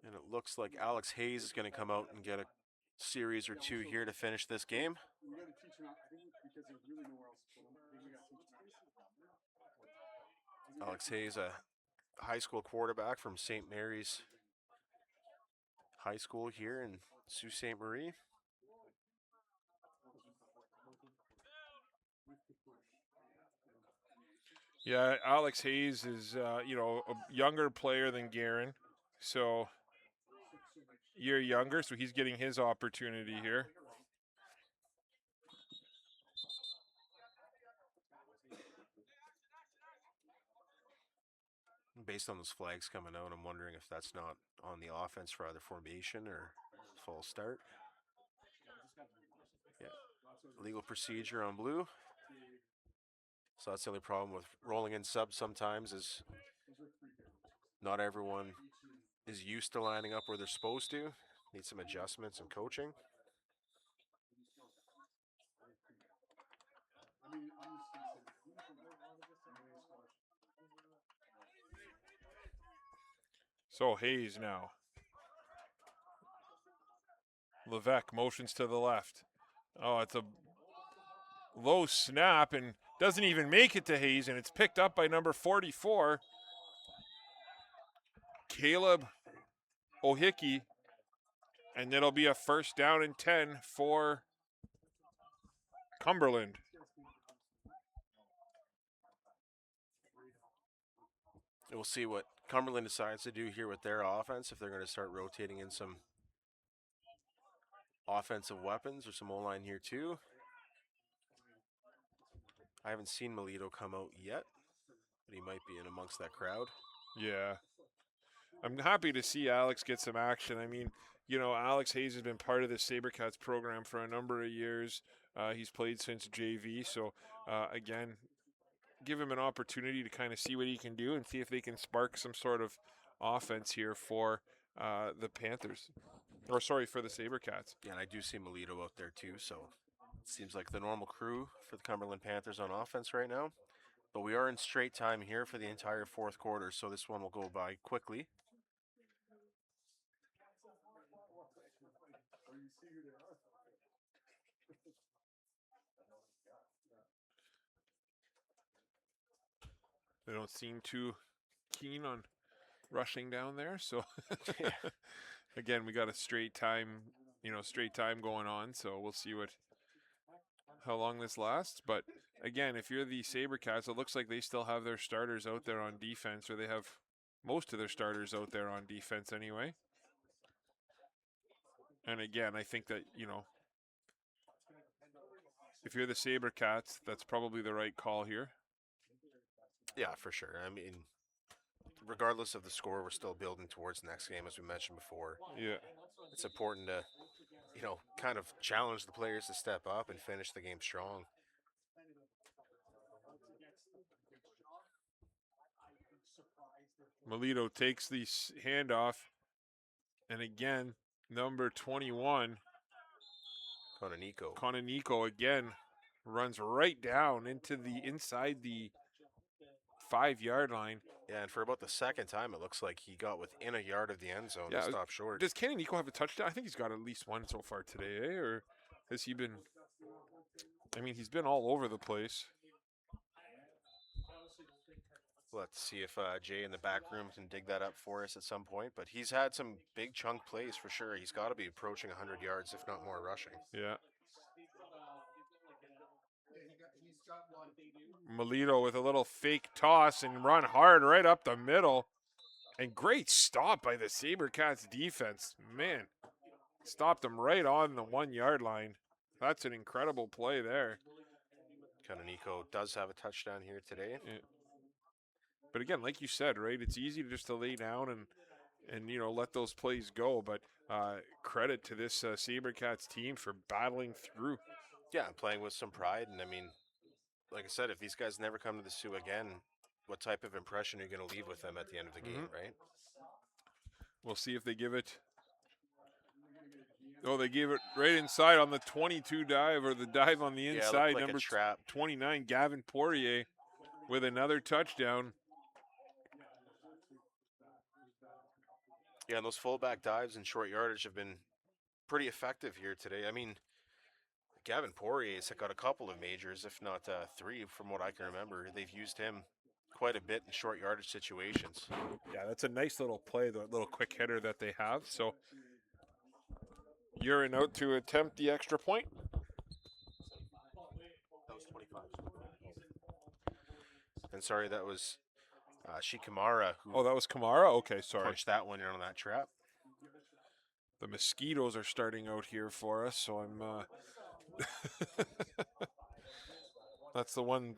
And it looks like Alex Hayes is going to come out and get a series or two here to finish this game. Alex Hayes, a high school quarterback from St. Mary's High School here in Sault Ste. Marie. Yeah, Alex Hayes is, a younger player than Guerin. So, year younger, so he's getting his opportunity here. Based on those flags coming out, I'm wondering if that's not on the offense for either formation or false start. Yeah, legal procedure on blue. So that's the only problem with rolling in subs sometimes, is not everyone is used to lining up where they're supposed to. Need some adjustments and coaching. So Hayes now. Levesque motions to the left. Oh, it's a low snap and doesn't even make it to Hayes, and it's picked up by number 44, Caleb Ohickey, and it'll be a first down and 10 for Cumberland. We'll see what Cumberland decides to do here with their offense, if they're going to start rotating in some offensive weapons or some O-line here too. I haven't seen Melito come out yet, but he might be in amongst that crowd. Yeah. I'm happy to see Alex get some action. I mean, Alex Hayes has been part of the Sabercats program for a number of years. He's played since JV, so again, give him an opportunity to kind of see what he can do and see if they can spark some sort of offense here for the Panthers. For the Sabercats. Yeah, and I do see Melito out there too, so it seems like the normal crew for the Cumberland Panthers on offense right now. But we are in straight time here for the entire fourth quarter, so this one will go by quickly. They don't seem too keen on rushing down there, so again, we got a straight time going on, so we'll see how long this lasts. But again, if you're the Sabercats, it looks like they still have their starters out there on defense, or they have most of their starters out there on defense anyway. And again, I think that, if you're the Sabercats, that's probably the right call here. Yeah, for sure. I mean, regardless of the score, we're still building towards the next game, as we mentioned before. Yeah. It's important to, kind of challenge the players to step up and finish the game strong. Melito takes the handoff, and again, number 21, Kononiko again runs right down into the inside the 5-yard line. Yeah, and for about the second time, it looks like he got within a yard of the end zone Yeah, to stop short. Does Kononiko have a touchdown? I think he's got at least one so far today, eh? Or has he been? I mean, he's been all over the place. Let's see if Jay in the back room can dig that up for us at some point. But he's had some big chunk plays for sure. He's got to be approaching 100 yards, if not more, rushing. Yeah. Melito with a little fake toss and run hard right up the middle. And great stop by the Sabercats defense. Man, stopped them right on the 1-yard line. That's an incredible play there. Kononiko does have a touchdown here today. Yeah. But again, like you said, right, it's easy just to lay down and you know, let those plays go. But credit to this Sabercats team for battling through. Yeah, playing with some pride. And I mean, like I said, if these guys never come to the Sioux again, what type of impression are you going to leave with them at the end of the game, right? We'll see if they give it. Oh, they gave it right inside on the 22 dive, or the dive on the inside. Like Number trap. 29, Gavin Poirier, with another touchdown. Yeah, and those fullback dives and short yardage have been pretty effective here today. I mean, Gavin Poirier's got a couple of majors, if not 3, from what I can remember. They've used him quite a bit in short yardage situations. Yeah, that's a nice little play, the little quick hitter that they have. So you're out to attempt the extra point. That was 25. And sorry, that was Shikamara who that was Kamara? Okay, sorry. punched that one in on that trap. The mosquitoes are starting out here for us, so I'm that's the one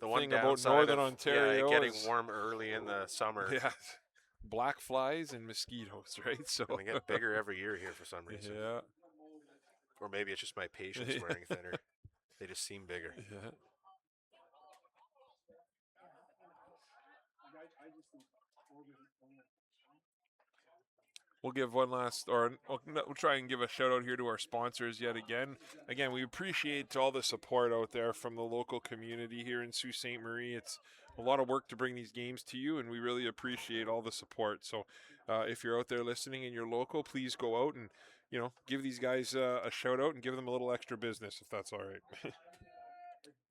thing about Northern Ontario. Getting warm early in the summer. Yeah. Black flies and mosquitoes, right? So they get bigger every year here for some reason. Yeah. Or maybe it's just my patients wearing thinner. They just seem bigger. Yeah. We'll give one last, or we'll try and give a shout out here to our sponsors yet again. Again, we appreciate all the support out there from the local community here in Sault Ste. Marie. It's a lot of work to bring these games to you, and we really appreciate all the support. So if you're out there listening and you're local, please go out and, you know, give these guys a shout out and give them a little extra business if that's all right.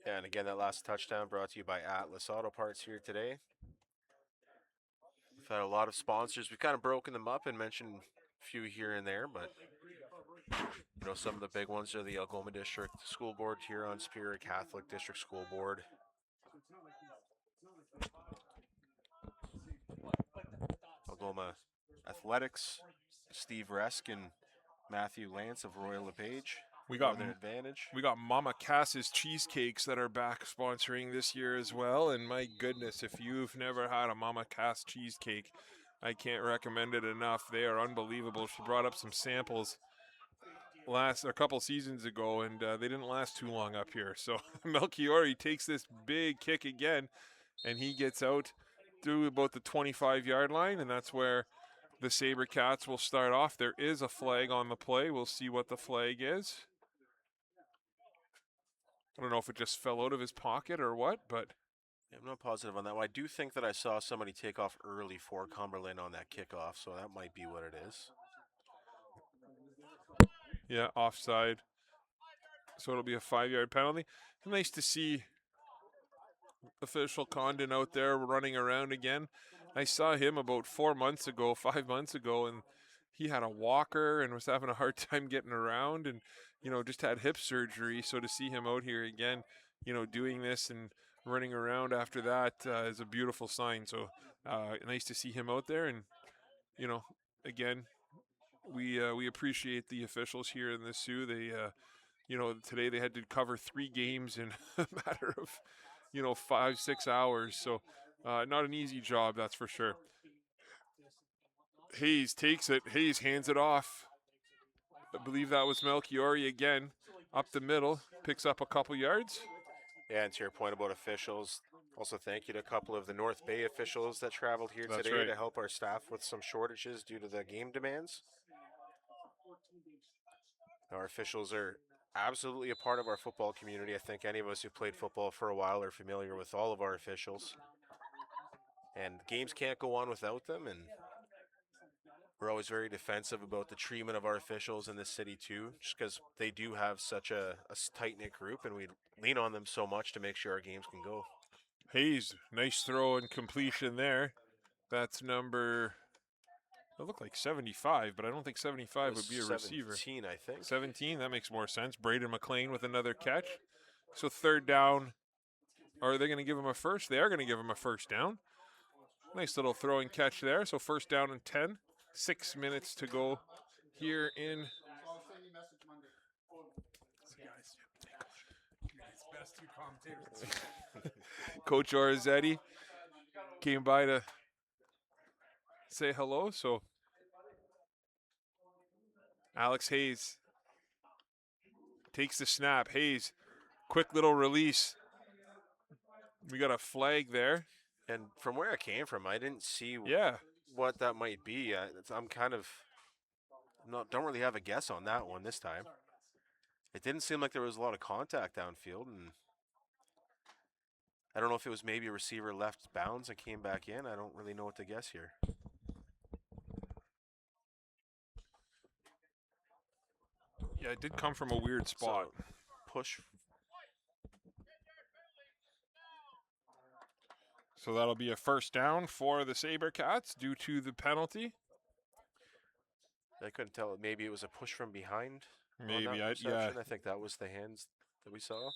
Yeah, and again, that last touchdown brought to you by Atlas Auto Parts here today. We've had a lot of sponsors. We've kind of broken them up and mentioned a few here and there, but you know, some of the big ones are the Algoma District School Board, Huron Superior Catholic District School Board, Algoma Athletics, Steve Resk and Matthew Lance of Royal LePage. We got an advantage. We got Mama Cass's cheesecakes that are back sponsoring this year as well. And my goodness, if you've never had a Mama Cass cheesecake, I can't recommend it enough. They are unbelievable. She brought up some samples a couple seasons ago, and they didn't last too long up here. So Melchiori takes this big kick again, and he gets out through about the 25-yard line, and that's where the Sabercats will start off. There is a flag on the play. We'll see what the flag is. I don't know if it just fell out of his pocket or what, but I'm not positive on that one. I do think that I saw somebody take off early for Cumberland on that kickoff, so that might be what it is. Yeah, offside. So it'll be a 5-yard penalty. Nice to see official Condon out there running around again. I saw him about 5 months ago, and he had a walker and was having a hard time getting around, and you know, just had hip surgery. So to see him out here again, you know, doing this and running around after that is a beautiful sign. So nice to see him out there, and you know, again, we appreciate the officials here in the Sioux. They you know, today they had to cover 3 games in a matter of, you know, 5-6 hours. So not an easy job, that's for sure. Hayes takes it. Hayes hands it off. I believe that was Melchiori again, up the middle, picks up a couple yards. Yeah, and to your point about officials, also thank you to a couple of the North Bay officials that traveled here That's today right. to help our staff with some shortages due to the game demands. Our officials are absolutely a part of our football community. I think any of us who played football for a while are familiar with all of our officials. And games can't go on without them, and we're always very defensive about the treatment of our officials in this city too, just because they do have such a tight-knit group, and we lean on them so much to make sure our games can go. Hayes, nice throw and completion there. That's number, it looked like 75, but I don't think 75 would be a receiver. 17, I think. 17, that makes more sense. Braden McLean with another catch. So third down. Are they going to give him a first? They are going to give him a first down. Nice little throwing catch there. So first down and 10. 6 minutes to go here in. Coach Orizzetti came by to say hello. So Alex Hayes takes the snap. Hayes, quick little release. We got a flag there. And from where I came from, I didn't see Yeah. what that might be. I'm kind of don't really have a guess on that one this time. It didn't seem like there was a lot of contact downfield, and I don't know if it was maybe a receiver left bounds and came back in. I don't really know what to guess here. Yeah, it did come from a weird spot. So, push. So that'll be a first down for the Sabercats due to the penalty. I couldn't tell. Maybe it was a push from behind. Maybe, yeah. I think that was the hands that we saw.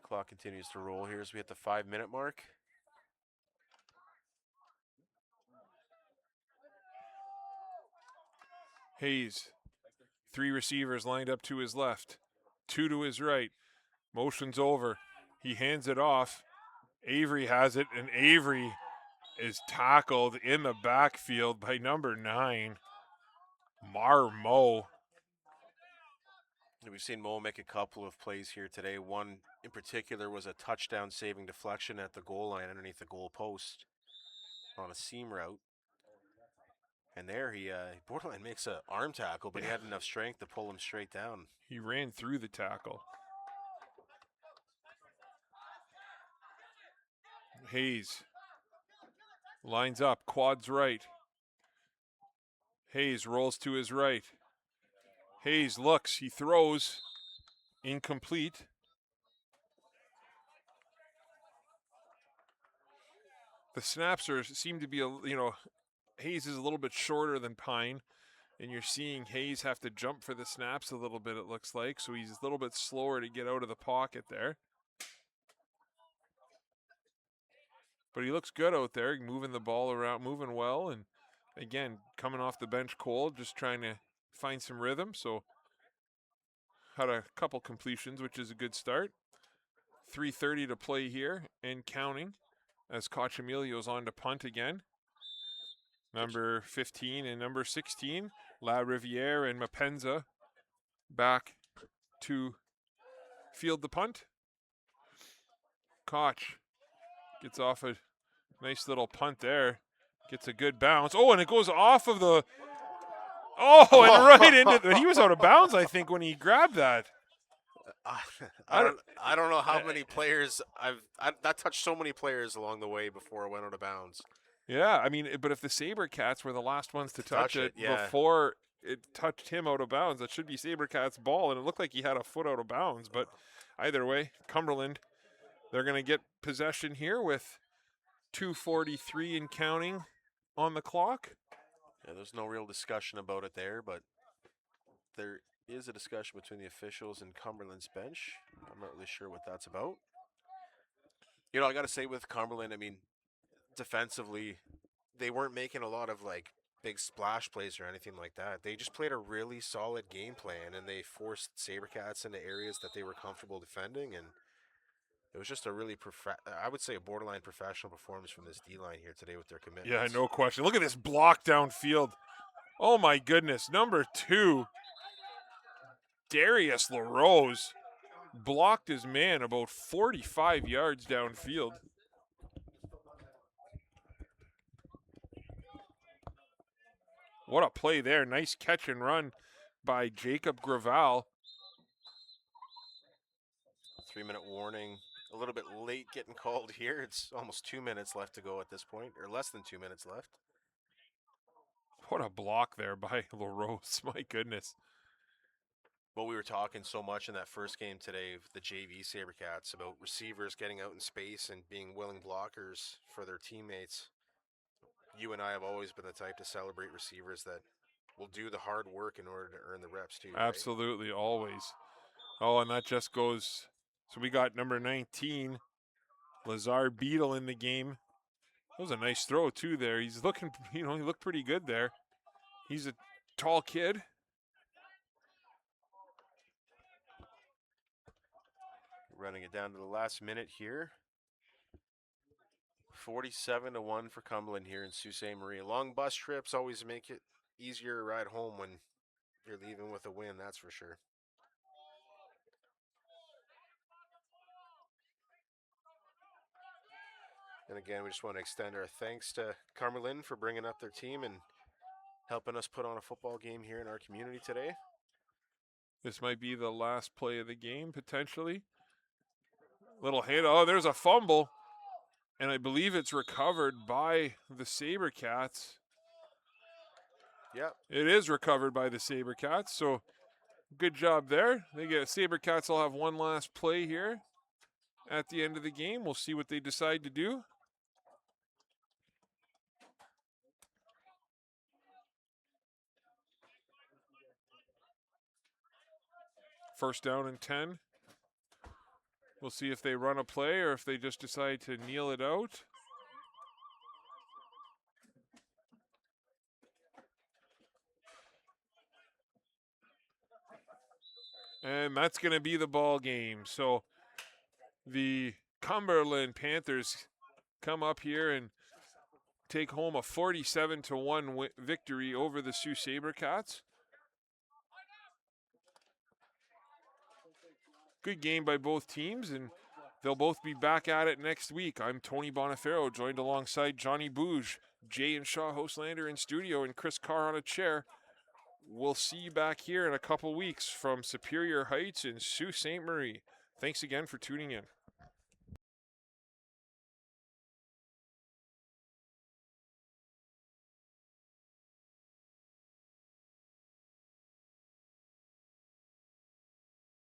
Clock continues to roll here as we hit the 5-minute mark. Hayes, 3 receivers lined up to his left, 2 to his right. Motion's over. He hands it off. Avery has it, and Avery is tackled in the backfield by number 9, Mo. We've seen Mo make a couple of plays here today. One in particular was a touchdown-saving deflection at the goal line underneath the goal post on a seam route. And there he borderline makes an arm tackle, but he had enough strength to pull him straight down. He ran through the tackle. Hayes lines up, quads right. Hayes rolls to his right. Hayes looks, he throws, incomplete. The snaps seem to be, Hayes is a little bit shorter than Pine, and you're seeing Hayes have to jump for the snaps a little bit, it looks like, so he's a little bit slower to get out of the pocket there. But he looks good out there, moving the ball around, moving well, and again, coming off the bench cold, just trying to find some rhythm, so had a couple completions, which is a good start. 3:30 to play here and counting as Cochamilio's on to punt again. Number 15 and number 16, La Riviere and Mapenza back to field the punt. Koch gets off a nice little punt there. Gets a good bounce. Oh, and it goes off of the... Oh, and right into... He was out of bounds, I think, when he grabbed that. I don't know how many players that touched so many players along the way before it went out of bounds. Yeah, I mean, but if the Sabercats were the last ones to touch it before it touched him out of bounds, that should be Sabercats' ball, and it looked like he had a foot out of bounds. But either way, Cumberland, they're going to get possession here with 2:43 and counting on the clock. Yeah, there's no real discussion about it there, but there is a discussion between the officials and Cumberland's bench. I'm not really sure what that's about. I got to say with Cumberland, I mean, defensively, they weren't making a lot of big splash plays or anything like that. They just played a really solid game plan, and they forced Sabercats into areas that they were comfortable defending, and it was just a really, I would say, a borderline professional performance from this D-line here today with their commitments. Yeah, no question. Look at this block downfield. Oh, my goodness. Number 2, Darius LaRose, blocked his man about 45 yards downfield. What a play there. Nice catch and run by Jacob Graval. 3-minute warning. A little bit late getting called here. It's almost 2 minutes left to go at this point, or less than 2 minutes left. What a block there by LaRose. My goodness. Well, we were talking so much in that first game today with the JV Sabercats about receivers getting out in space and being willing blockers for their teammates. You and I have always been the type to celebrate receivers that will do the hard work in order to earn the reps too. Right? Absolutely, always. Oh, and that just goes. So we got number 19, Lazar Beadle in the game. That was a nice throw too there. He's looking, he looked pretty good there. He's a tall kid. Running it down to the last minute here. 47-1 for Cumberland here in Sault Ste. Marie. Long bus trips always make it easier to ride home when you're leaving with a win, that's for sure. And again, we just want to extend our thanks to Cumberland for bringing up their team and helping us put on a football game here in our community today. This might be the last play of the game, potentially. Little hit. Oh, there's a fumble. And I believe it's recovered by the Sabercats. Yep. It is recovered by the Sabercats, so good job there. Sabercats will have one last play here at the end of the game. We'll see what they decide to do. First down and 10. We'll see if they run a play or if they just decide to kneel it out. And that's going to be the ball game. So the Cumberland Panthers come up here and take home a 47-1 victory over the Sault Sabercats. Good game by both teams, and they'll both be back at it next week. I'm Tony Bonifero, joined alongside Johnny Bouge, Jay and Shaw Hostlander in studio, and Chris Carr on a chair. We'll see you back here in a couple weeks from Superior Heights in Sault Ste. Marie. Thanks again for tuning in.